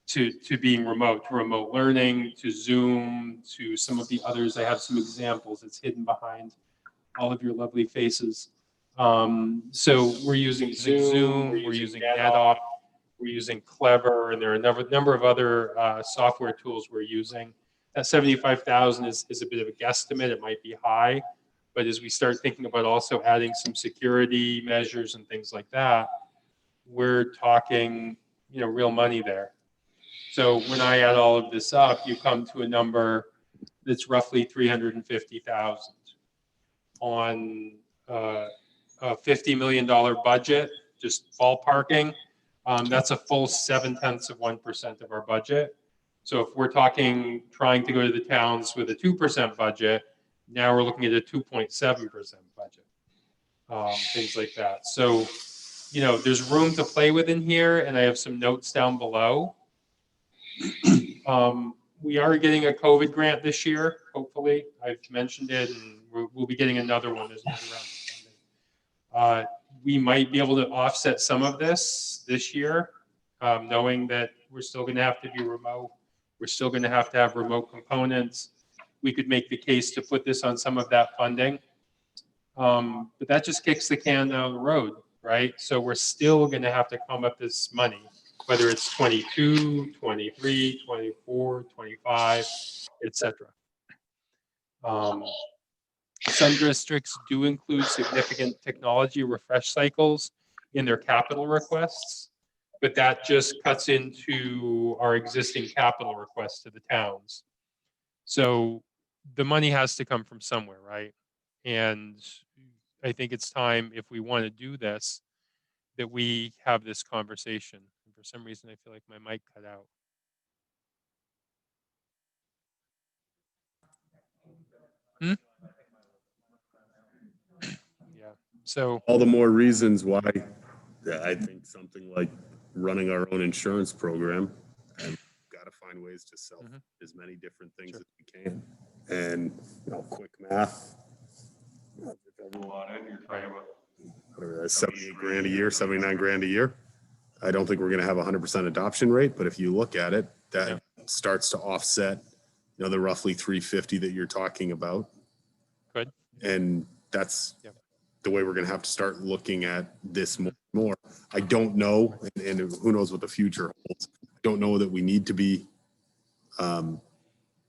to being remote, to remote learning, to Zoom, to some of the others. I have some examples. It's hidden behind all of your lovely faces. So we're using Zoom, we're using NetOp, we're using Clever, and there are a number of other software tools we're using. That 75,000 is a bit of a guesstimate. It might be high, but as we start thinking about also adding some security measures and things like that, we're talking, real money there. So when I add all of this up, you come to a number that's roughly 350,000 on a $50 million budget, just ballparking. That's a full 0.7% of our budget. So if we're trying to go to the towns with a 2% budget, now we're looking at a 2.7% budget, things like that. So, there's room to play with in here, and I have some notes down below. We are getting a COVID grant this year, hopefully. I've mentioned it, and we'll be getting another one. There's another round of funding. We might be able to offset some of this year, knowing that we're still going to have to be remote. We're still going to have remote components. We could make the case to put this on some of that funding. But that just kicks the can down the road, right? So we're still going to have to come up this money, whether it's 22, 23, 24, 25, etc. Some districts do include significant technology refresh cycles in their capital requests, but that just cuts into our existing capital requests to the towns. So the money has to come from somewhere, right? And I think it's time, if we want to do this, that we have this conversation. And for some reason, I feel like my mic cut out. Yeah. So
all the more reasons why I think something like running our own insurance program, and we've got to find ways to sell as many different things as we can. And quick math. If everyone you're talking about whatever that's 78 grand a year, 79 grand a year. I don't think we're going to have 100% adoption rate, but if you look at it, that starts to offset, the roughly 350 that you're talking about.
Good.
And that's the way we're going to have to start looking at this more. I don't know, and who knows what the future holds. I don't know that we need to be, and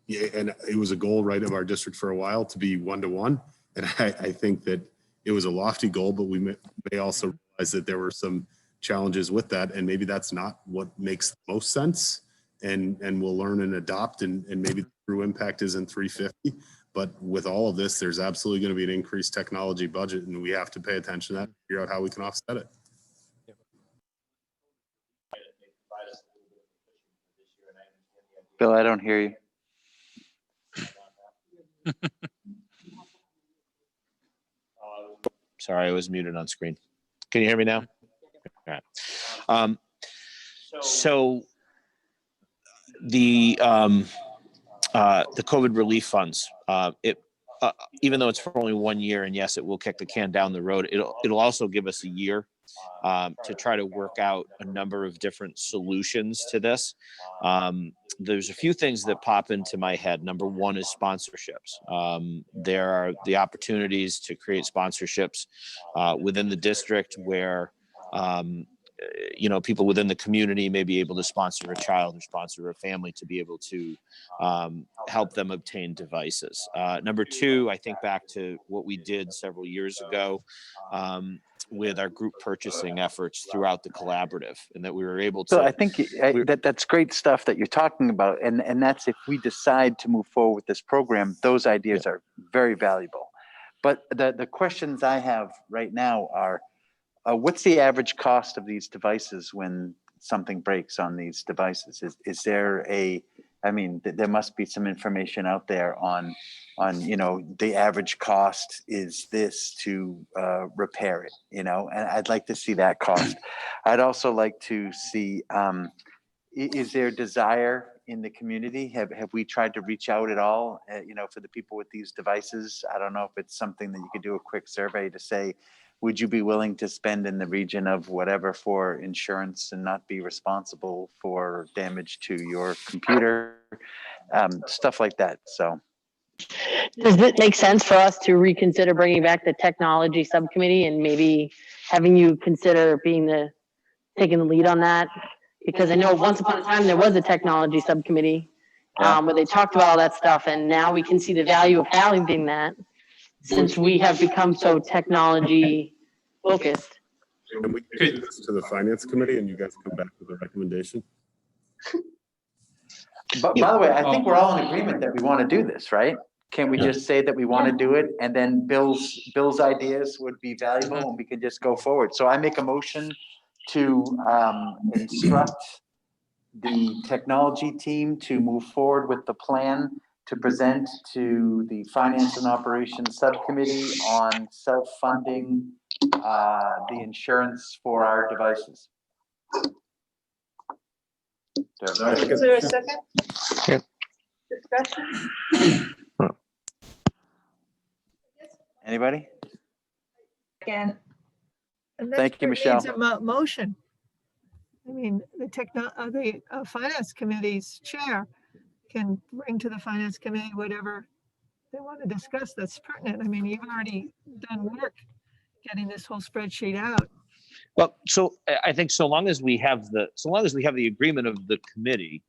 it was a goal, right, of our district for a while to be one-to-one. And I think that it was a lofty goal, but we may also realize that there were some challenges with that. And maybe that's not what makes the most sense. And we'll learn and adopt, and maybe the true impact isn't 350. But with all of this, there's absolutely going to be an increased technology budget, and we have to pay attention to that, and figure out how we can offset it.
Bill, I don't hear you.
Sorry, I was muted on screen. Can you hear me now? All right. So the COVID relief funds, even though it's for only 1 year, and yes, it will kick the can down the road, it'll also give us a year to try to work out a number of different solutions to this. There's a few things that pop into my head. Number one is sponsorships. There are the opportunities to create sponsorships within the district where people within the community may be able to sponsor a child or sponsor a family to be able to help them obtain devices. Number two, I think back to what we did several years ago with our group purchasing efforts throughout the collaborative, and that we were able to.
So I think that's great stuff that you're talking about, and that's if we decide to move forward with this program, those ideas are very valuable. But the questions I have right now are, what's the average cost of these devices when something breaks on these devices? Is there there must be some information out there on the average cost is this to repair it, and I'd like to see that cost. I'd also like to see, is there desire in the community? Have we tried to reach out at all, for the people with these devices? I don't know if it's something that you could do a quick survey to say, would you be willing to spend in the region of whatever for insurance and not be responsible for damage to your computer, stuff like that. So
Does it make sense for us to reconsider bringing back the technology subcommittee and maybe having you consider taking the lead on that? Because I know once upon a time there was a technology subcommittee where they talked about all that stuff, and now we can see the value of having that since we have become so technology focused.
And we can take this to the finance committee and you guys come back with a recommendation.
But by the way, I think we're all in agreement that we want to do this, right? Can we just say that we want to do it, and then Bill's ideas would be valuable and we could just go forward? So I make a motion to instruct the technology team to move forward with the plan to present to the Finance and Operations Subcommittee on self-funding the insurance for our devices.
Is there a second?
Yeah.
Discussion?
Anybody?
Again,
And
Thank you,
that's where it
Michelle.
needs a motion. I mean, the finance committee's chair can bring to the finance committee whatever they want to discuss that's pertinent. I mean, you've already done work getting this whole spreadsheet out.
Well, so I think so long as we have the agreement of the committee,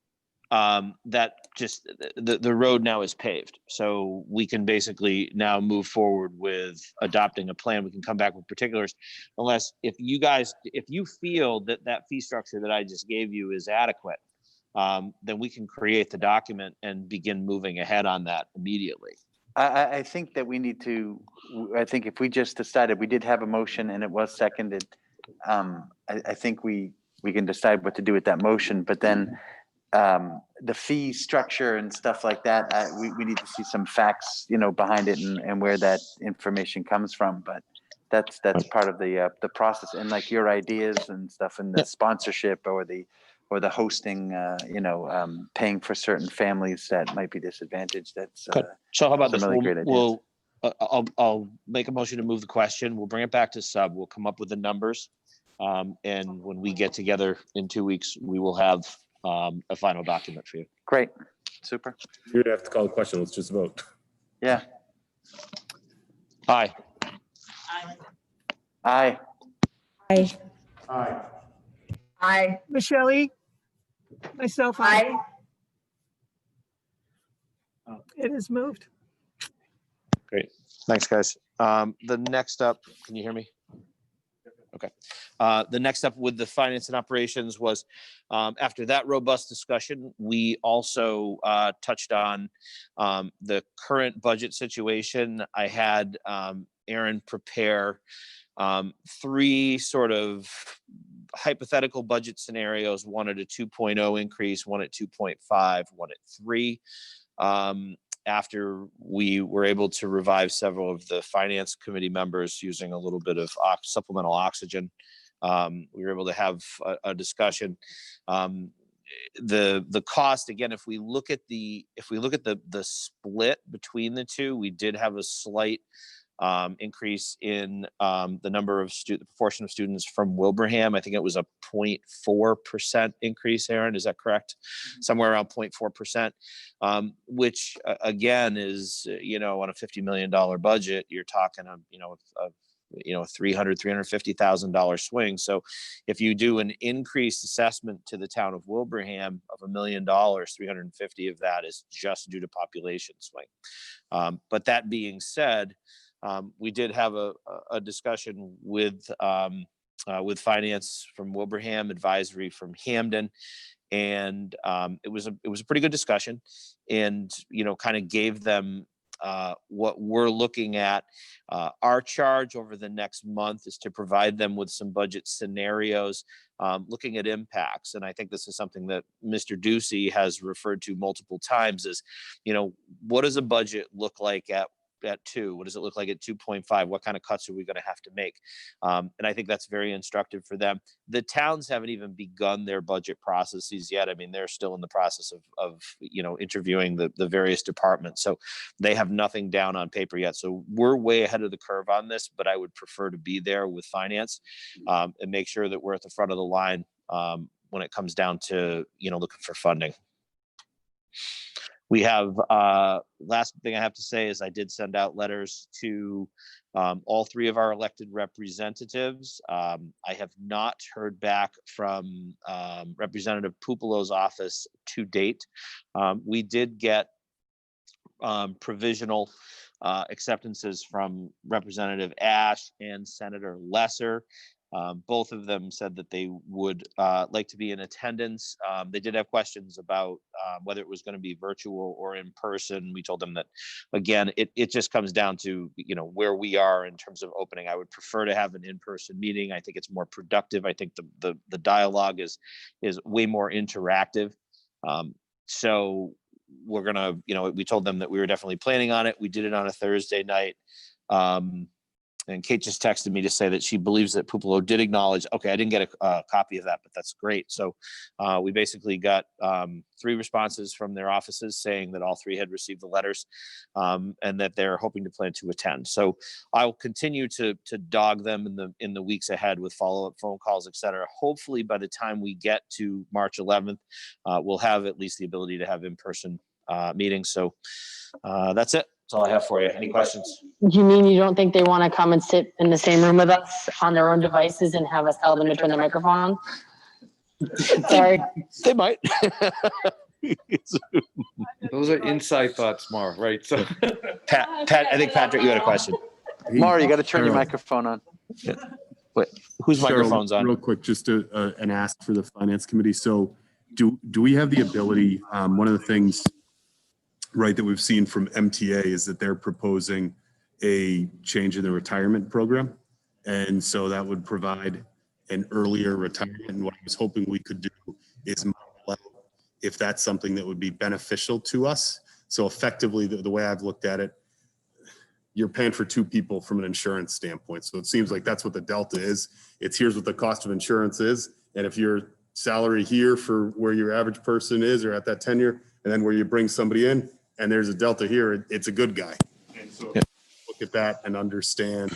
that just the road now is paved. So we can basically now move forward with adopting a plan. We can come back with particulars, unless if you feel that fee structure that I just gave you is adequate, then we can create the document and begin moving ahead on that immediately.
I think that we need to, I think if we just decided, we did have a motion and it was seconded. I think we can decide what to do with that motion, but then the fee structure and stuff like that, we need to see some facts, behind it and where that information comes from. But that's part of the process, and like your ideas and stuff, and the sponsorship or the hosting, paying for certain families that might be disadvantaged. That's
so. How about this?
Really great ideas.
I'll make a motion to move the question. We'll bring it back to sub. We'll come up with the numbers, and when we get together in 2 weeks, we will have a final document for you.
Great, super.
You would have to call the question. Let's just vote.
Yeah.
Aye.
Aye.
Aye.
Aye.
Aye.
Michelle E? Myself,
Aye.
It is moved.
Great. Thanks, guys. The next up, can you hear me? Okay. The next up with the finance and operations was, after that robust discussion, we also touched on the current budget situation. I had Aaron prepare 3 sort of hypothetical budget scenarios, one at a 2.0 increase, one at 2.5, one at 3. After we were able to revive several of the finance committee members using a little bit of supplemental oxygen, we were able to have a discussion. The cost, again, if we look at the split between the two, we did have a slight increase in the number of the proportion of students from Wilbraham. I think it was a 0.4% increase. Aaron, is that correct? Somewhere around 0.4%, which again is, on a $50 million budget, you're talking a $350,000 swing. So if you do an increased assessment to the town of Wilbraham of $1 million, 350 of that is just due to population swing. But that being said, we did have a discussion with finance from Wilbraham, advisory from Hamden, and it was a pretty good discussion, and kind of gave them what we're looking at. Our charge over the next month is to provide them with some budget scenarios, looking at impacts. And I think this is something that Mr. Ducey has referred to multiple times is, what does a budget look like at 2? What does it look like at 2.5? What kind of cuts are we going to have to make? And I think that's very instructive for them. The towns haven't even begun their budget processes yet. I mean, they're still in the process of interviewing the various departments. So they have nothing down on paper yet. So we're way ahead of the curve on this, but I would prefer to be there with finance and make sure that we're at the front of the line when it comes down to, looking for funding. We have, last thing I have to say is I did send out letters to all 3 of our elected representatives. I have not heard back from Representative Pupilo's office to date. We did get provisional acceptances from Representative Ash and Senator Lesser. Both of them said that they would like to be in attendance. They did have questions about whether it was going to be virtual or in person. We told them that, again, it just comes down to, where we are in terms of opening. I would prefer to have an in-person meeting. I think it's more productive. I think the dialogue is way more interactive. So we're going to, we told them that we were definitely planning on it. We did it on a Thursday night. And Kate just texted me to say that she believes that Pupilo did acknowledge. Okay, I didn't get a copy of that, but that's great. So we basically got 3 responses from their offices saying that all 3 had received the letters and that they're hoping to plan to attend. So I'll continue to dog them in the weeks ahead with follow-up phone calls, et cetera. Hopefully by the time we get to March 11th, we'll have at least the ability to have in-person meetings. So that's it. That's all I have for you. Any questions?
You mean you don't think they want to come and sit in the same room with us on their own devices and have us tell them to turn their microphone on? Sorry.
They might.
Those are inside thoughts, Mar, right? So
Pat, I think Patrick, you had a question.
Mara, you got to turn your microphone on.
Wait, whose
Cheryl,
microphone's on?
Real quick, just an ask for the finance committee. So do we have the ability, one of the things, right, that we've seen from MTA is that they're proposing a change in the retirement program. And so that would provide an earlier retirement. And what I was hoping we could do is model out if that's something that would be beneficial to us. So effectively, the way I've looked at it, you're paying for 2 people from an insurance standpoint. So it seems like that's what the delta is. It's here's what the cost of insurance is. And if your salary here for where your average person is or at that tenure, and then where you bring somebody in, and there's a delta here, it's a good guy. And so look at that and understand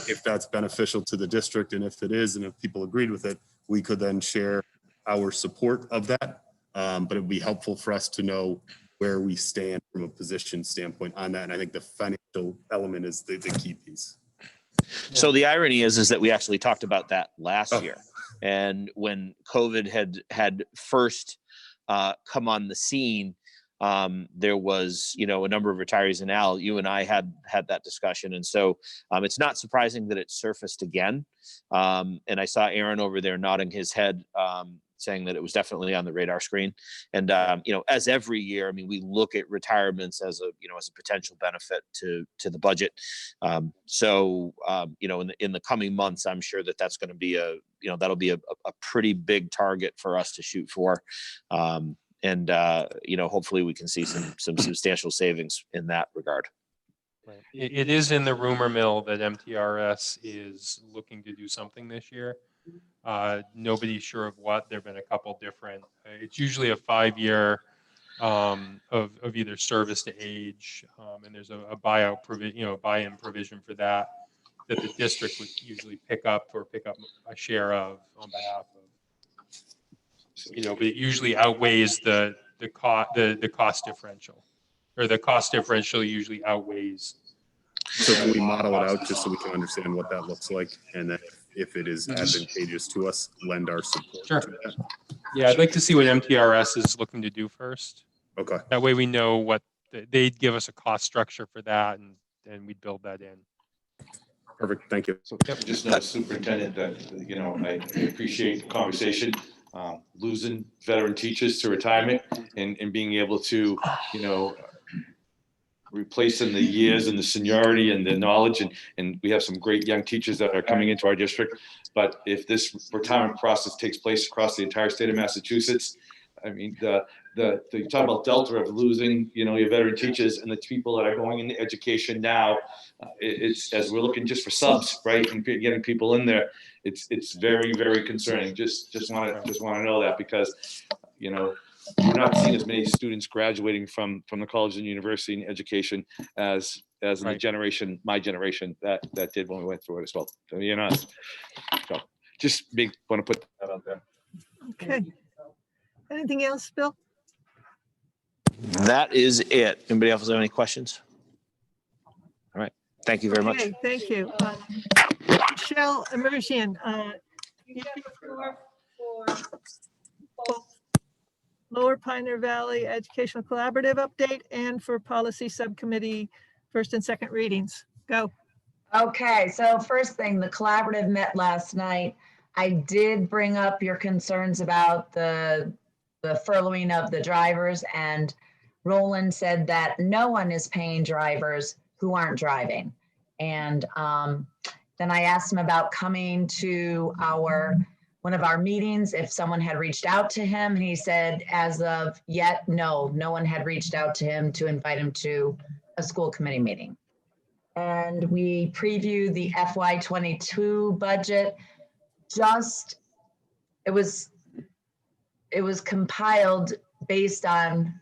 if that's beneficial to the district. And if it is, and if people agreed with it, we could then share our support of that. But it would be helpful for us to know where we stand from a position standpoint on that. And I think the financial element is the key piece.
So the irony is that we actually talked about that last year. And when COVID had first come on the scene, there was, you know, a number of retirees, and Al, you and I had that discussion. And so it's not surprising that it surfaced again. And I saw Aaron over there nodding his head, saying that it was definitely on the radar screen. And, you know, as every year, I mean, we look at retirements as a, you know, as a potential benefit to the budget. So, you know, in the coming months, I'm sure that that's going to be a, you know, that'll be a pretty big target for us to shoot for. And, you know, hopefully we can see some substantial savings in that regard.
Right. It is in the rumor mill that MTRS is looking to do something this year. Nobody's sure of what. There have been a couple different, it's usually a 5-year of either service to age, and there's a buyout provision, you know, buy-in provision for that the district would usually pick up a share of on behalf of, you know, but it usually outweighs the cost differential, or the cost differential usually outweighs.
So can we model it out just so we can understand what that looks like, and then if it is advantageous to us, lend our support to that?
Yeah, I'd like to see what MTRS is looking to do first.
Okay.
That way we know what they'd give us a cost structure for that, and we'd build that in.
Perfect. Thank you.
So just know, Superintendent, that, you know, I appreciate the conversation. Losing veteran teachers to retirement and being able to, you know, replacing the years and the seniority and the knowledge, and we have some great young teachers that are coming into our district. But if this retirement process takes place across the entire state of Massachusetts, I mean, you talk about delta of losing, you know, your veteran teachers and the people that are going into education now. It's, as we're looking just for subs, right, and getting people in there, it's very, very concerning. Just want to know that, because, you know, we're not seeing as many students graduating from the college and university in education as in the generation, my generation, that did when we went through it as well. So, you know, so just want to put that out there.
Okay. Anything else, Bill?
That is it. Anybody else have any questions? All right. Thank you very much.
Okay, thank you. Michelle Immersion, for both Lower Pioneer Valley Educational Collaborative update and for policy subcommittee first and second readings. Go.
Okay, so first thing, the collaborative met last night. I did bring up your concerns about the furloughing of the drivers, and Roland said that no one is paying drivers who aren't driving. And then I asked him about coming to one of our meetings, if someone had reached out to him. And he said, as of yet, no one had reached out to him to invite him to a school committee meeting. And we previewed the FY22 budget. It was compiled based on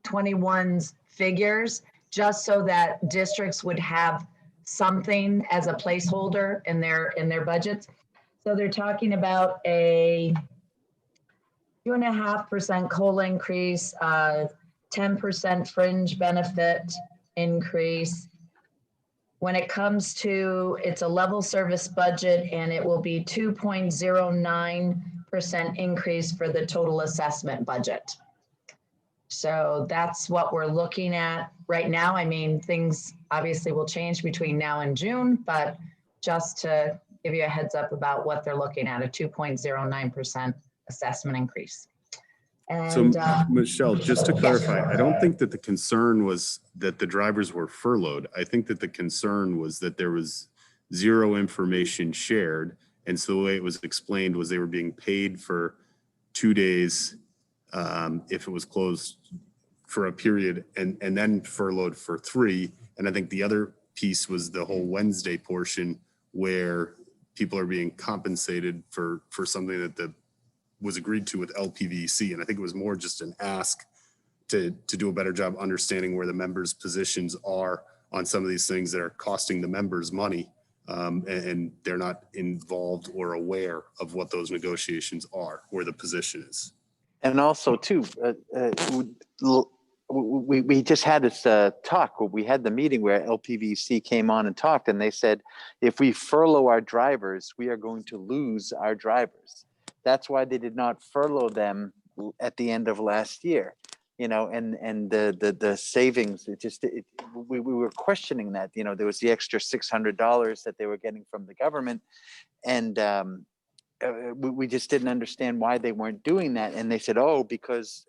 21's figures, just so that districts would have something as a placeholder in their budgets. So they're talking about a 2.5% COLA increase, 10% fringe benefit increase. When it comes to, it's a level service budget, and it will be 2.09% increase for the total assessment budget. So that's what we're looking at right now. I mean, things obviously will change between now and June, but just to give you a heads up about what they're looking at, a 2.09% assessment increase. And,
so Michelle, just to clarify, I don't think that the concern was that the drivers were furloughed. I think that the concern was that there was zero information shared. And so the way it was explained was they were being paid for 2 days if it was closed for a period, and then furloughed for 3. And I think the other piece was the whole Wednesday portion where people are being compensated for something that was agreed to with LPVC. And I think it was more just an ask to do a better job understanding where the members' positions are on some of these things that are costing the members money. And they're not involved or aware of what those negotiations are, where the position is.
And also too, we just had this talk. We had the meeting where LPVC came on and talked, and they said, if we furlough our drivers, we are going to lose our drivers. That's why they did not furlough them at the end of last year. and the savings, we were questioning that, there was the extra $600 that they were getting from the government. And we just didn't understand why they weren't doing that. And they said, oh, because,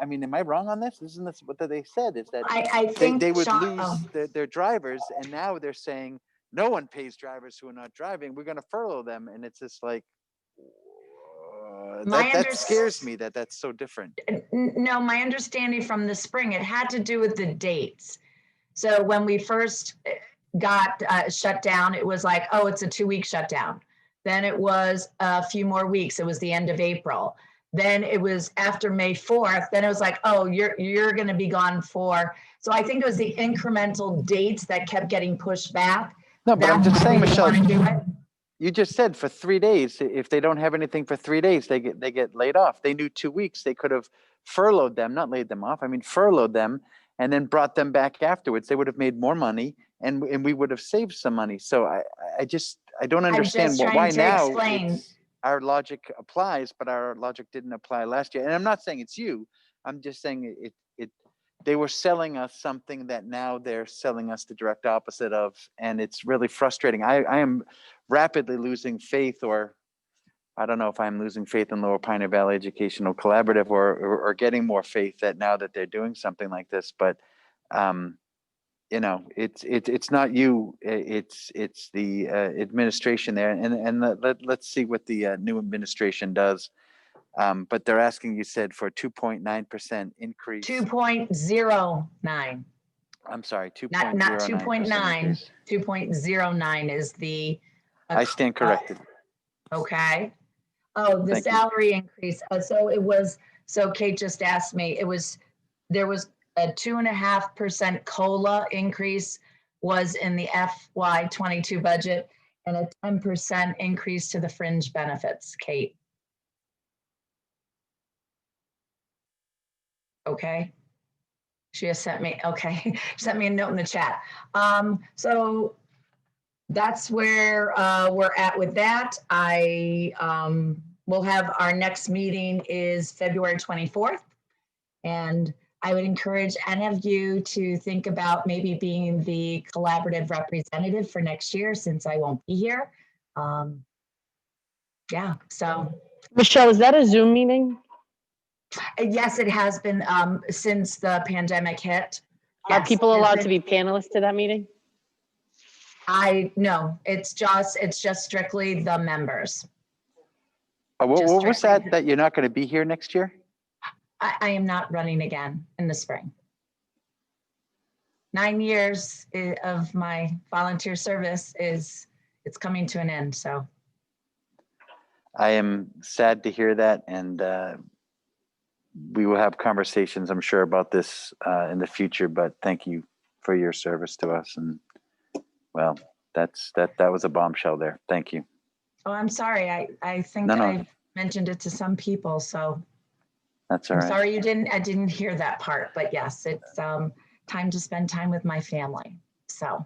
I mean, am I wrong on this? Isn't this what they said, is that
I think
they would
Sean-
lose their drivers, and now they're saying no one pays drivers who are not driving. We're going to furlough them. And it's just like, that scares me that that's so different.
No, my understanding from the spring, it had to do with the dates. So when we first got shut down, it was like, oh, it's a 2-week shutdown. Then it was a few more weeks. It was the end of April. Then it was after May 4th. Then it was like, oh, you're going to be gone for. So I think it was the incremental dates that kept getting pushed back.
No, but I'm just saying, Michelle,
do it.
you just said for 3 days, if they don't have anything for 3 days, they get laid off. They knew 2 weeks. They could have furloughed them, not laid them off. I mean, furloughed them and then brought them back afterwards. They would have made more money, and we would have saved some money. So I don't understand why now our logic applies, but our logic didn't apply last year. And I'm not saying it's you. I'm just saying they were selling us something that now they're selling us the direct opposite of, and it's really frustrating. I am rapidly losing faith, or I don't know if I'm losing faith in Lower Pioneer Valley Educational Collaborative or getting more faith that now that they're doing something like this. But it's not you, it's the administration there, and let's see what the new administration does. But they're asking, you said, for 2.9% increase.
2.09.
I'm sorry, 2.09%.
Not 2.9. 2.09 is the.
I stand corrected.
Okay. Oh, the
Thank you.
salary increase. So Kate just asked me, there was a 2.5% COLA increase was in the FY22 budget, and a 10% increase to the fringe benefits, Kate. Okay. She has sent me, okay, sent me a note in the chat. So that's where we're at with that. We'll have our next meeting is February 24th. And I would encourage any of you to think about maybe being the collaborative representative for next year, since I won't be here. Yeah, so.
Michelle, is that a Zoom meeting?
Yes, it has been since the pandemic hit.
Are
Yes,
people allowed to be panelists to that meeting?
No, it's just strictly the members.
What was that you're not going to be here next year?
I am not running again in the spring. 9 years of my volunteer service it's coming to an end, so.
I am sad to hear that, and we will have conversations, I'm sure, about this in the future, but thank you for your service to us. And well, that was a bombshell there. Thank you.
Oh, I'm sorry. I think I mentioned it to some people, so.
That's all right.
I'm sorry I didn't hear that part, but yes, it's time to spend time with my family. So,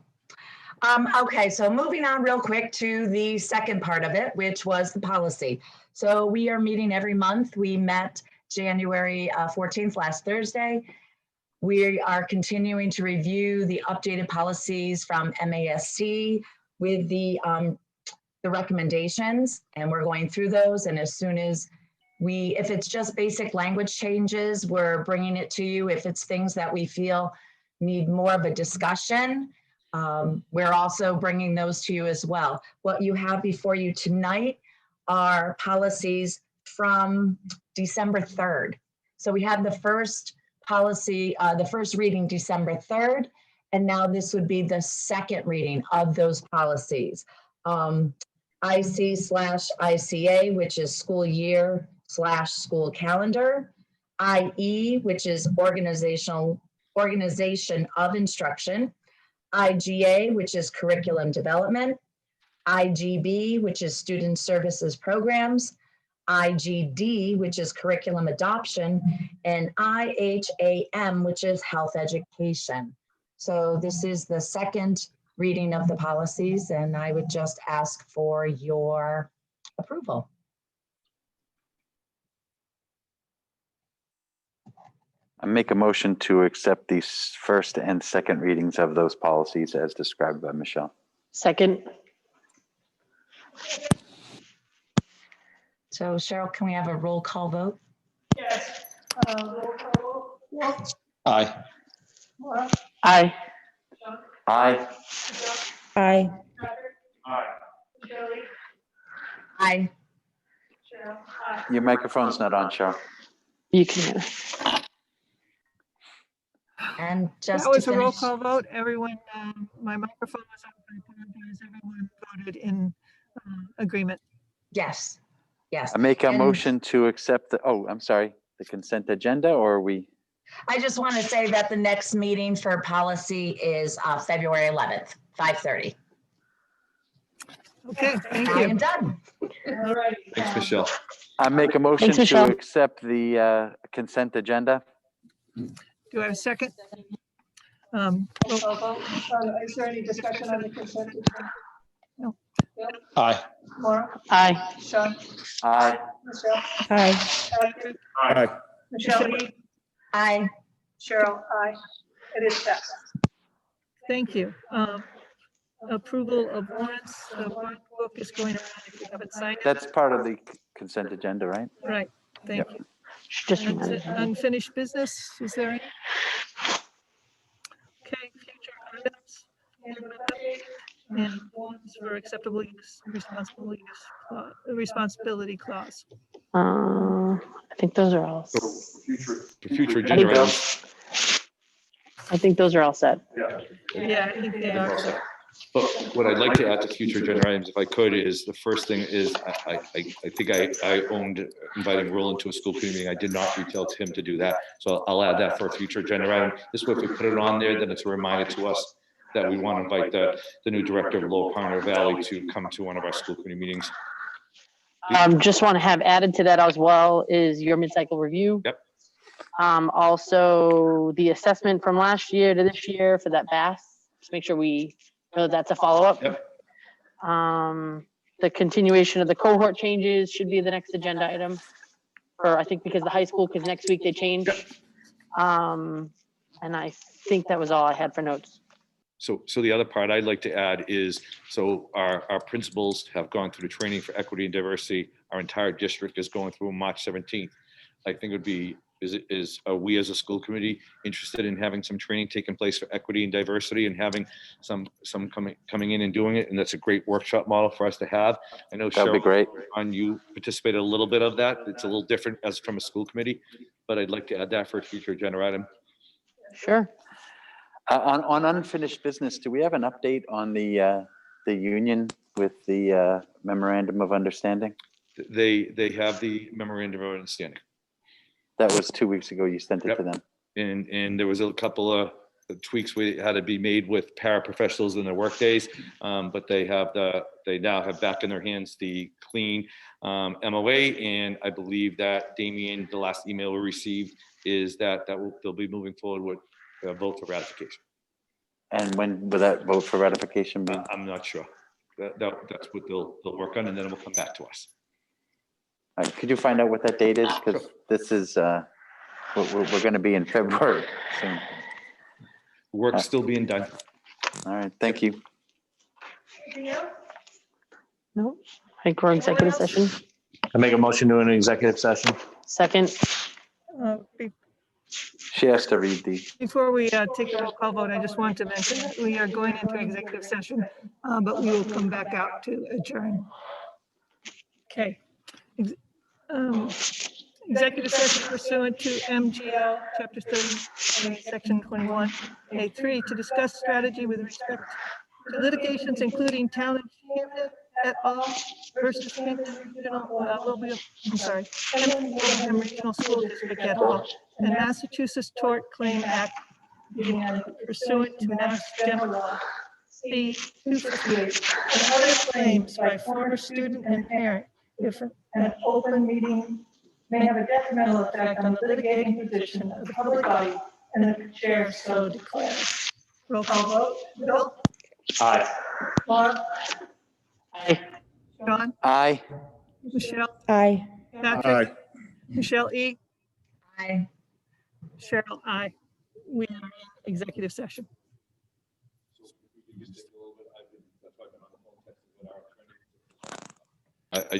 okay, so moving on real quick to the second part of it, which was the policy. So we are meeting every month. We met January 14th, last Thursday. We are continuing to review the updated policies from MASC with the recommendations, and we're going through those. And as soon as if it's just basic language changes, we're bringing it to you. If it's things that we feel need more of a discussion, we're also bringing those to you as well. What you have before you tonight are policies from December 3rd. So we had the first policy, the first reading December 3rd, and now this would be the second reading of those policies. IC/ICA, which is school year/school calendar. IE, which is organization of instruction. IGA, which is curriculum development. IGB, which is student services programs. IGD, which is curriculum adoption, and IHAM, which is health education. So this is the second reading of the policies, and I would just ask for your approval.
I make a motion to accept the first and second readings of those policies as described by Michelle.
Second.
So Cheryl, can we have a roll call vote?
Yes. Roll call vote. Wolf,
Aye.
Laura,
Aye.
John,
Aye.
Aye.
Patrick,
Aye.
Shelley,
Aye.
Cheryl, aye.
Your microphone's not on, Cheryl.
You can.
And just
That
to
was a roll
finish,
call vote. Everyone, my microphone was up. I apologize. Everyone voted in agreement.
yes, yes.
I make a
And
motion to accept the, oh, I'm sorry, the consent agenda, or are we?
I just want to say that the next meeting for policy is February 11th, 5:30.
Okay, thank
I am
you.
done.
All right.
Thanks, Michelle.
I make a motion to
Michelle.
accept the consent agenda.
Do I have a second? Roll call vote. Is there any discussion on the consent agenda? No. Bill?
Aye.
Laura?
Aye.
Sean?
Aye.
Michelle?
Aye.
Patrick?
Aye.
Michelle?
Aye.
Cheryl? Aye. It is passed. Thank you. Approval of warrants. The warrant book is going around if you haven't signed it.
That's part of the consent agenda, right?
Right, thank you.
Just reminded me.
Unfinished business, is there any? Okay, future items. And ones for acceptable use, responsible use, responsibility clause.
I think those are all.
For future
I
agenda
think
items,
I think those are all set.
Yeah, I think they are.
but what I'd like to add to future agenda items, if I could, is the first thing is I think I owned inviting Roland to a school committee meeting. I did not reach out to him to do that. So I'll add that for a future agenda item. This way, if we put it on there, then it's a reminder to us that we want to invite the new director of Lower Pioneer Valley to come to one of our school committee meetings.
Just want to have added to that as well is your mid-cycle review.
Yep.
Also the assessment from last year to this year for that BAS, just make sure we know that's a follow-up.
Yep.
The continuation of the cohort changes should be the next agenda item. Or I think because the high school, because next week they change. And I think that was all I had for notes.
So the other part I'd like to add is, so our principals have gone through the training for equity and diversity. Our entire district is going through March 17th. I think it would be, are we as a school committee interested in having some training taking place for equity and diversity and having some coming in and doing it? And that's a great workshop model for us to have. I know
That'd be
Cheryl,
great.
you participated a little bit of that. It's a little different as from a school committee, but I'd like to add that for a future agenda item.
Sure.
On unfinished business, do we have an update on the union with the memorandum of understanding?
They have the memorandum of understanding.
That was 2 weeks ago. You sent it to them.
And there was a couple of tweaks we had to be made with paraprofessionals in their work days, but they now have back in their hands the clean MOA, and I believe that Damien, the last email we received is that they'll be moving forward with a vote for ratification.
And when will that vote for ratification be?
I'm not sure. That's what they'll work on, and then it will come back to us.
Could you find out what that date is? Because this is, we're going to be in February soon.
Work's still being done.
All right, thank you.
No, I think we're in executive session.
I make a motion to an executive session.
Second.
She has to read the.
Before we take a roll call vote, I just want to mention that we are going into executive session, but we will come back out to adjourn. Okay. Executive session pursuant to MGL Chapter 30, Section 21A3 to discuss strategy with respect to litigations, including town of Hampton et al. Versus Hampton Regional, Hampton Regional School District et al. And Massachusetts Tort Claim Act pursuant to Mass General Law C 258 and other claims by former student and parent if an open meeting may have a detrimental effect on the litigating position of the public body and the chair so declares. Roll call vote. Bill?
Aye.
Laura?
Aye.
John?
Aye.
Michelle?
Aye.
Patrick?
Aye.
Michelle E?
Aye.
Cheryl, aye. We are in executive session.
I